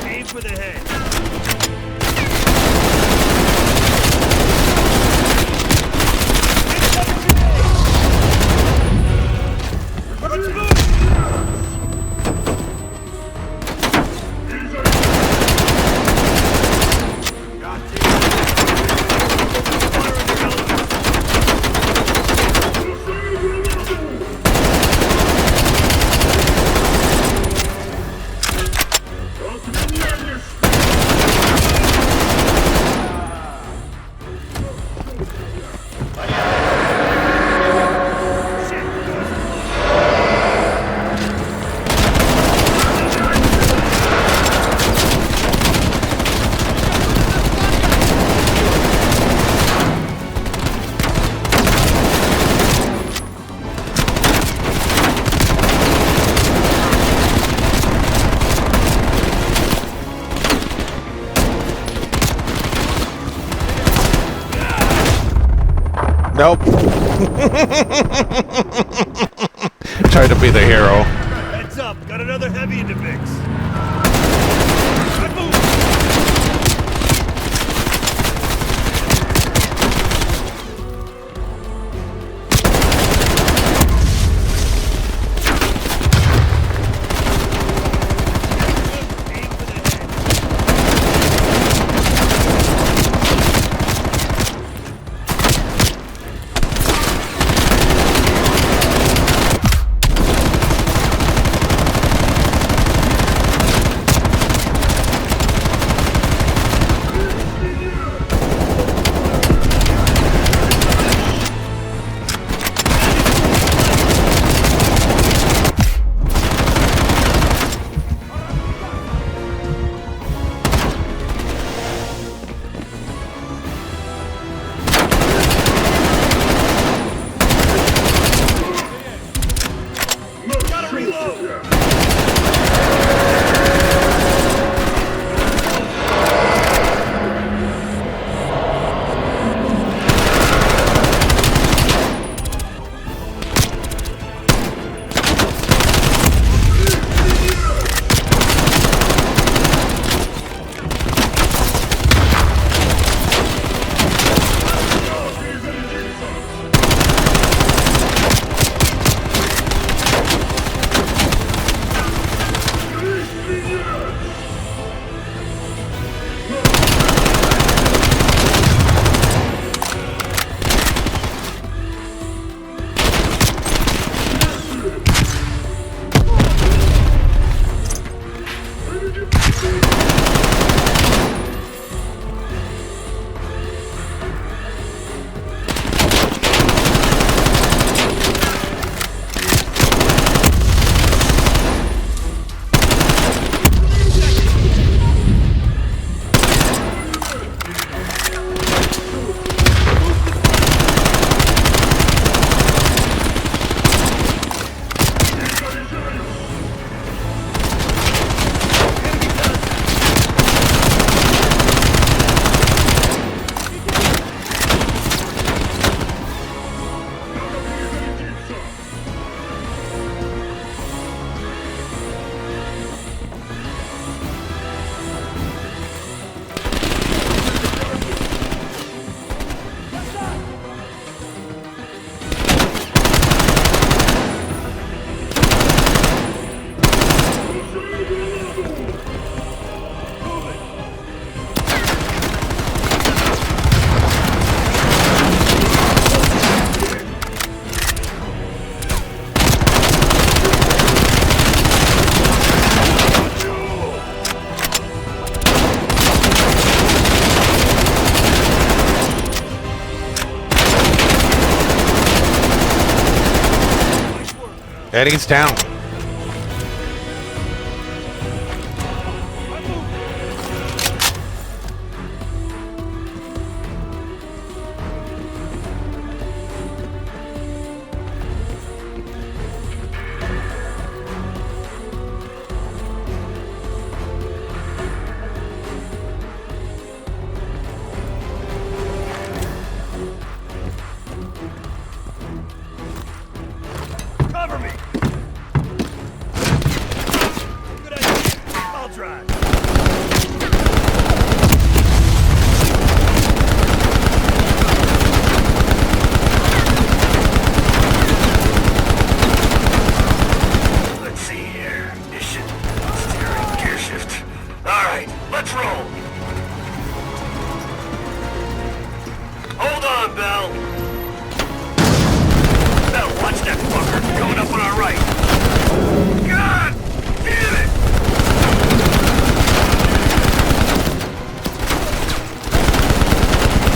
Aim for the head. Let's move! Nope. Try to be the hero. Heads up, got another heavy in the mix. Eddie's down. Cover me! Good idea. I'll drive. Let's see here. Ignition, steering, gear shift. Alright, let's roll. Hold on, Bell. Bell, watch that fucker. Going up on our right. God damn it!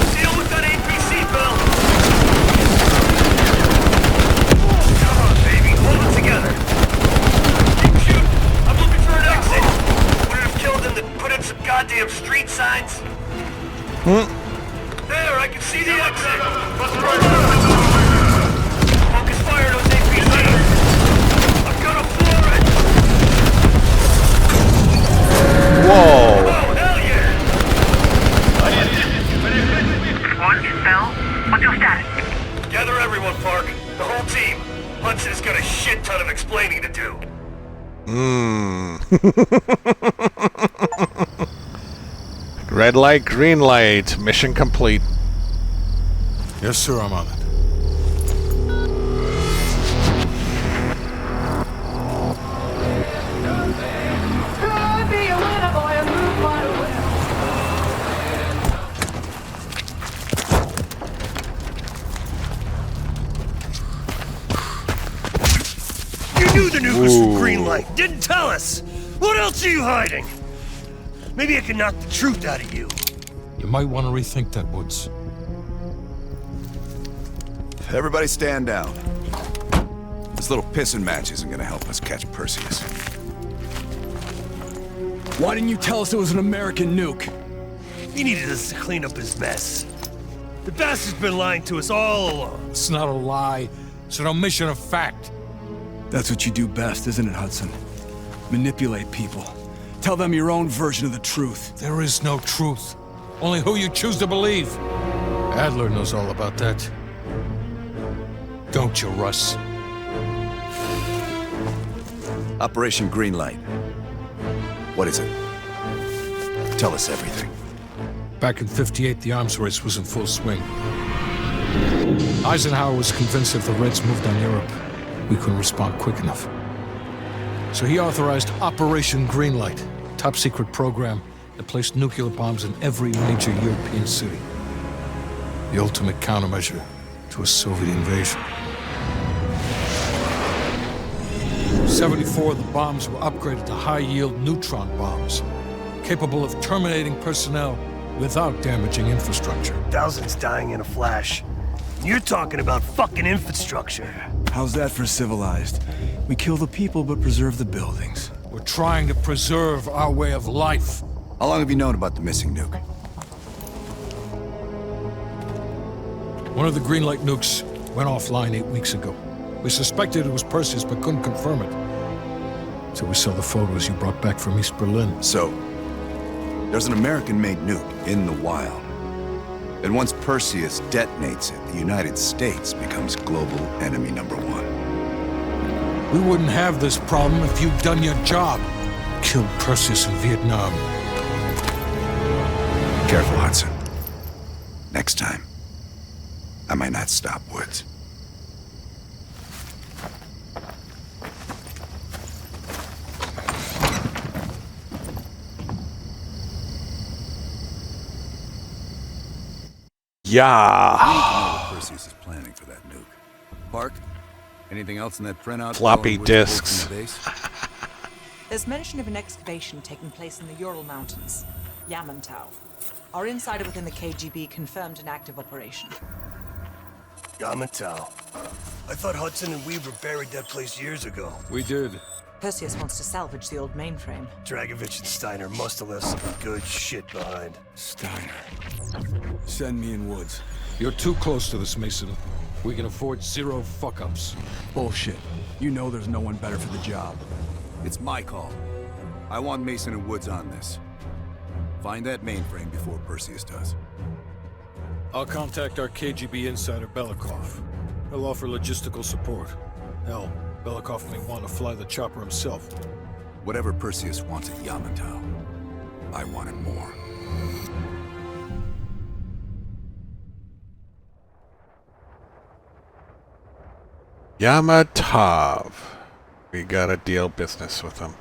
Seal with that APC, Bell. Come on, baby. Hold it together. Keep shooting. I'm looking for an exit. Wouldn't have killed him to put in some goddamn street signs. There, I can see the exit. Focus fire on those APC. I'm gonna floor it. Whoa. Oh, hell yeah. One, Bell, what's your status? Gather everyone, Park. The whole team. Hudson's got a shit ton of explaining to do. Red light, green light. Mission complete. Yes, sir, I'm on it. You knew the nuke was from Greenlight. Didn't tell us. What else are you hiding? Maybe I can knock the truth out of you. You might want to rethink that, Woods. Everybody stand down. This little pissing match isn't gonna help us catch Perseus. Why didn't you tell us it was an American nuke? He needed us to clean up his mess. The bastard's been lying to us all along. It's not a lie. It's an omission of fact. That's what you do best, isn't it, Hudson? Manipulate people. Tell them your own version of the truth. There is no truth. Only who you choose to believe. Adler knows all about that. Don't you, Russ? Operation Greenlight. What is it? Tell us everything. Back in '58, the arms race was in full swing. Eisenhower was convinced if the Reds moved on Europe, we couldn't respond quick enough. So he authorized Operation Greenlight, a top-secret program that placed nuclear bombs in every major European city. The ultimate countermeasure to a Soviet invasion. 74 of the bombs were upgraded to high-yield neutron bombs, capable of terminating personnel without damaging infrastructure. Thousands dying in a flash. You're talking about fucking infrastructure. How's that for civilized? We kill the people but preserve the buildings. We're trying to preserve our way of life. How long have you known about the missing nuke? One of the Greenlight nukes went offline 8 weeks ago. We suspected it was Perseus, but couldn't confirm it. So we saw the photos you brought back from East Berlin. So, there's an American-made nuke in the wild. And once Perseus detonates it, the United States becomes global enemy #1. We wouldn't have this problem if you'd done your job. Killed Perseus in Vietnam. Careful, Hudson. Next time, I might not stop Woods. Yeah. Perseus is planning for that nuke. Park, anything else in that printout? Floppy disks. There's mention of an excavation taking place in the Ural Mountains, Yamantau. Our insider within the KGB confirmed an active operation. Yamato. I thought Hudson and Weaver buried that place years ago. We did. Perseus wants to salvage the old mainframe. Dragovich and Steiner must have left some good shit behind. Steiner. Send me in Woods. You're too close to this, Mason. We can afford 0 fuck-ups. Bullshit. You know there's no one better for the job. It's my call. I want Mason and Woods on this. Find that mainframe before Perseus does. I'll contact our KGB insider Belikov. He'll offer logistical support. Hell, Belikov may want to fly the chopper himself. Whatever Perseus wants at Yamato, I want it more. Yamatov. We gotta deal business with him.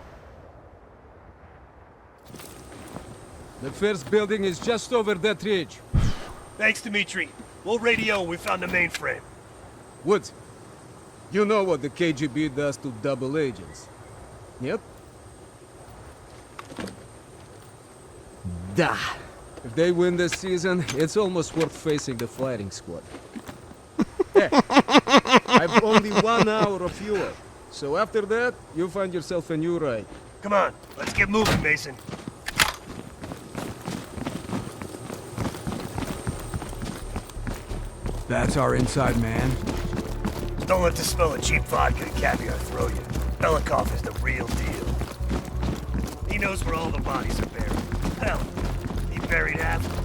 The first building is just over that ridge. Thanks, Dmitri. We'll radio we found the mainframe. Woods, you know what the KGB does to double agents. Yep. Da. If they win this season, it's almost worth facing the fighting squad. Hey, I've only 1 hour of fuel. So after that, you find yourself a new ride. Come on, let's get moving, Mason. That's our inside man. Don't let the smell of cheap vodka and caviar throw you. Belikov is the real deal. He knows where all the bodies are buried. Hell, he buried half of them.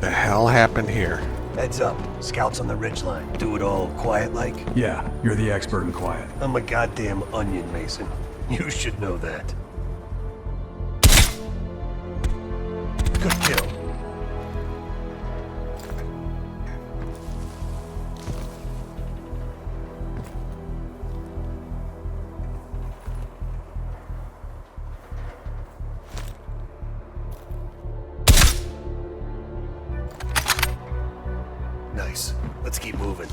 The hell happened here? Heads up. Scouts on the ridgeline. Do it all quiet-like? Yeah, you're the expert in quiet. I'm a goddamn onion, Mason. You should know that. Good kill. Nice. Let's keep moving.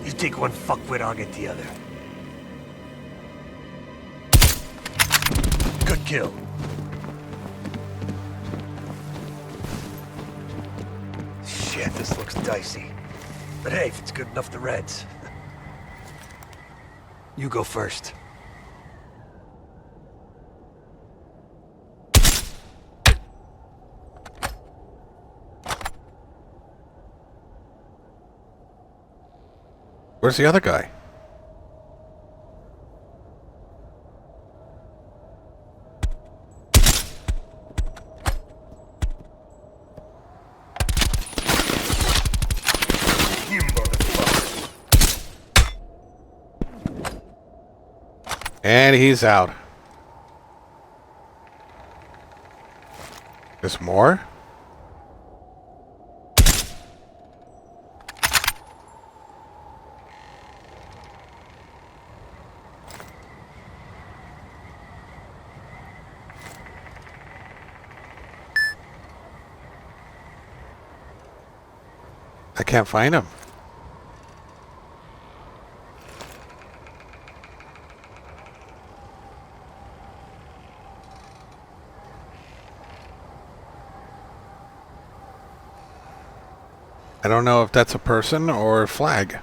You take one fuckwit, I'll get the other. Good kill. Shit, this looks dicey. But hey, if it's good enough, the Reds. You go first. Where's the other guy? You motherfucker. And he's out. There's more? I can't find him. I don't know if that's a person or a flag.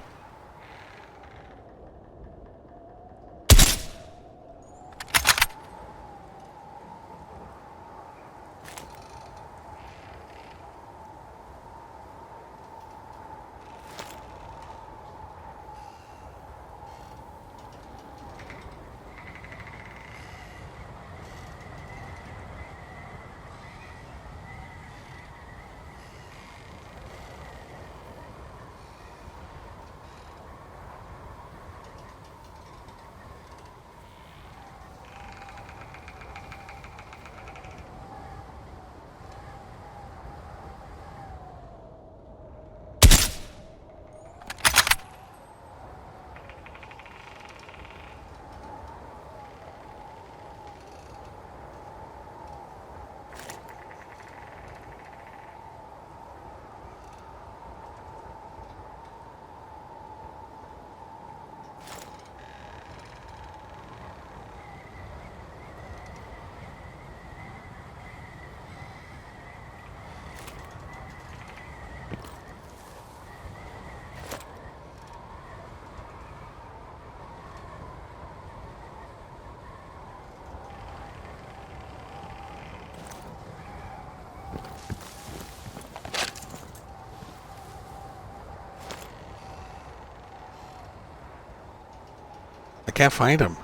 can't find him.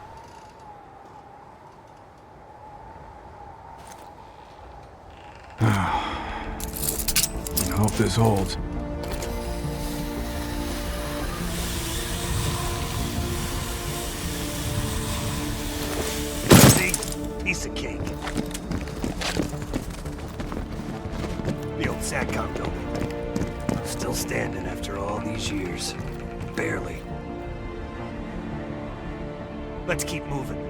I hope this holds. See? Piece of cake. The old SATCOM building. Still standing after all these years. Barely. Let's keep moving.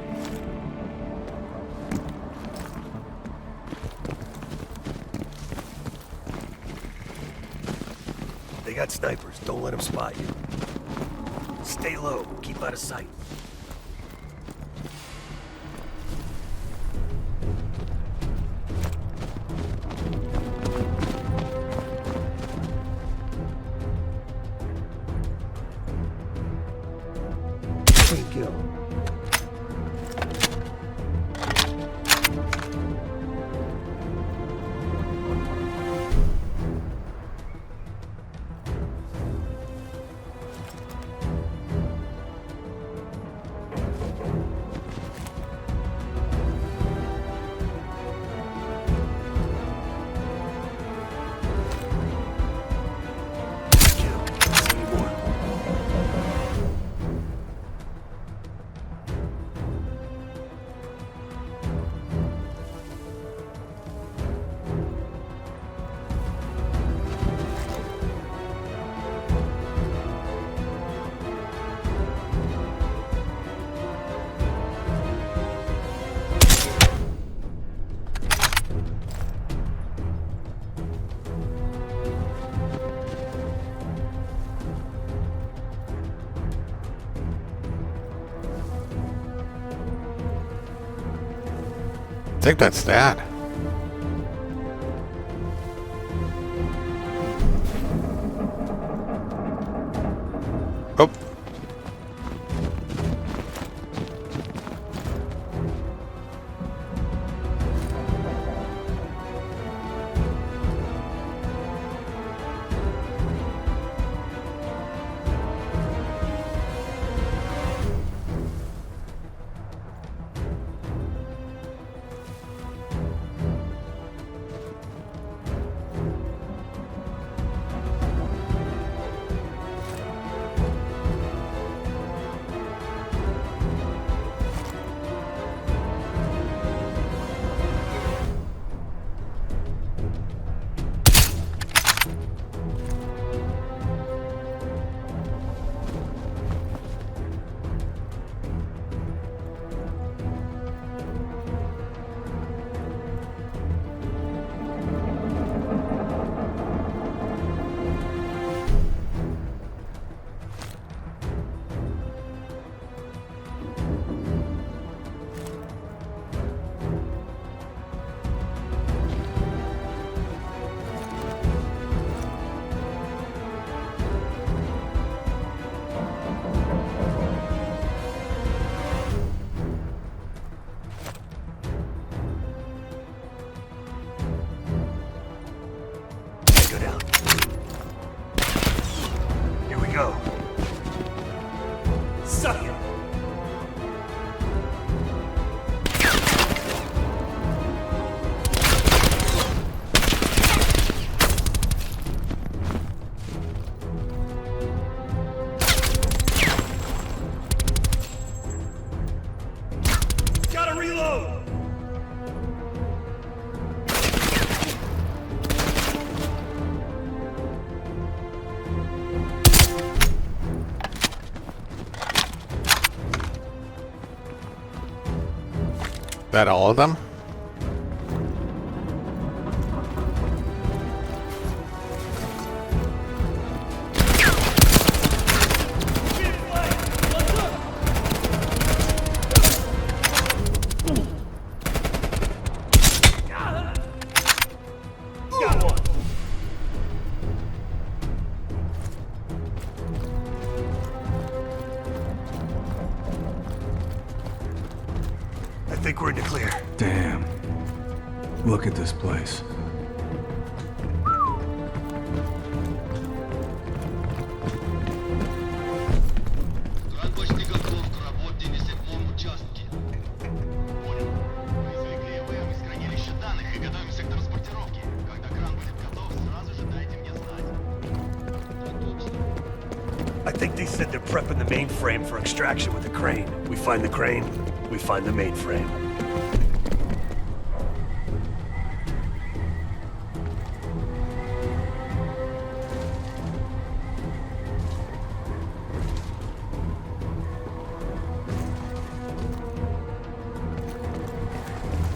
They got snipers. Don't let them spot you. Stay low. Keep out of sight. Thank you. I think that's that. Oh. Go. Suck it. Gotta reload! That all of them? Got one. I think we're in the clear. Damn. Look at this place. think they said they're prepping the mainframe for extraction with the crane. We find the crane, we find the mainframe.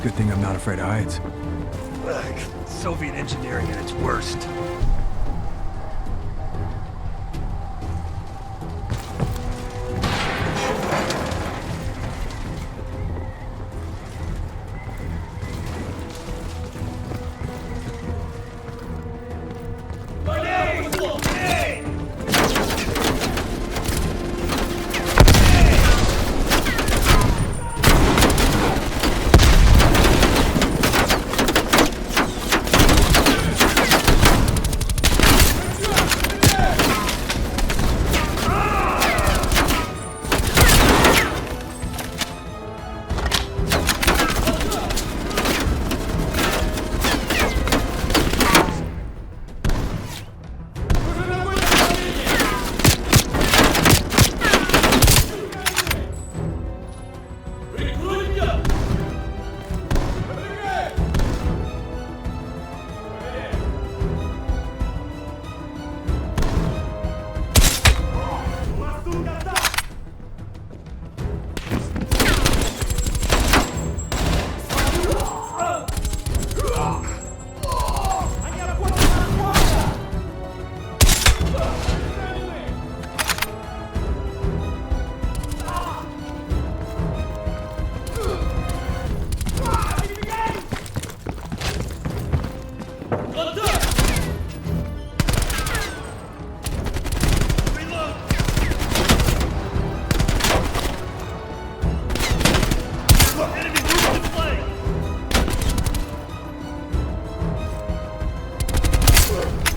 Good thing I'm not afraid of heights. Ugh, Soviet engineering at its worst.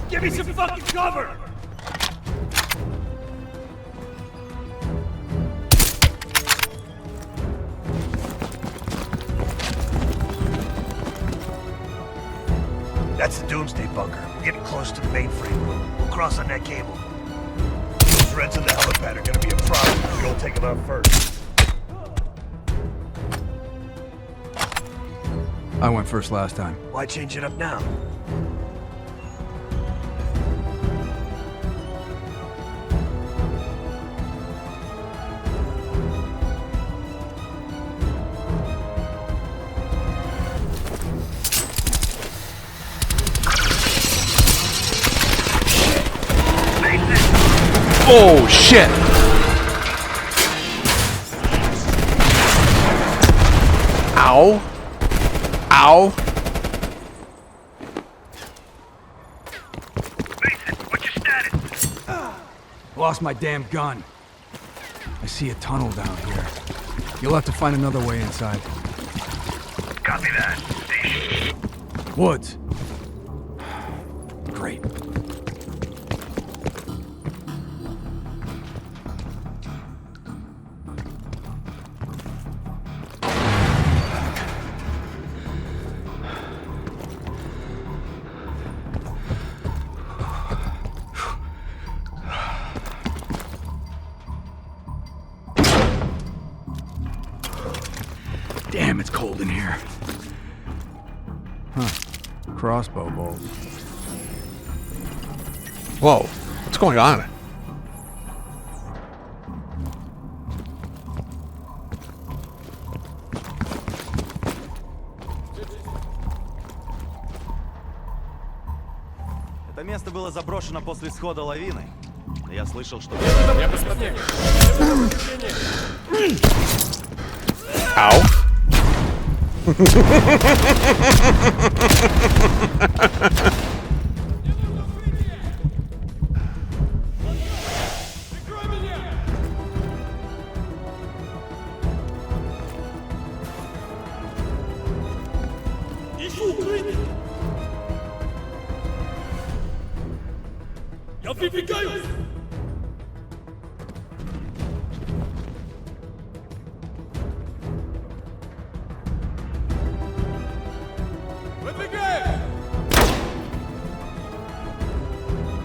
Give me some fucking cover! That's the Doomsday bunker. We're getting close to the mainframe. We'll cross on that cable. Those Reds on the helipad are gonna be a problem if we don't take them out first. I went first last time. Why change it up now? Oh, shit! Ow. Ow. Mason, what's your status? Lost my damn gun. I see a tunnel down here. You'll have to find another way inside. Copy that. Station. Woods. Great. Damn, it's cold in here. Huh. Crossbow bolt. Whoa. What's going on? Это место было заброшено после схода лавины. Я слышал, что... Ow. Я выдвигаюсь! Выдвигаюсь!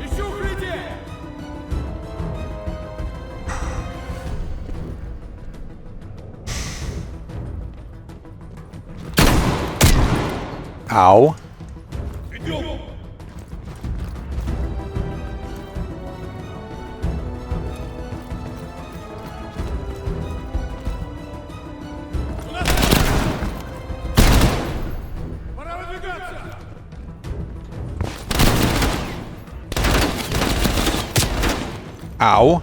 Ищу укрытие! Ow. Ow.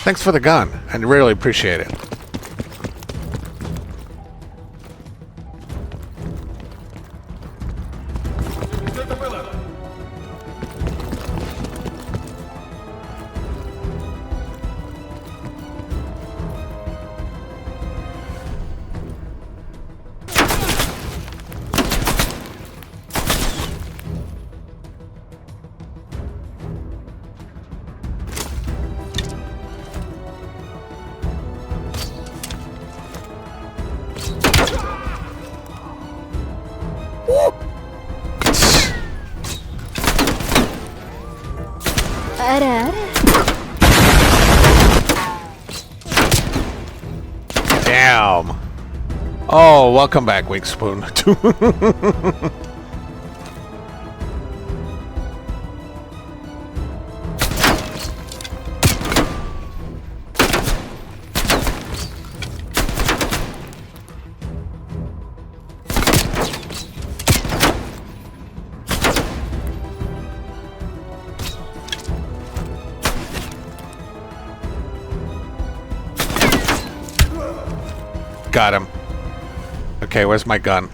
Thanks for the gun. I really appreciate it. Damn. Oh, welcome back, Wingspoon. Got him. Okay, where's my gun?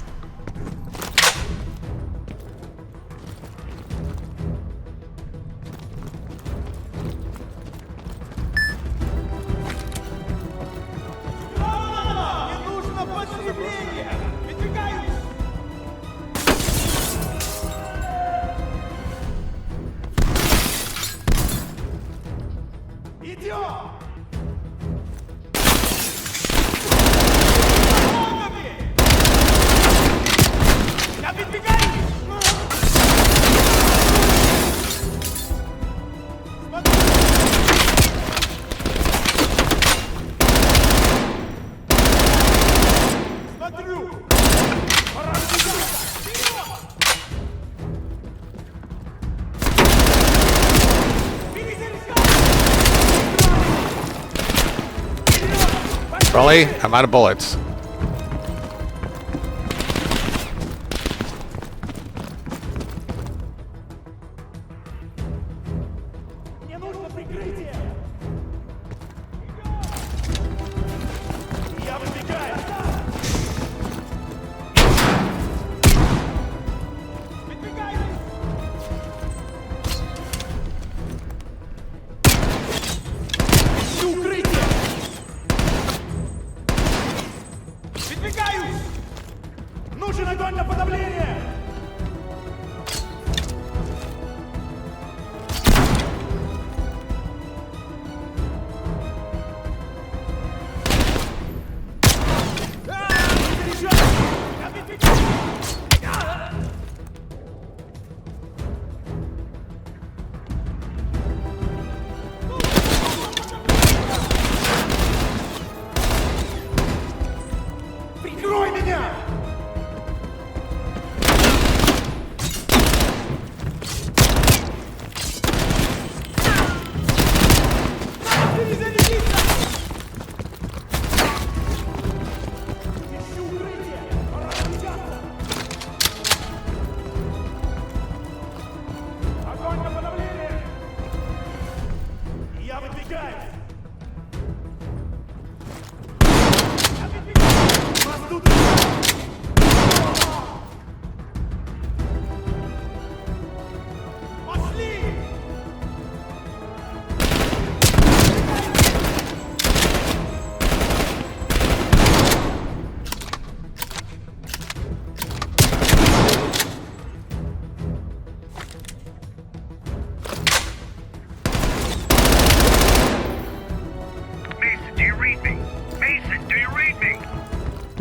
Really? I'm out of bullets.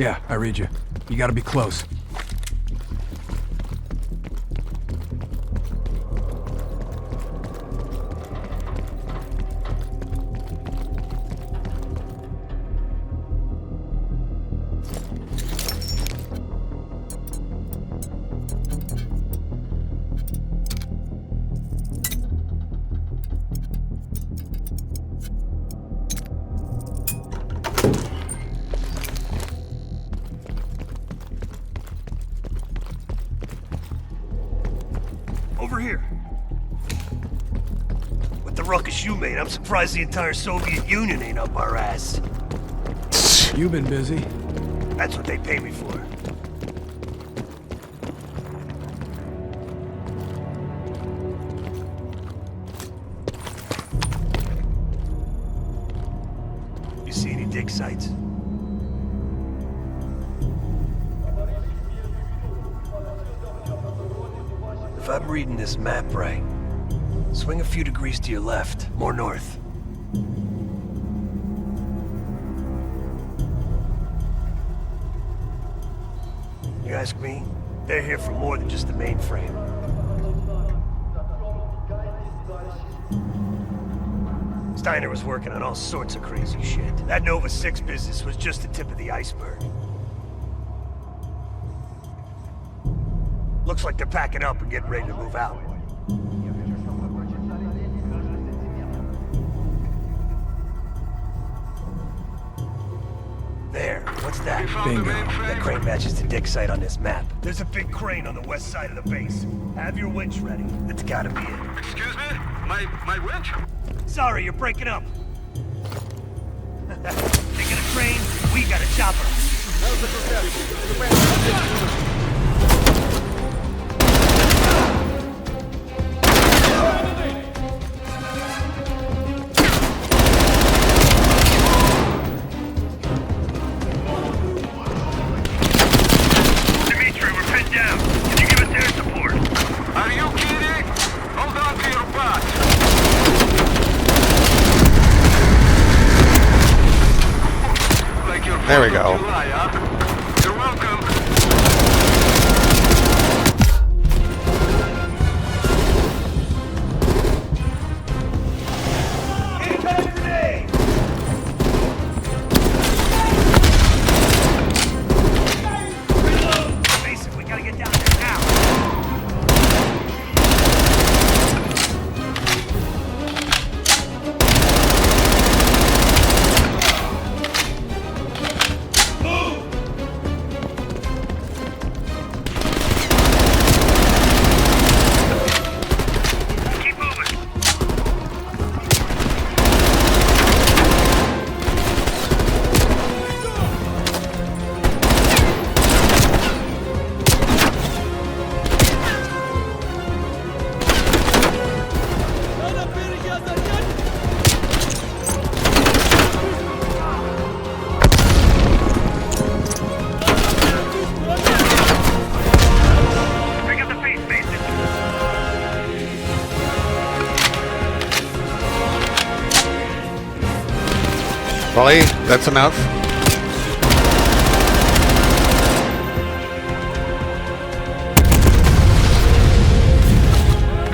Yeah, I read you. You gotta be close. Over here. With the ruckus you made, I'm surprised the entire Soviet Union ain't up our ass. You been busy? That's what they pay me for. You see any dig sites? If I'm reading this map right, swing a few degrees to your left, more north. You ask me, they're here for more than just the mainframe. Steiner was working on all sorts of crazy shit. That Nova 6 business was just the tip of the iceberg. Looks like they're packing up and getting ready to move out. There, what's that? Bingo. That crane matches the dig site on this map. There's a big crane on the west side of the base. Have your winch ready. That's gotta be it. Excuse me? My winch? Sorry, you're breaking up. Taking a crane, we got a chopper. Dimitri, we're pinned down. Can you give us air support? Are you kidding? Hold on to your butts. Like your There we go. July, huh? You're welcome. Mason, we gotta get down there now. Keep moving. Pick up the pace, Mason. Wally, that's enough.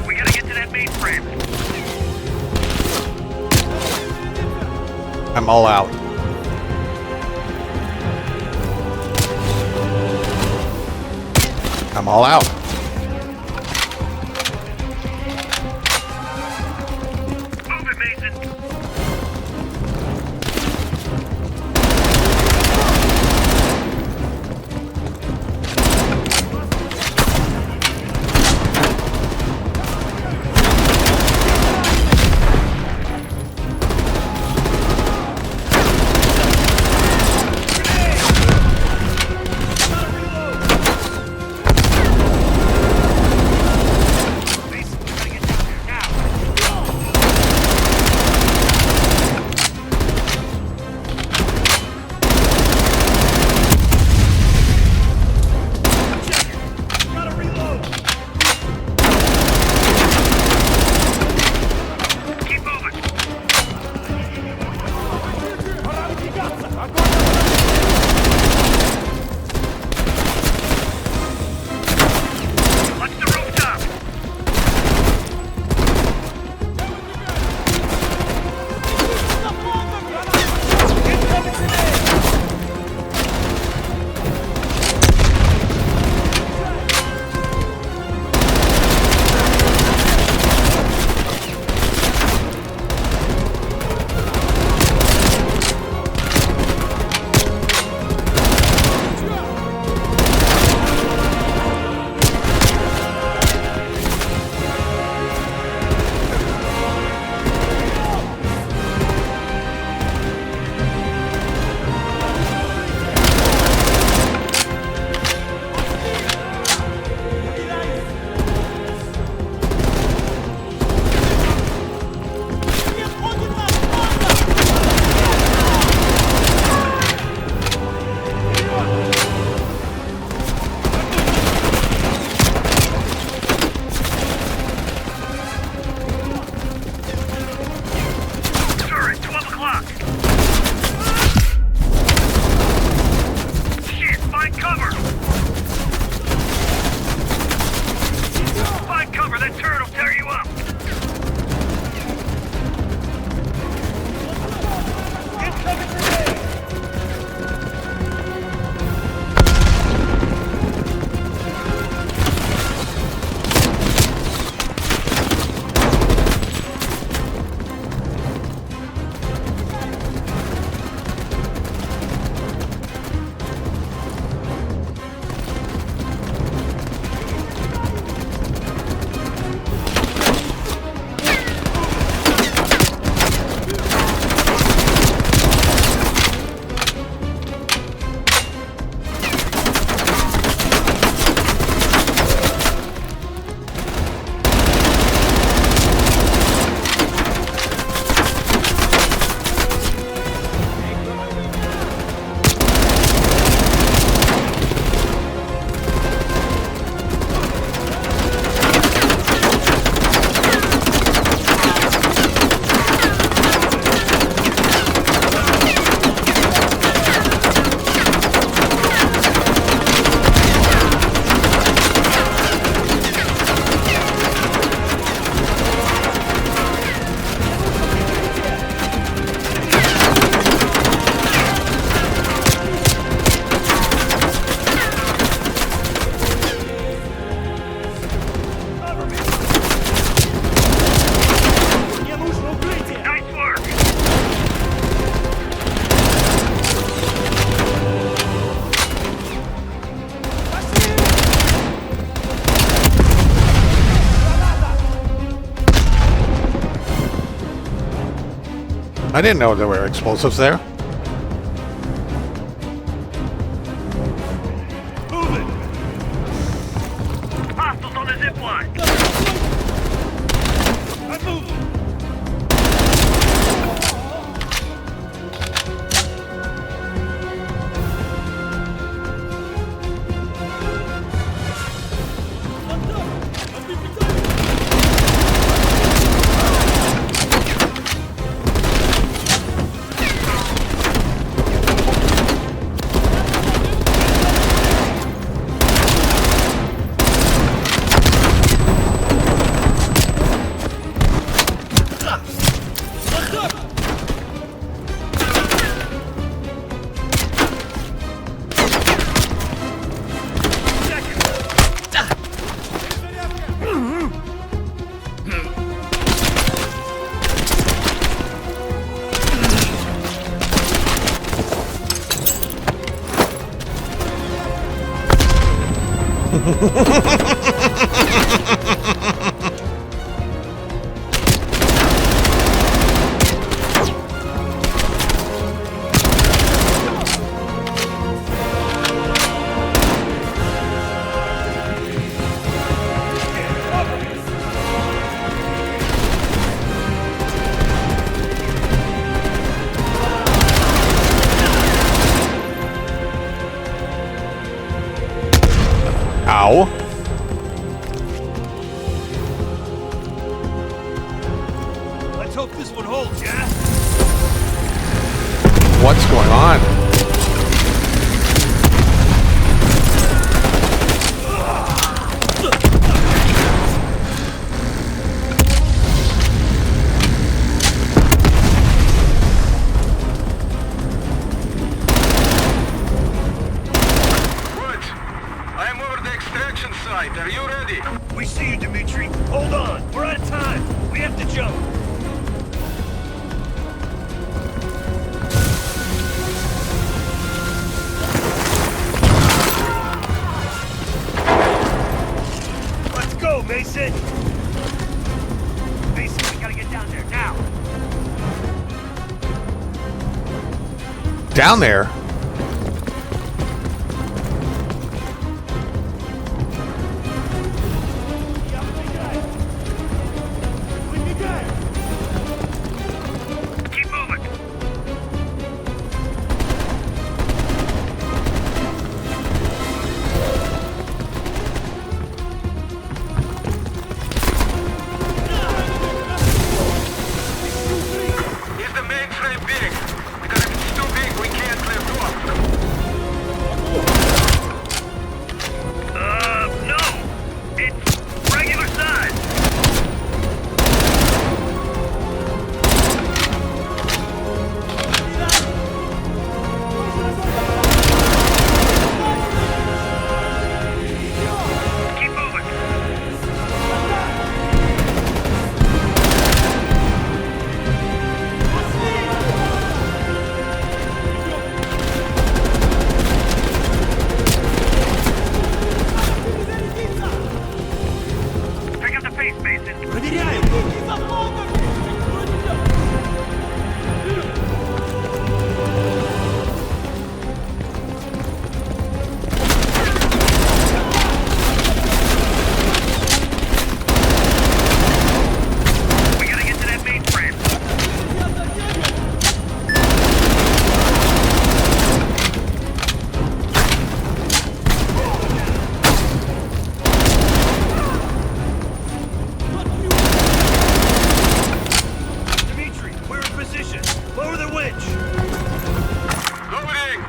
We gotta get to that mainframe. I'm all out. I'm all out. Move it, Mason. I didn't know there were explosives there. Hostiles on the zip line. I'm moving. Ow. Let's hope this one holds, yeah? What's going on? I'm over the extraction site. Are you ready? We see you, Dimitri. Hold on. We're out of time. We have to jump. Let's go, Mason. Mason, we gotta get down there now. Down there? Keep moving. Is the mainframe big? Because if it's too big, we can't lift off. No. It's regular size. Keep moving. Pick up the pace, Mason. We gotta get to that mainframe. Dimitri, we're in position. Lower the winch. Loading!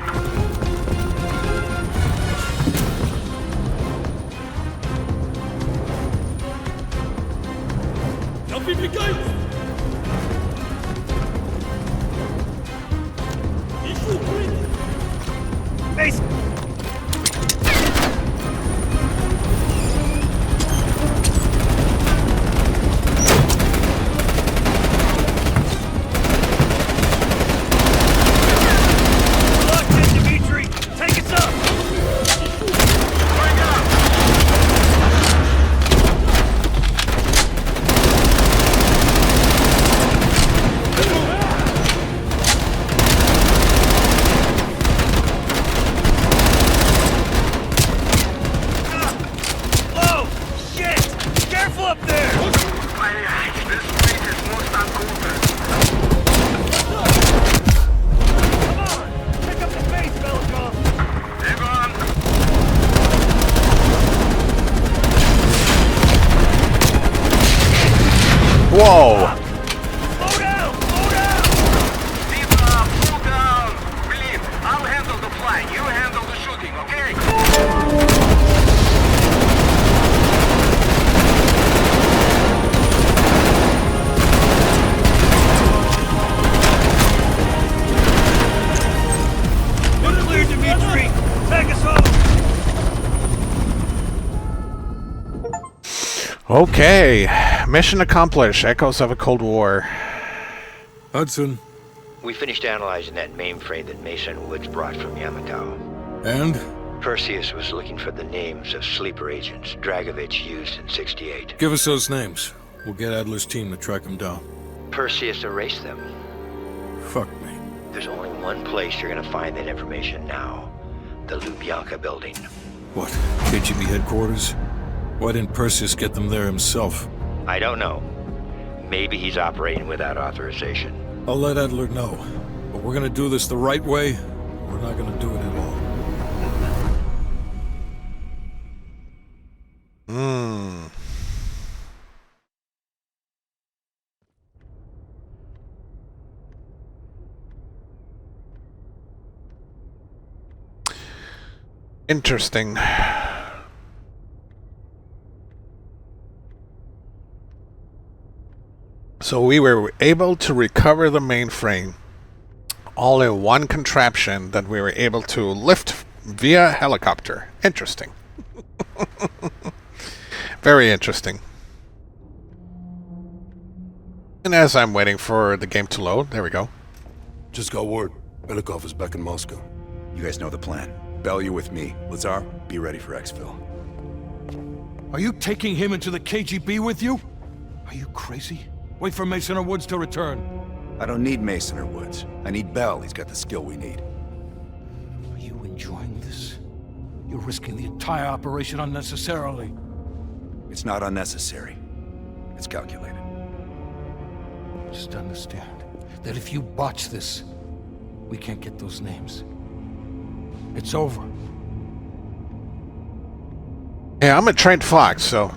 Mason. Locked in, Dimitri. Take us up. Whoa! Slow down! Pull down! Please, I'll handle the flying. You handle the shooting, okay? We're clear, Dimitri. Take us home. Okay, mission accomplished. Echoes of a Cold War. Hudson. We finished analyzing that mainframe that Mason Woods brought from Yamato. And? Perseus was looking for the names of sleeper agents Dragovich used in 68. Give us those names. We'll get Adler's team to track them down. Perseus erased them. Fuck me. There's only one place you're gonna find that information now. The Lubyanka building. What? KGB headquarters? Why didn't Perseus get them there himself? I don't know. Maybe he's operating without authorization. I'll let Adler know. But we're gonna do this the right way, or we're not gonna do it at all. Interesting. So we were able to recover the mainframe all in one contraption that we were able to lift via helicopter. Interesting. Very interesting. And as I'm waiting for the game to load, there we go. Just got word. Belikov is back in Moscow. You guys know the plan. Bell, you with me. Lazar, be ready for exfil. Are you taking him into the KGB with you? Are you crazy? Wait for Mason or Woods to return. I don't need Mason or Woods. I need Bell. He's got the skill we need. Are you enjoying this? You're risking the entire operation unnecessarily. It's not unnecessary. It's calculated. Just understand that if you botch this, we can't get those names. It's over. Yeah, I'm a trained fox, so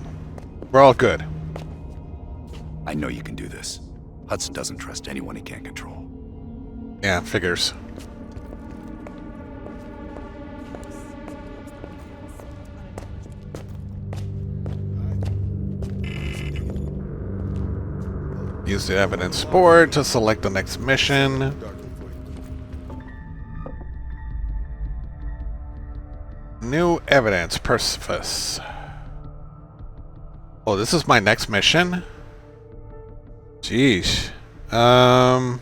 we're all good. I know you can do this. Hudson doesn't trust anyone he can't control. Yeah, figures. Use the evidence board to select the next mission. New evidence, Perseus. Oh, this is my next mission? Jeez. Man.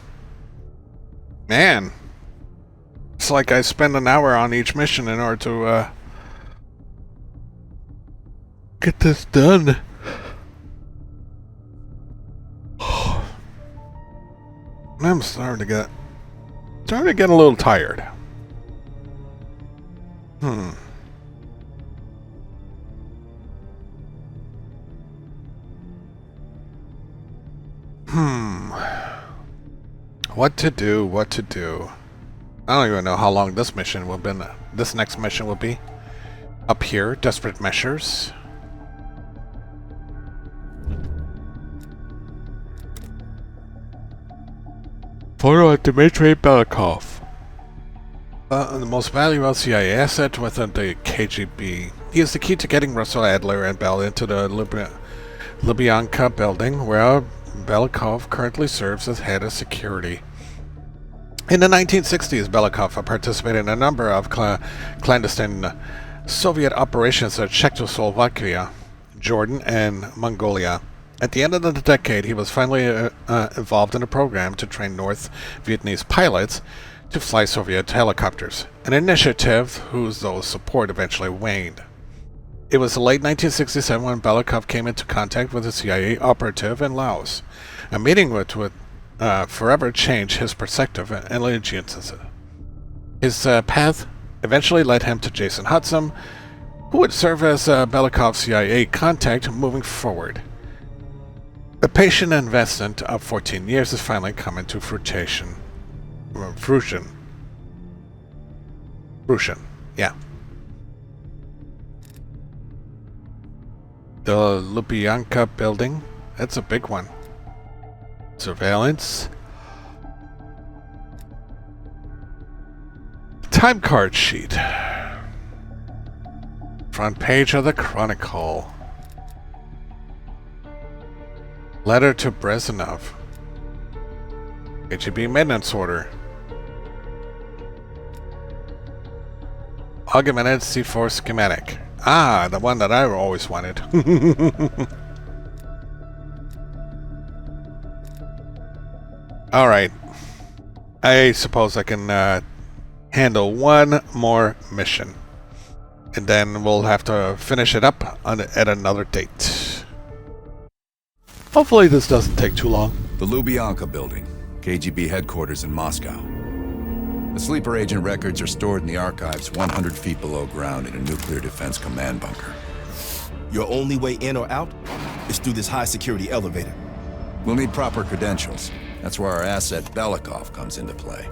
It's like I spend an hour on each mission in order to, get this done. I'm starting to get a little tired. What to do, what to do. I don't even know how long this mission will be. This next mission will be. Up here, desperate measures. Photo of Dmitry Belikov. The most valuable CIA asset within the KGB. He is the key to getting Russell Adler and Bell into the Lubyanka building, where Belikov currently serves as head of security. In the 1960s, Belikov participated in a number of clandestine Soviet operations in Czechoslovakia, Jordan, and Mongolia. At the end of the decade, he was finally involved in a program to train North Vietnamese pilots to fly Soviet helicopters, an initiative whose support eventually waned. It was late 1967 when Belikov came into contact with a CIA operative in Laos. A meeting which would forever change his perspective and allegiances. His path eventually led him to Jason Hudson, who would serve as Belikov's CIA contact moving forward. The patient investment of 14 years has finally come into fruition. Fruition. Yeah. The Lubyanka building. That's a big one. Surveillance. Time card sheet. Front page of the Chronicle. Letter to Brezhnev. KGB maintenance order. Augmented C4 schematic. Ah, the one that I always wanted. Alright. I suppose I can handle one more mission. And then we'll have to finish it up at another date. Hopefully this doesn't take too long. The Lubyanka building, KGB headquarters in Moscow. The sleeper agent records are stored in the archives 100 feet below ground in a nuclear defense command bunker. Your only way in or out is through this high-security elevator. We'll need proper credentials. That's where our asset Belikov comes into play.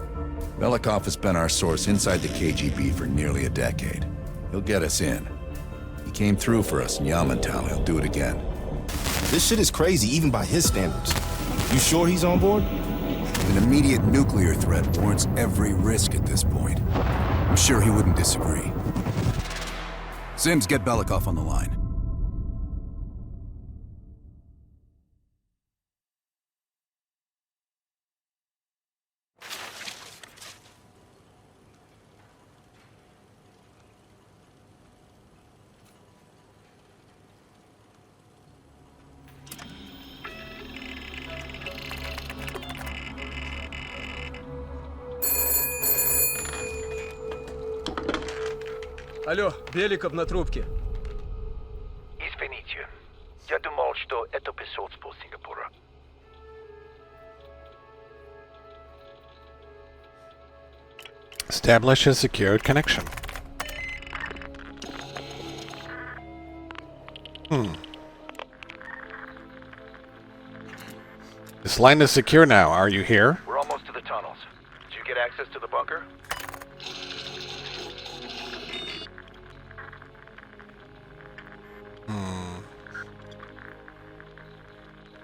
Belikov has been our source inside the KGB for nearly a decade. He'll get us in. He came through for us in Yamantau. He'll do it again. This shit is crazy, even by his standards. You sure he's on board? An immediate nuclear threat warrants every risk at this point. I'm sure he wouldn't disagree. Sims, get Belikov on the line. Алло, Беликов на трубке. Извините, я думал, что это посольство Сингапура. Establish a secured connection. This line is secure now. Are you here? We're almost to the tunnels. Did you get access to the bunker?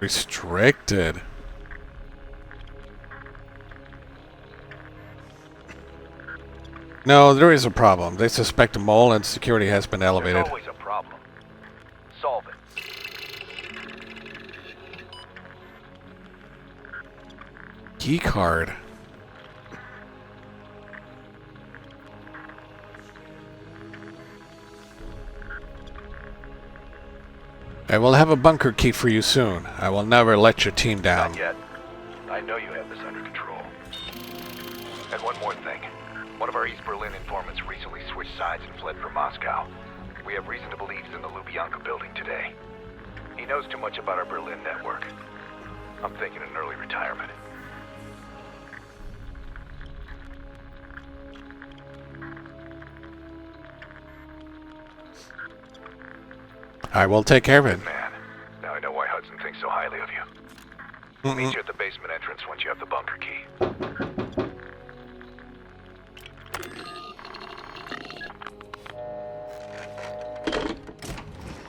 Restricted. No, there is a problem. They suspect a mole and security has been elevated. There's always a problem. Solve it. Key card. I will have a bunker key for you soon. I will never let your team down. Not yet. I know you have this under control. And one more thing. One of our East Berlin informants recently switched sides and fled from Moscow. We have reason to believe he's in the Lubyanka building today. He knows too much about our Berlin network. I'm thinking an early retirement. I will take care of it. Man, now I know why Hudson thinks so highly of you. We'll meet you at the basement entrance once you have the bunker key.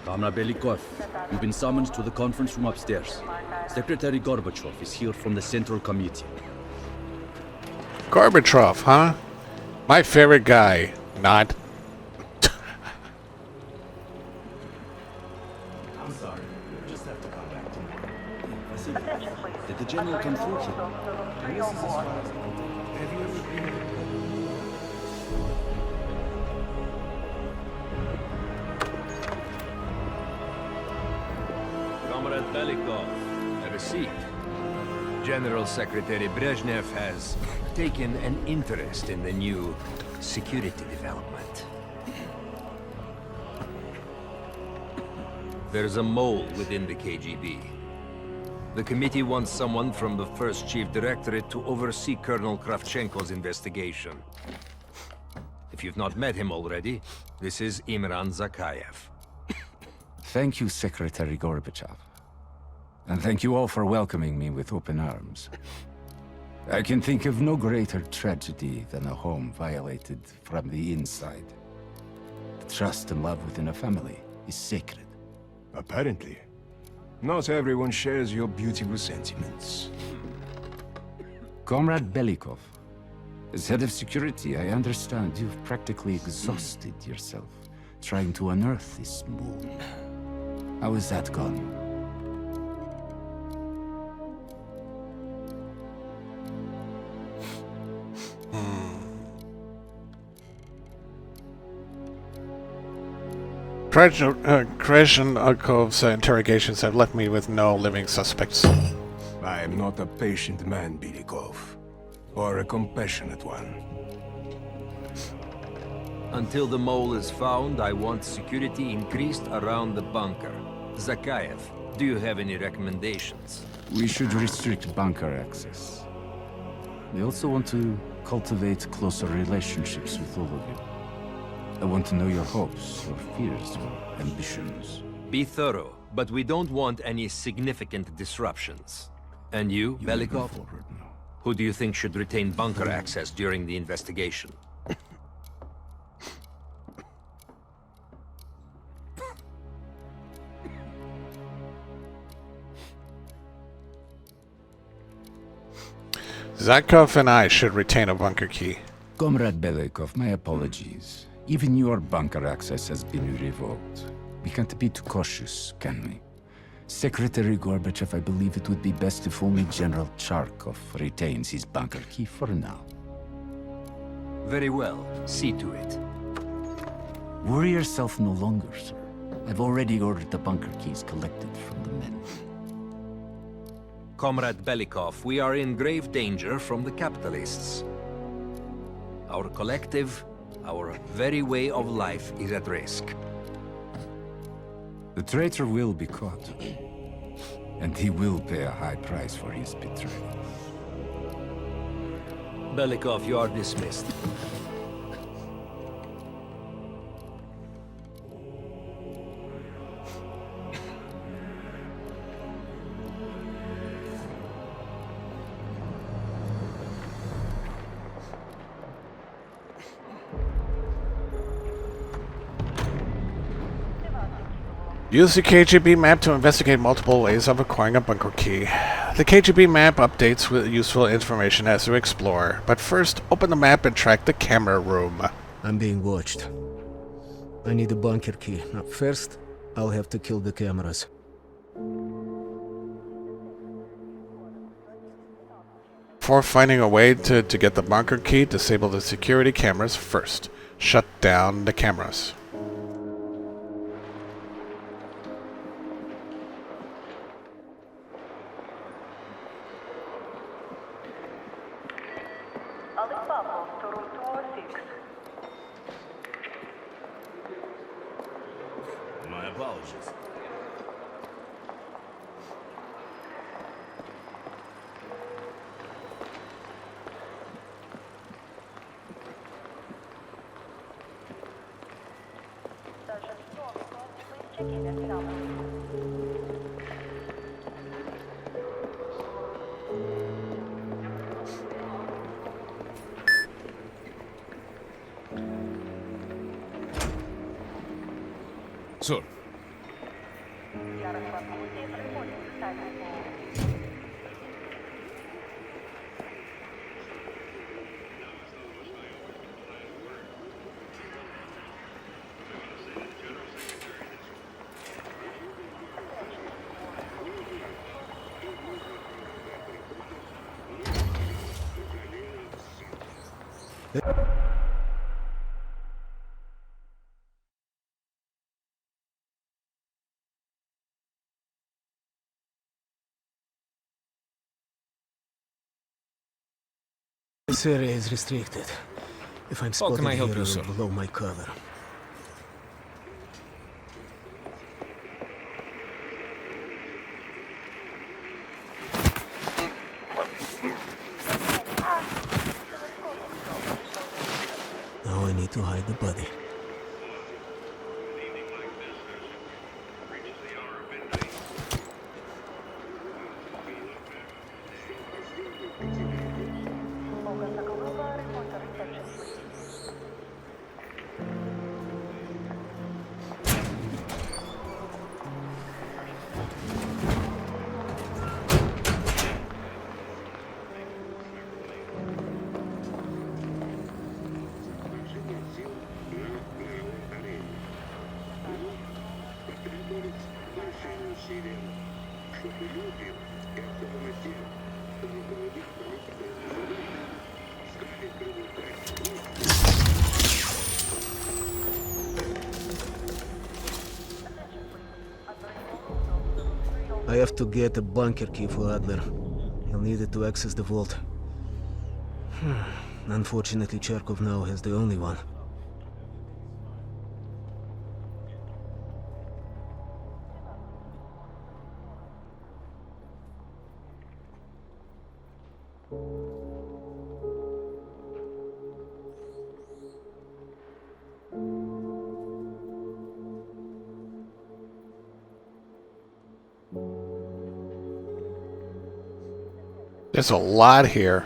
Comrade Belikov, you've been summoned to the conference room upstairs. Secretary Gorbachev is here from the Central Committee. Gorbachev, huh? My favorite guy. Not. I'm sorry. Just have to come back to me. Did the general come through here? Have you ever been... Comrade Belikov, have a seat. General Secretary Brezhnev has taken an interest in the new security development. There's a mole within the KGB. The committee wants someone from the first Chief Directorate to oversee Colonel Kravchenko's investigation. If you've not met him already, this is Imran Zakayev. Thank you, Secretary Gorbachev. And thank you all for welcoming me with open arms. I can think of no greater tragedy than a home violated from the inside. The trust and love within a family is sacred. Apparently. Not everyone shares your beautiful sentiments. Comrade Belikov, as head of security, I understand you've practically exhausted yourself trying to unearth this moon. How has that gone? Krezhenkov's interrogations have left me with no living suspects. I am not a patient man, Belikov, or a compassionate one. Until the mole is found, I want security increased around the bunker. Zakayev, do you have any recommendations? We should restrict bunker access. We also want to cultivate closer relationships with all of you. I want to know your hopes, your fears, your ambitions. Be thorough, but we don't want any significant disruptions. And you, Belikov? Who do you think should retain bunker access during the investigation? Zakov and I should retain a bunker key. Comrade Belikov, my apologies. Even your bunker access has been revoked. We can't be too cautious, can we? Secretary Gorbachev, I believe it would be best if only General Charkov retains his bunker key for now. Very well. See to it. Worry yourself no longer, sir. I've already ordered the bunker keys collected from the men. Comrade Belikov, we are in grave danger from the capitalists. Our collective, our very way of life is at risk. The traitor will be caught. And he will pay a high price for his betrayal. Belikov, you are dismissed. Use the KGB map to investigate multiple ways of acquiring a bunker key. The KGB map updates with useful information as we explore, but first, open the map and track the camera room. I'm being watched. I need a bunker key. Now, first, I'll have to kill the cameras. Before finding a way to get the bunker key, disable the security cameras first. Shut down the cameras. My apologies. Sir. This area is restricted. If I'm spotted can I help here, you, I sir? will blow my cover. Now I need to hide the body. I have to get a bunker key for Adler. He'll need it to access the vault. Unfortunately, Cherkov now has the only one. There's a lot here.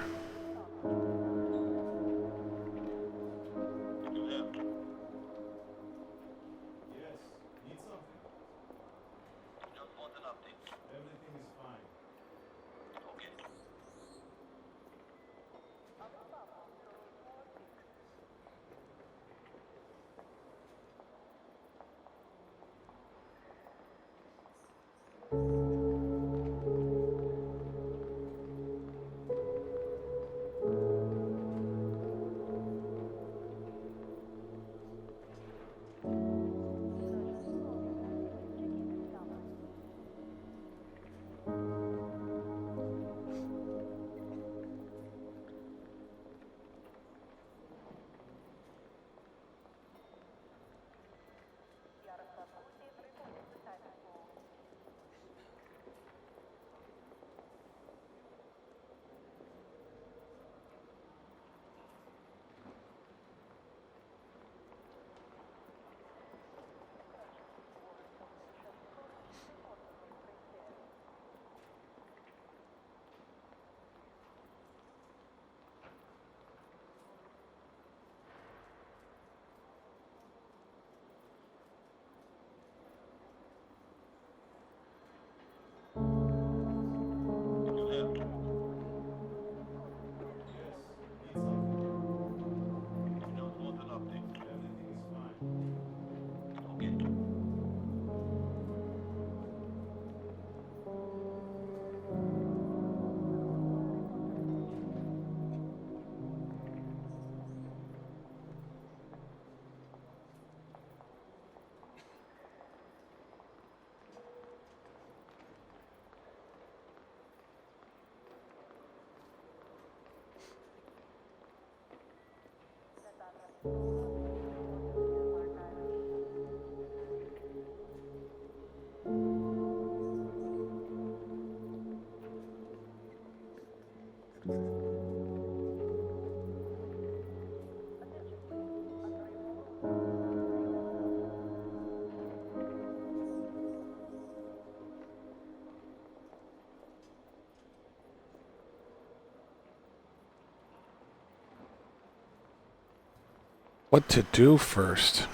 What to do first?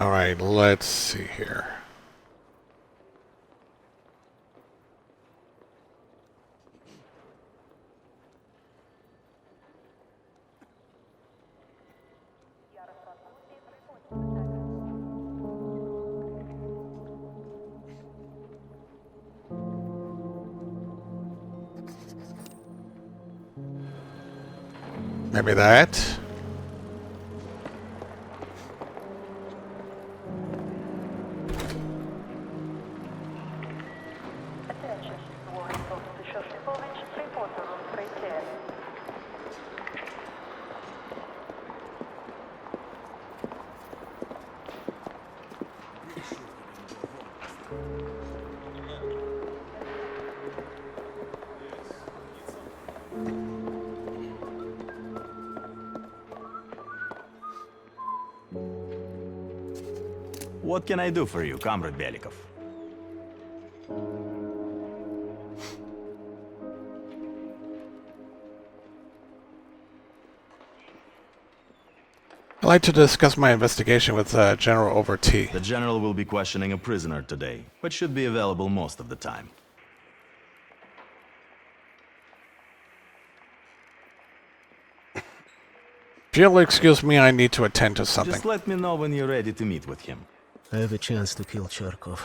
All right, let's see here. Maybe that. What can I do for you, Comrade Belikov? I'd like to discuss my investigation with General Overty. The General will be questioning a prisoner today, but should be available most of the time. If you'll excuse me, I need to attend to something. Just let me know when you're ready to meet with him. I have a chance to kill Charkov.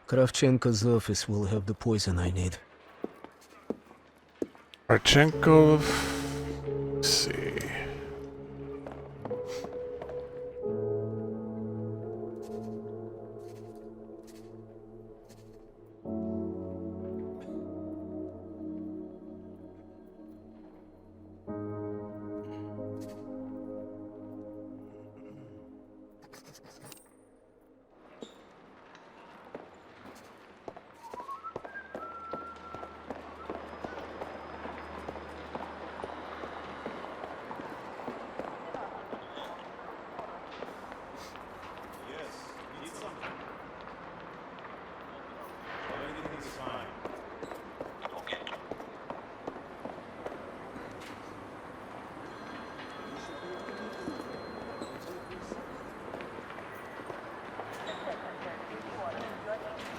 Kravchenko's office will have the poison I need. Kravchenkov... Let's see...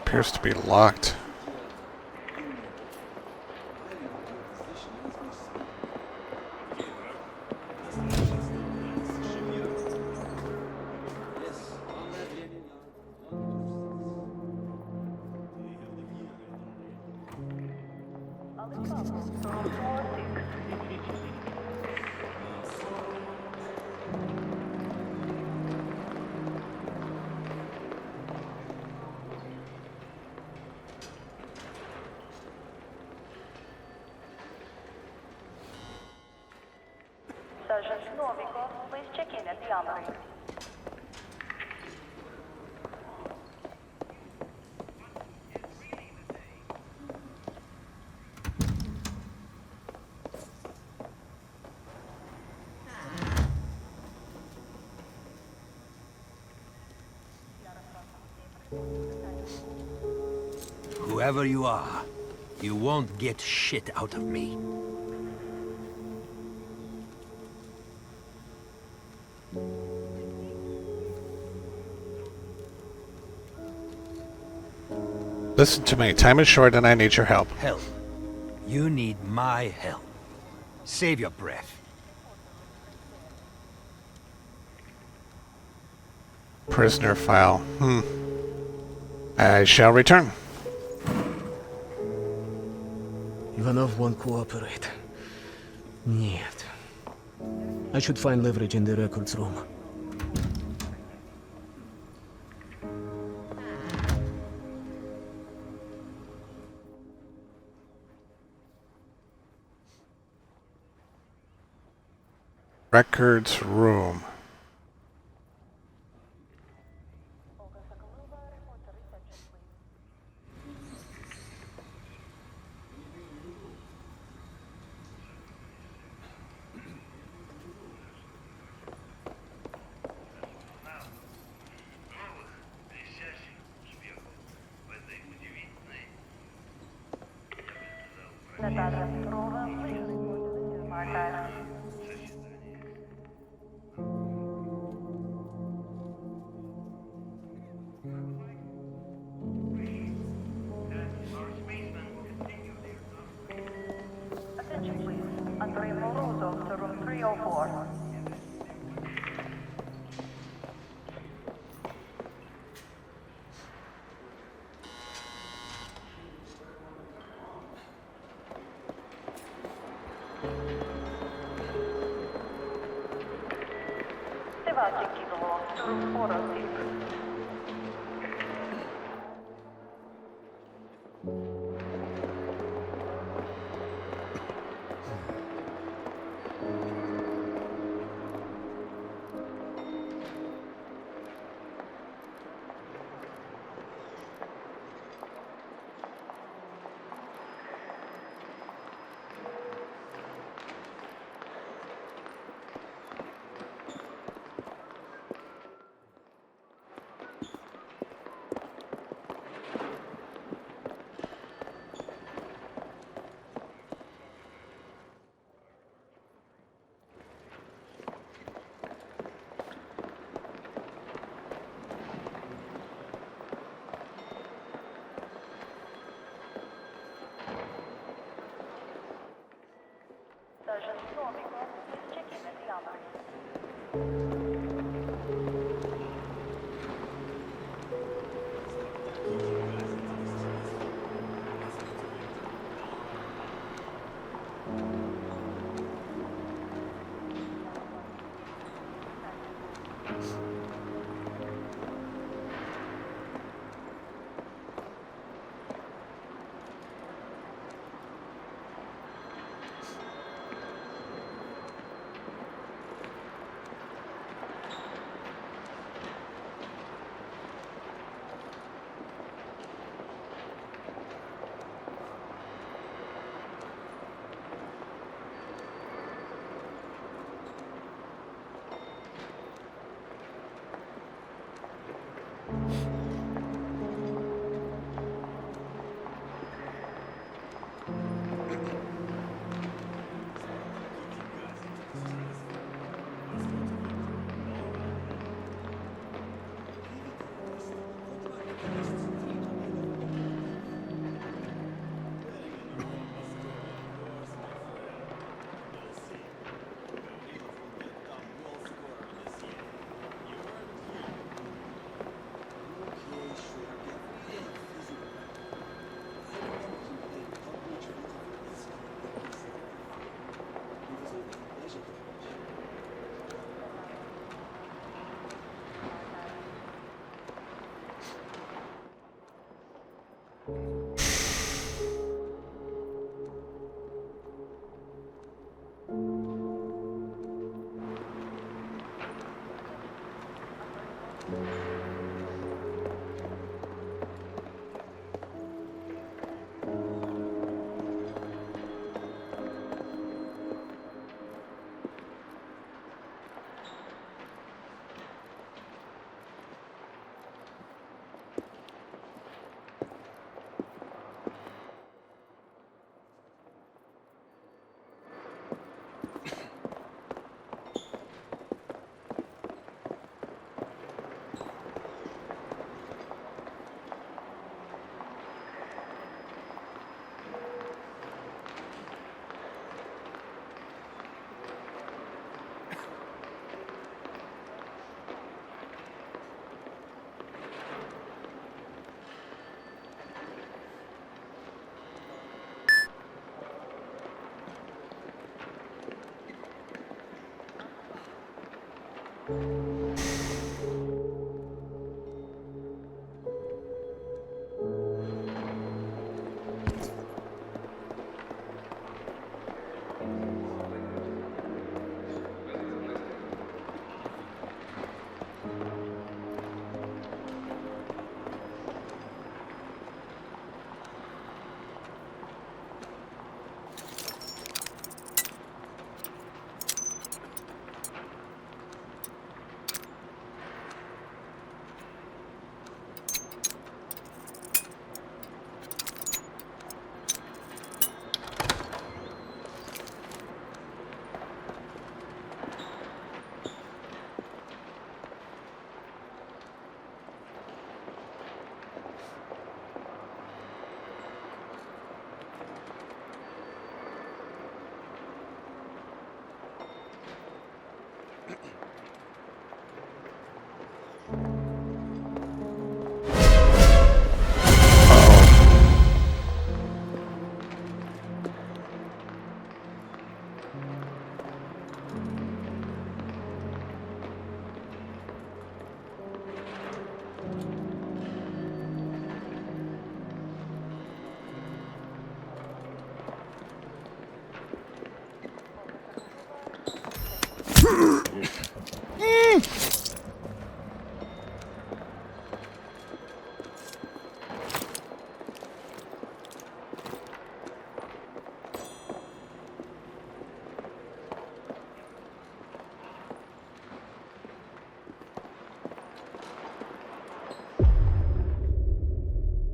Appears to be locked. Sergeant Novikov, please check in at the armory. Whoever you are, you won't get shit out of me. Listen to me. Time is short and I need your help. Help. You need my help. Save your breath. Prisoner file. I shall return. Ivanov won't cooperate. Нет. I should find leverage in the records room. Records room. Natalia Petrova, please report to the archive. Attention please. Andrei Morozov to room 304. Sevastopol Kidulov to room 406.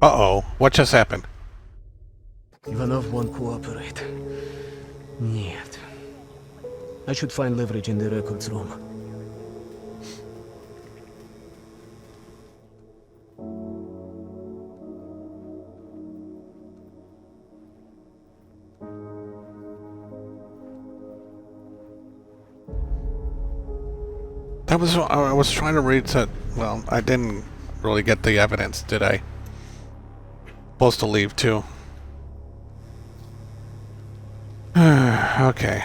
Uh-oh. What just happened? Ivanov won't cooperate. Нет. I should find leverage in the records room. I was trying to read that. Well, I didn't really get the evidence, did I? Supposed to leave too. Okay.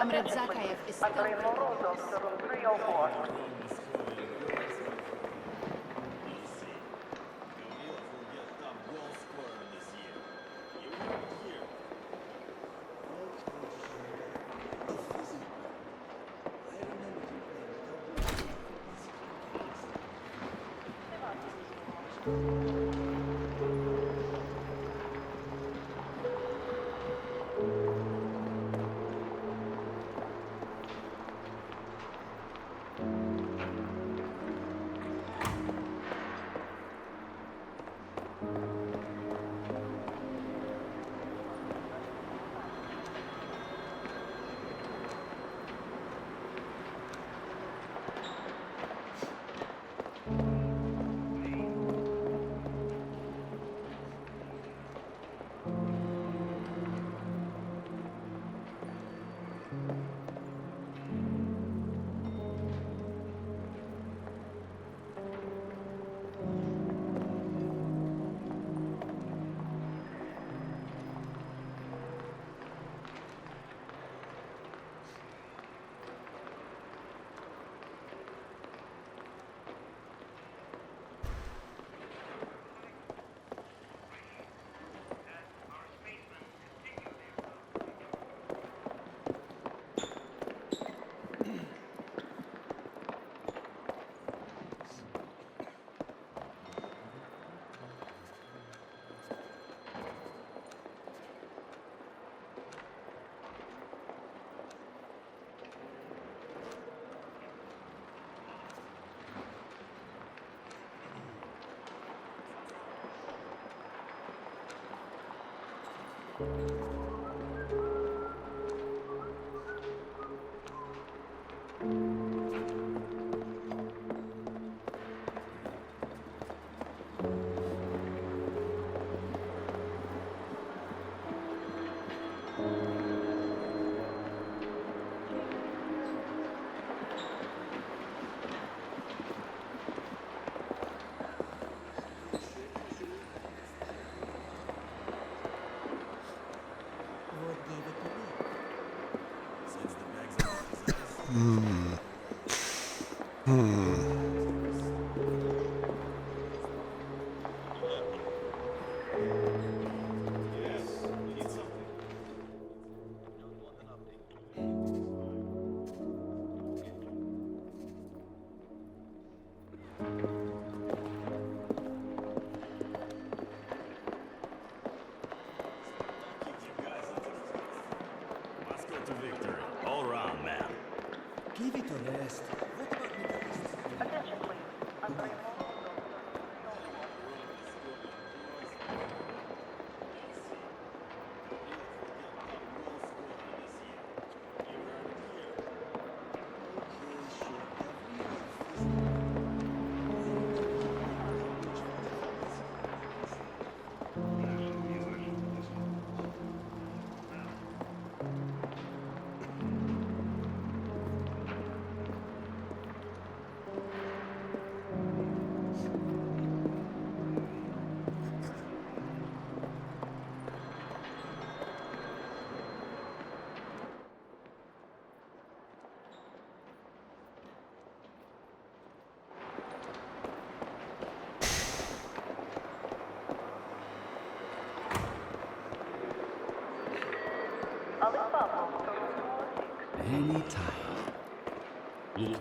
Comrade Zakayev is still... Andrei Morozov, room 304. To victory. All round, man. Give it a rest. Attention, please. Andrei Morozov. Anytime. Look.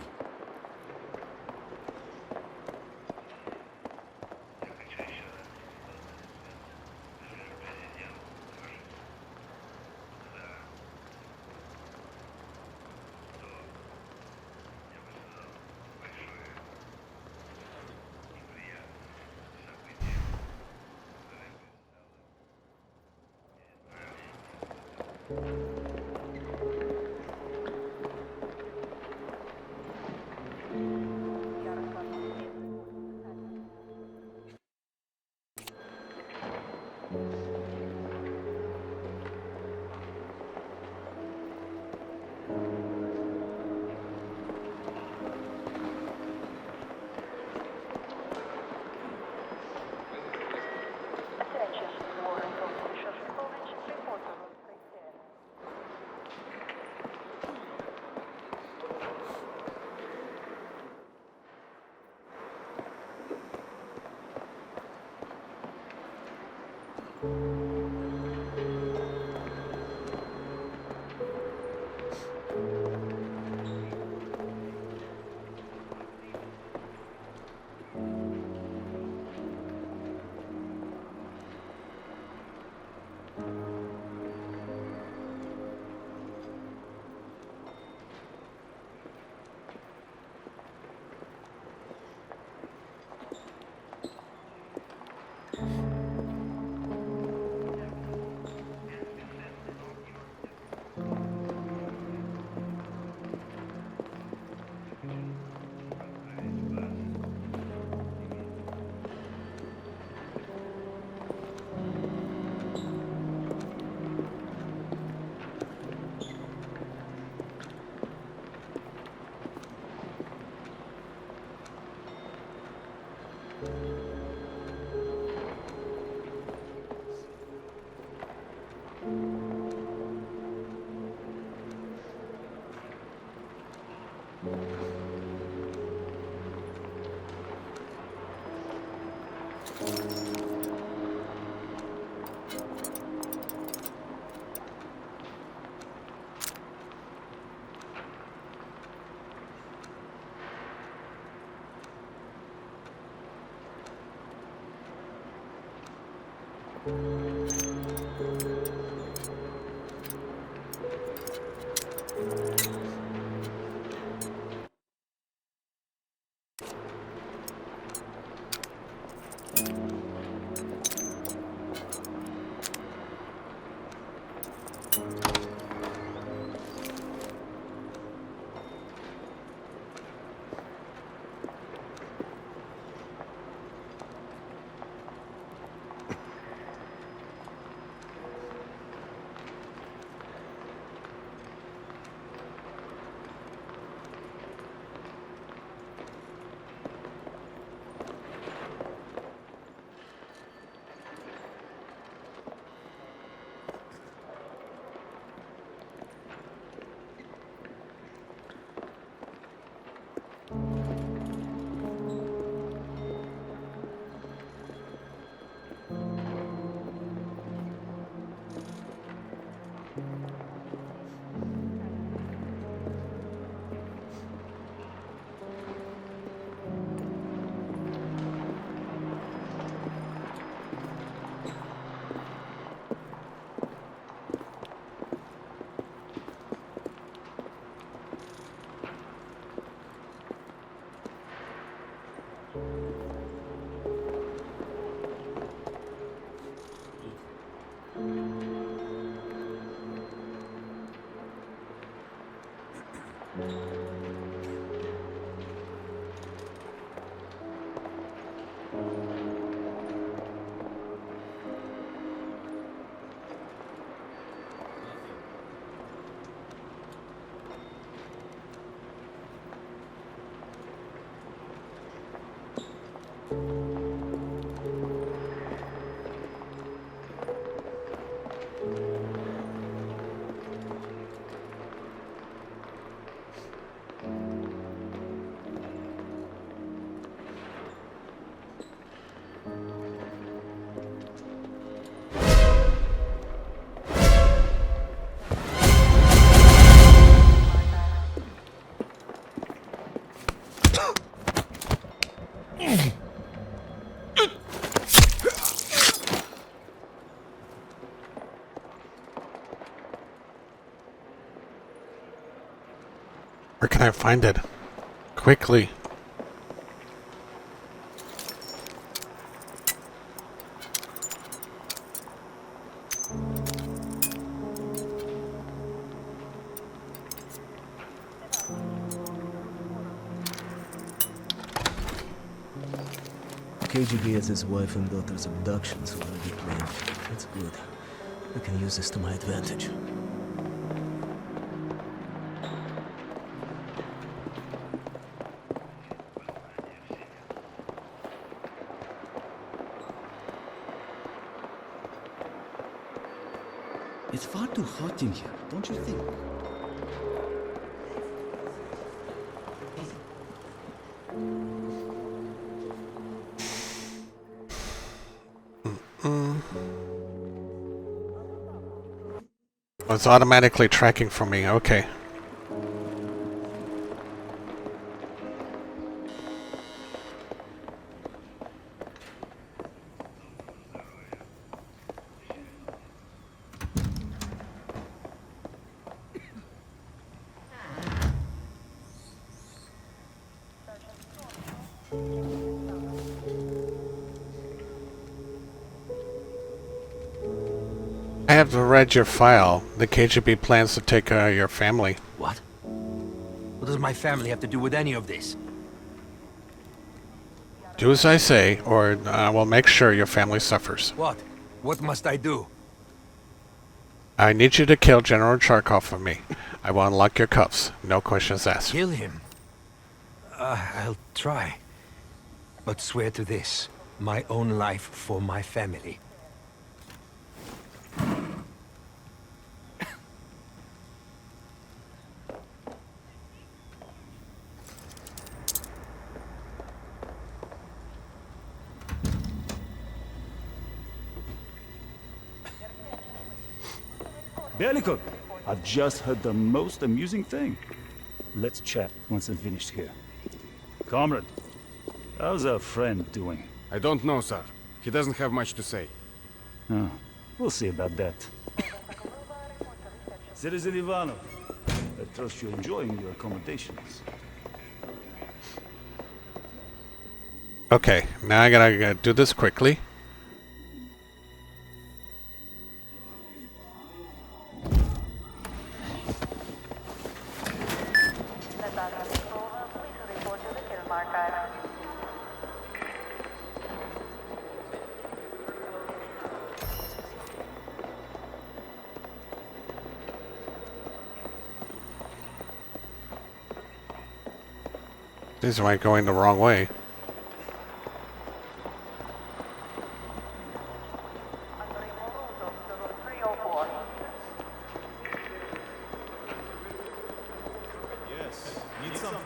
Where can I find it? Quickly. KGB has his wife and daughter's abductions already planned. That's good. I can use this to my advantage. It's far too hot in here, don't you think? Oh, it's automatically tracking for me. Okay. I have read your file. The KGB plans to take your family. What? What does my family have to do with any of this? Do as I say, or I will make sure your family suffers. What? What must I do? I need you to kill General Charkov for me. I will unlock your cuffs. No questions asked. Kill him? I'll try. But swear to this. My own life for my family. Belikov, I've just heard the most amusing thing. Let's chat once I'm finished here. Comrade, how's our friend doing? I don't know, sir. He doesn't have much to say. Oh, we'll see about that. Citizen Ivanov, I trust you're enjoying your accommodations. Okay, now I gotta do this quickly. This might going the wrong way. Yes, need something.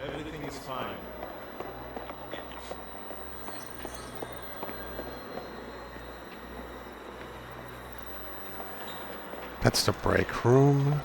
Everything is fine. That's the break room.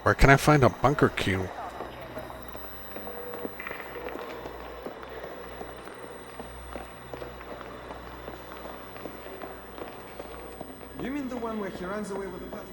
Where can I find a bunker queue? You mean the one where he runs away with the button?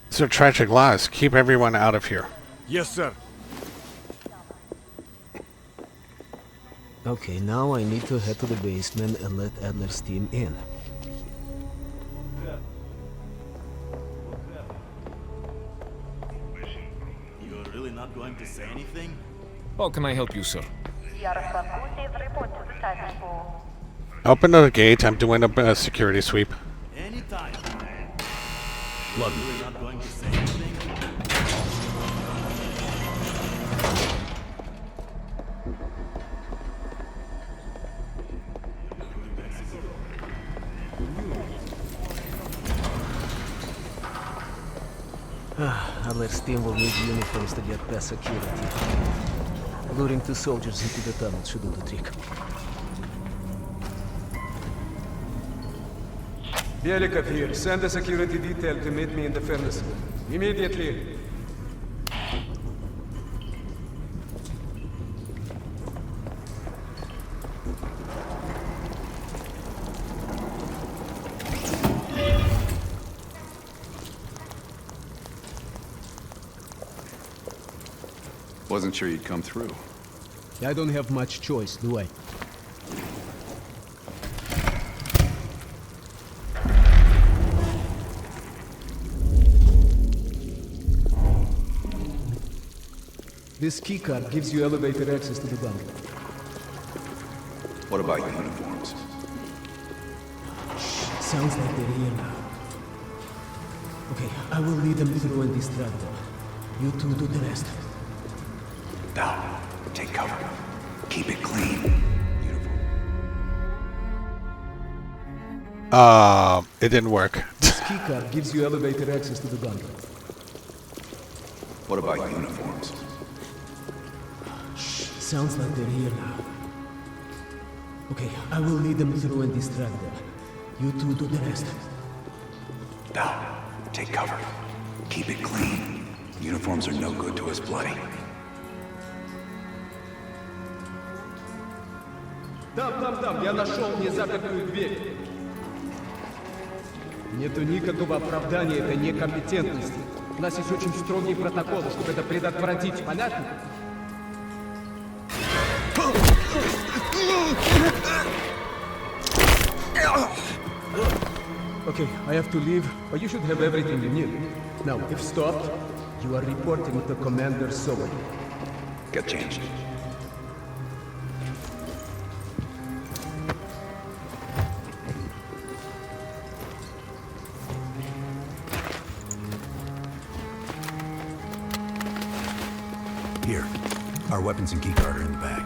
It's a tragic loss. Keep everyone out of here. Yes, sir. Okay, now I need to head to the basement and let Adler's team in. You're really not going to say anything? How can I help you, sir? Yaroslav Gusev, report to the status pool. Open the gate. I'm doing a security sweep. Anytime. You're really not going to say anything? Adler's team will need uniforms to get past security. Luring 2 soldiers into the tunnel should do the trick. Belikov here. Send a security detail to meet me in the furnace room. Immediately. Wasn't sure you'd come through. I don't have much choice, do I? This keycard gives you elevator access to the bunker. What about uniforms? Sounds like they're here now. Okay, I will lead them through and distract them. You two do the rest. Now, take cover. Keep it clean. It didn't work. This keycard gives you elevator access to the bunker. What about uniforms? Sounds like they're here now. Okay, I will lead them through and distract them. You two do the rest. Now, take cover. Keep it clean. Uniforms are no good to us bloody. Там, я нашел незапертую дверь. Нету никакого оправдания этой некомпетентности. У нас есть очень строгие протоколы, чтобы это предотвратить, понятно? Okay, I have to leave, but you should have everything you need. Now, if stopped, you are reporting to Commander Sower. Get changed. Here, our weapons and keycard are in the bag.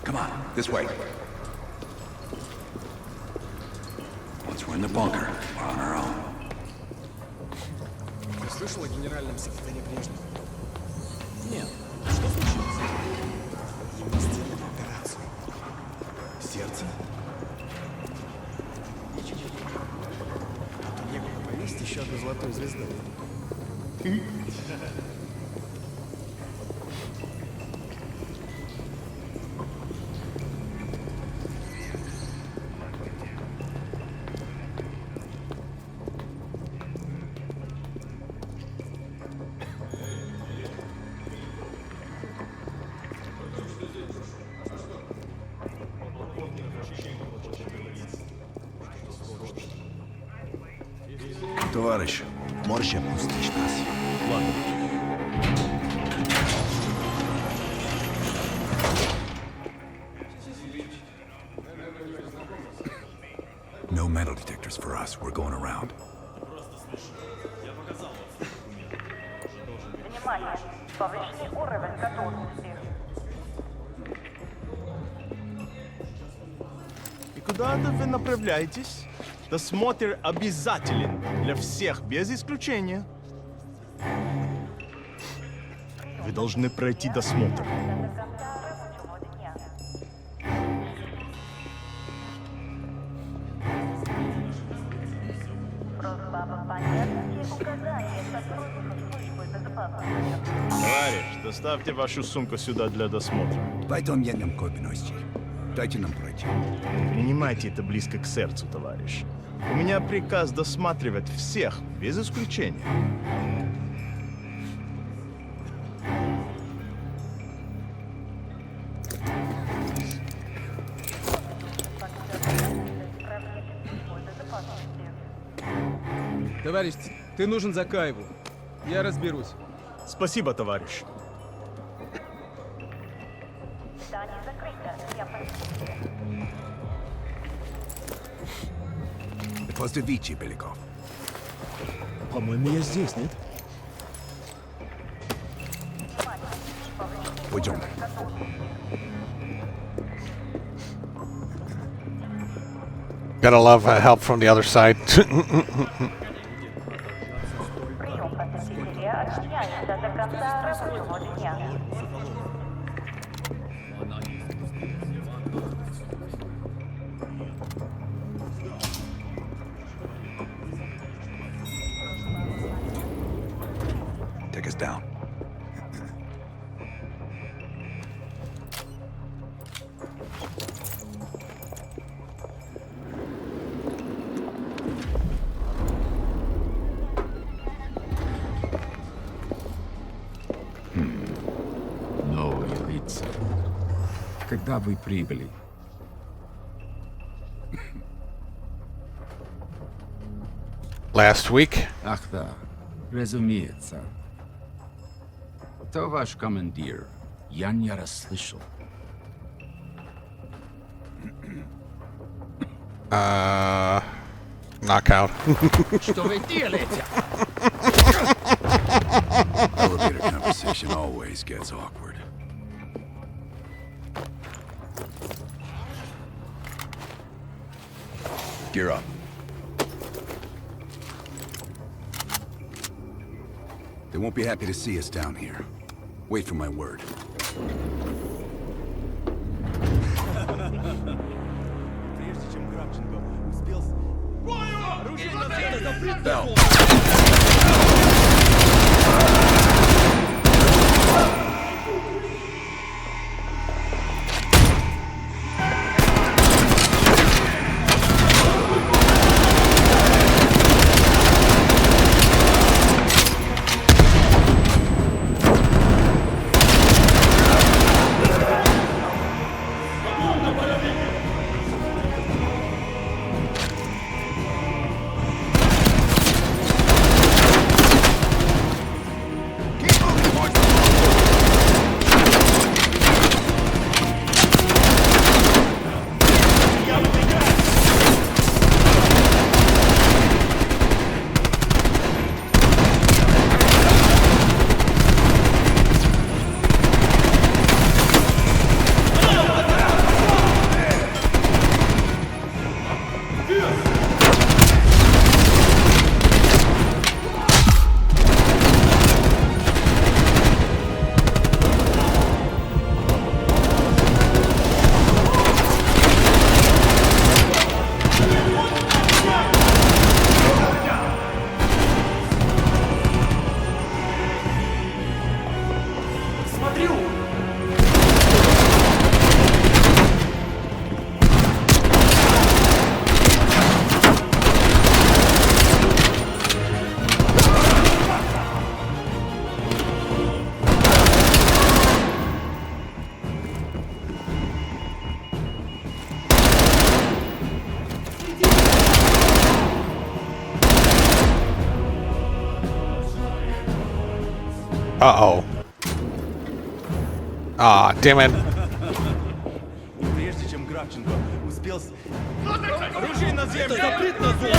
Come on, this way. Once we're in the bunker, we're on our own. Ты слышал о генеральном секретаре Брежневе? Нет. Что случилось? Ему сделали операцию. Сердце? Ничего. А то некуда повесить еще одну золотую звезду. Товарищ, можешь опустить нас? Ладно. No metal detectors for us. We're going around. Внимание! Повышенный уровень готовности. И куда это вы направляетесь? Досмотр обязателен для всех, без исключения. Вы должны пройти досмотр. Просьба о выполнении указания сотрудников службы безопасности. Товарищ, доставьте вашу сумку сюда для досмотра. Дайте нам пройти. Принимайте это близко к сердцу, товарищ. У меня приказ досматривать всех, без исключения. Товарищ, ты нужен Закаеву. Я разберусь. Спасибо, товарищ. Здание закрыто. Я посмотрю. После Вичи, Беляков. По-моему, я здесь, нет? Пойдем. Gotta love help from the other side. Прием посетителя отменяется до конца рабочего дня. Take us down. Новые лица. Когда вы прибыли? Last week. Ах да, разумеется. Кто ваш командир? Я не расслышал. Knockout. Что вы делаете? Elevator conversation always gets awkward. Gear up. They won't be happy to see us down here. Wait for my word. Прежде чем Кравченко успел... Bell. Uh-oh. Ah, damn it. Прежде чем Кравченко успел... Оружие на землю! Закрыть на зону!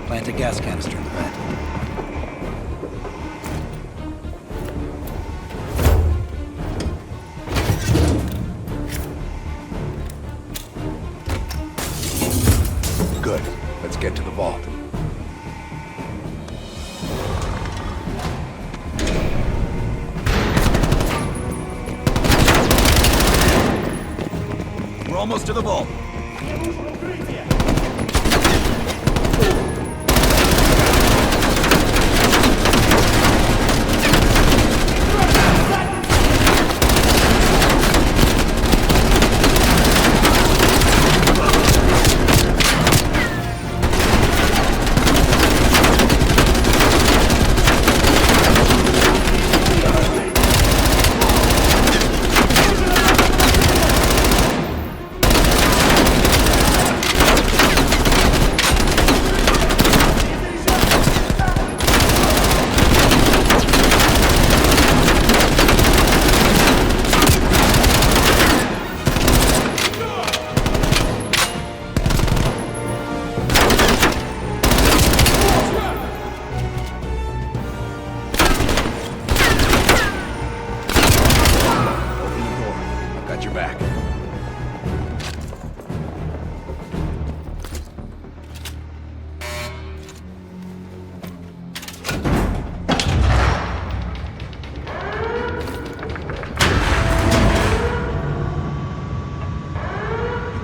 Plant a gas canister in the vent. Good. Let's get to the vault. We're almost to the vault.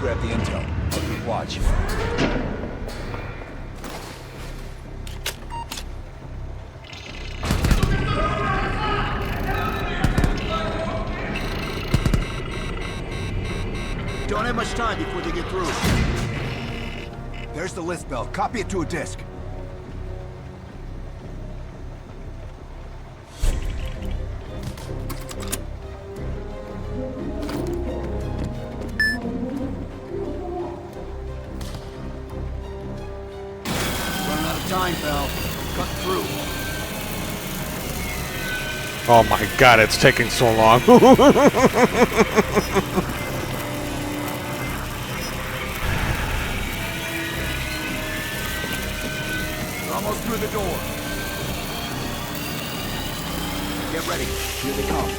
Grab the intel. I'll keep watch. Don't have much time before they get through. There's the list bell. Copy it to a disk. Time, Bell. Cut through. Oh my god, it's taking so long. We're almost through the door. Get ready. Here they come.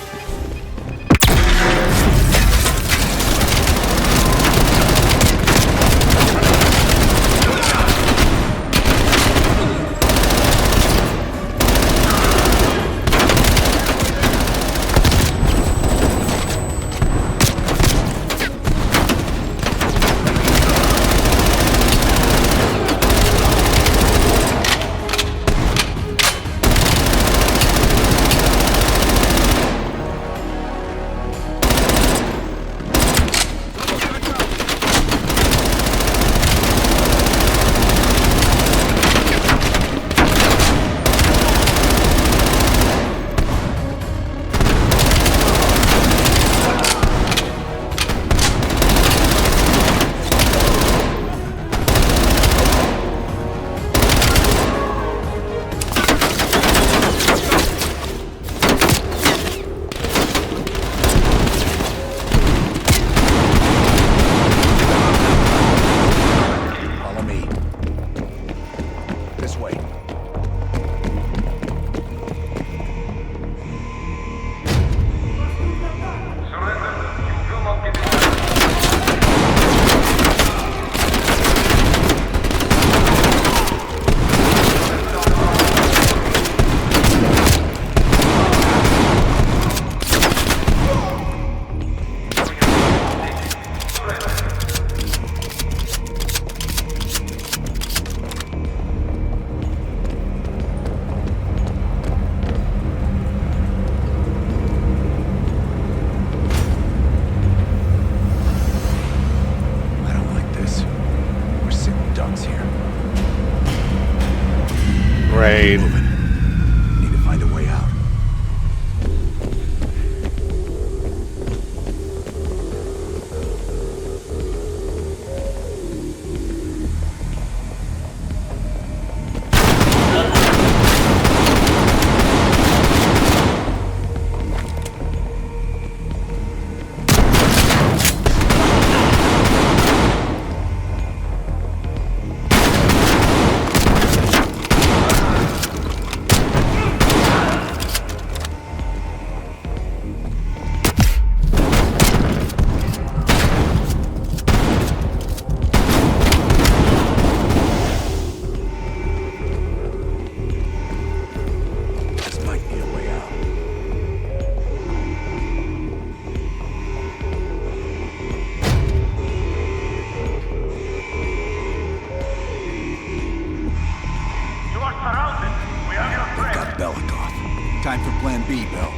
B, Bell.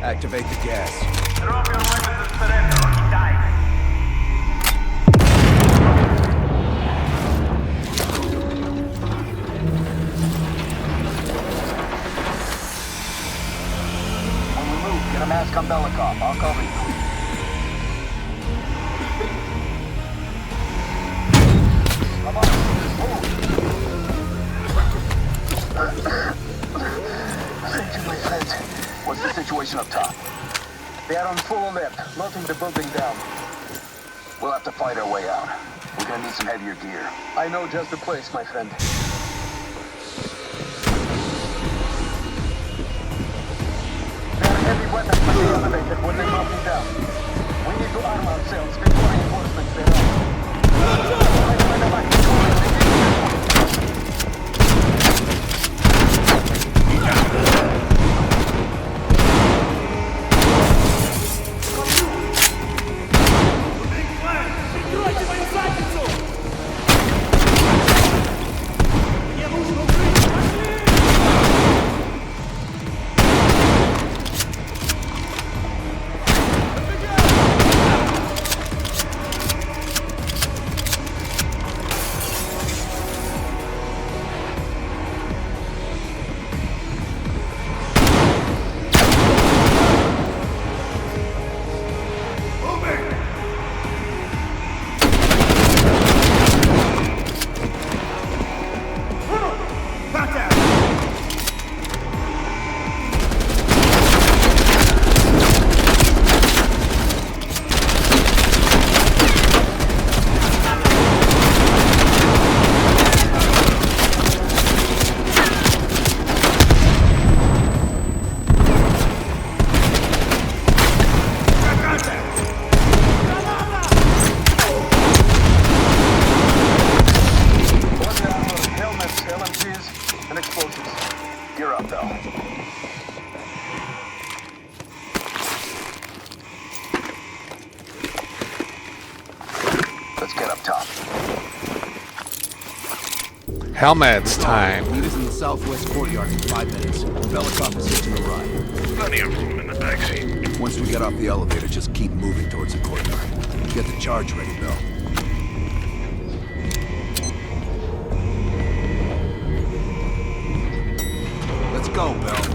Activate the gas. Drop your weapons and surrender or you die. When we move, get a mask on Belikov. I'll cover you. Come on, move. Thank you, my friend. What's the situation up top? They are on full alert, melting the building down. We'll have to fight our way out. We're gonna need some heavier gear. I know just the place, my friend. There are heavy weapons for the elevator when they're melting down. We need to arm ourselves before reinforcements arrive. Helmets time. Meet us in the southwest courtyard in 5 minutes. Belikov is hitching a ride. Plenty of room in the backseat. Once we get off the elevator, just keep moving towards the courtyard. Get the charge ready, Bell. Let's go, Bell.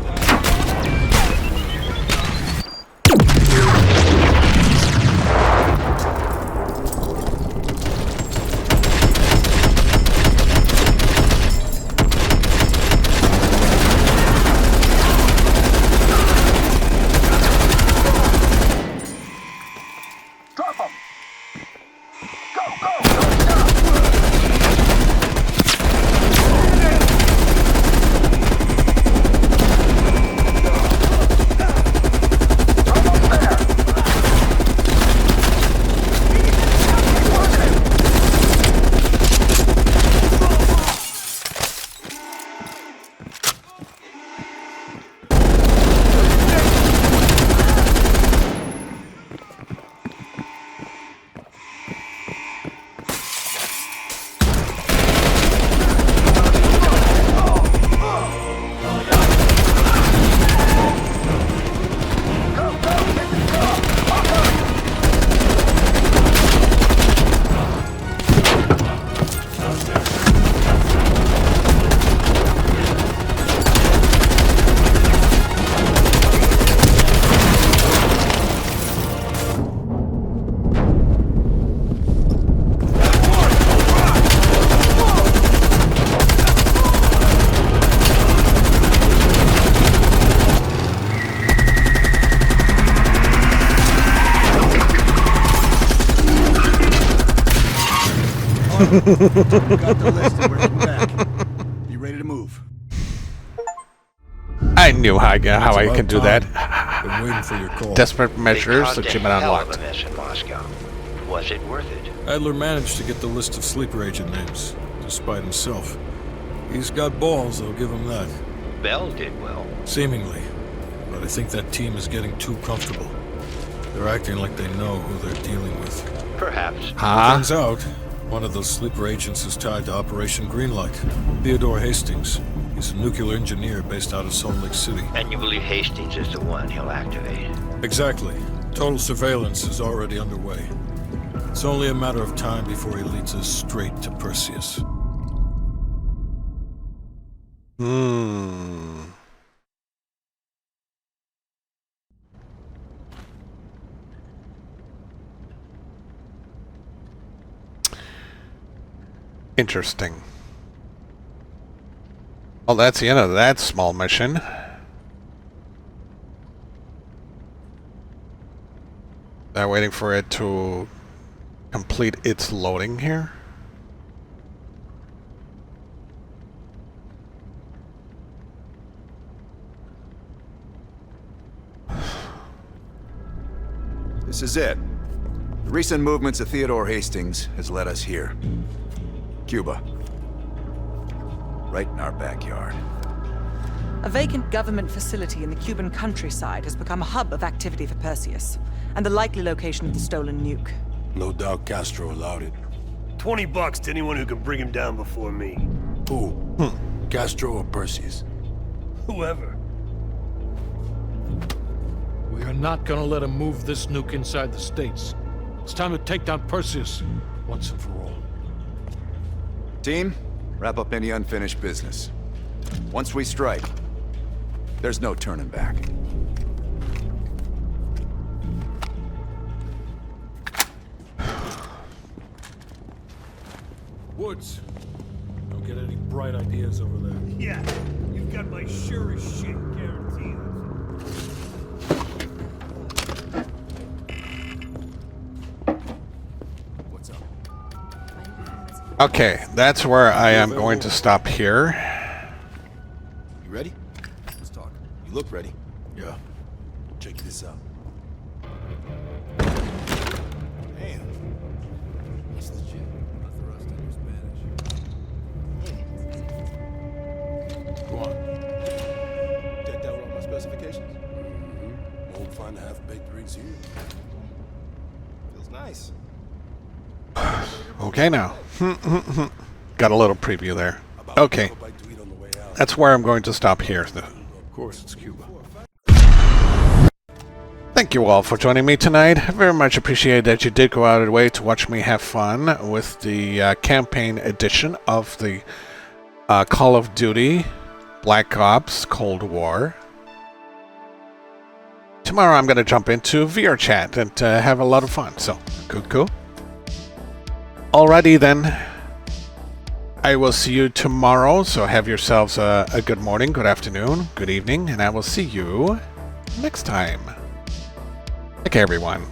Got the list and we're heading back. Be ready to move. I knew how I can do that. Been waiting for your call. Desperate measures achievement unlocked. In Moscow. Was it worth it? Adler managed to get the list of sleeper agent names, despite himself. He's got balls, I'll give him that. Bell did well. Seemingly. But I think that team is getting too comfortable. They're acting like they know who they're dealing with. Perhaps. Turns out, one of those sleeper agents is tied to Operation Greenlight. Theodore Hastings. He's He's a nuclear engineer based out of Salt Lake City. And you believe Hastings is the one he'll activate? Exactly. Total surveillance is already underway. It's only a matter of time before he leads us straight to Perseus. Interesting. Well, that's the end of that small mission. I'm waiting for it to complete its loading here. This is it. The recent movements of Theodore Hastings has led us here. Cuba. Right in our backyard. A vacant government facility in the Cuban countryside has become a hub of activity for Perseus, and the likely location of the stolen nuke. No doubt Castro allowed it. $20 to anyone who can bring him down before me. Who? Castro or Perseus? Whoever. We are not gonna let him move this nuke inside the States. It's time to take down Perseus once and for all. Team, wrap up any unfinished business. Once we strike, there's no turning back. Woods, don't get any bright ideas over there. Yeah, you've got my sure as shit guarantee. What's up? Okay, that's where I am going to stop here. You ready? Let's talk. You look ready. Yeah. Check this out. Damn. That's legit. Not the rest in Spanish. Go on. Checked out all my specifications? Won't find half-baked rigs here. Feels nice. Okay now. Got a little preview there. Okay. That's where I'm going to stop here. Of course, it's Cuba. Thank you all for joining me tonight. I very much appreciate that you did go out of the way to watch me have fun with the campaign edition of the Call of Duty Black Ops Cold War. Tomorrow I'm going to jump into VR chat and have a lot of fun. So, cool. Alrighty then. I will see you tomorrow, so have yourselves a good morning, good afternoon, good evening, and I will see you next time. Take care, everyone.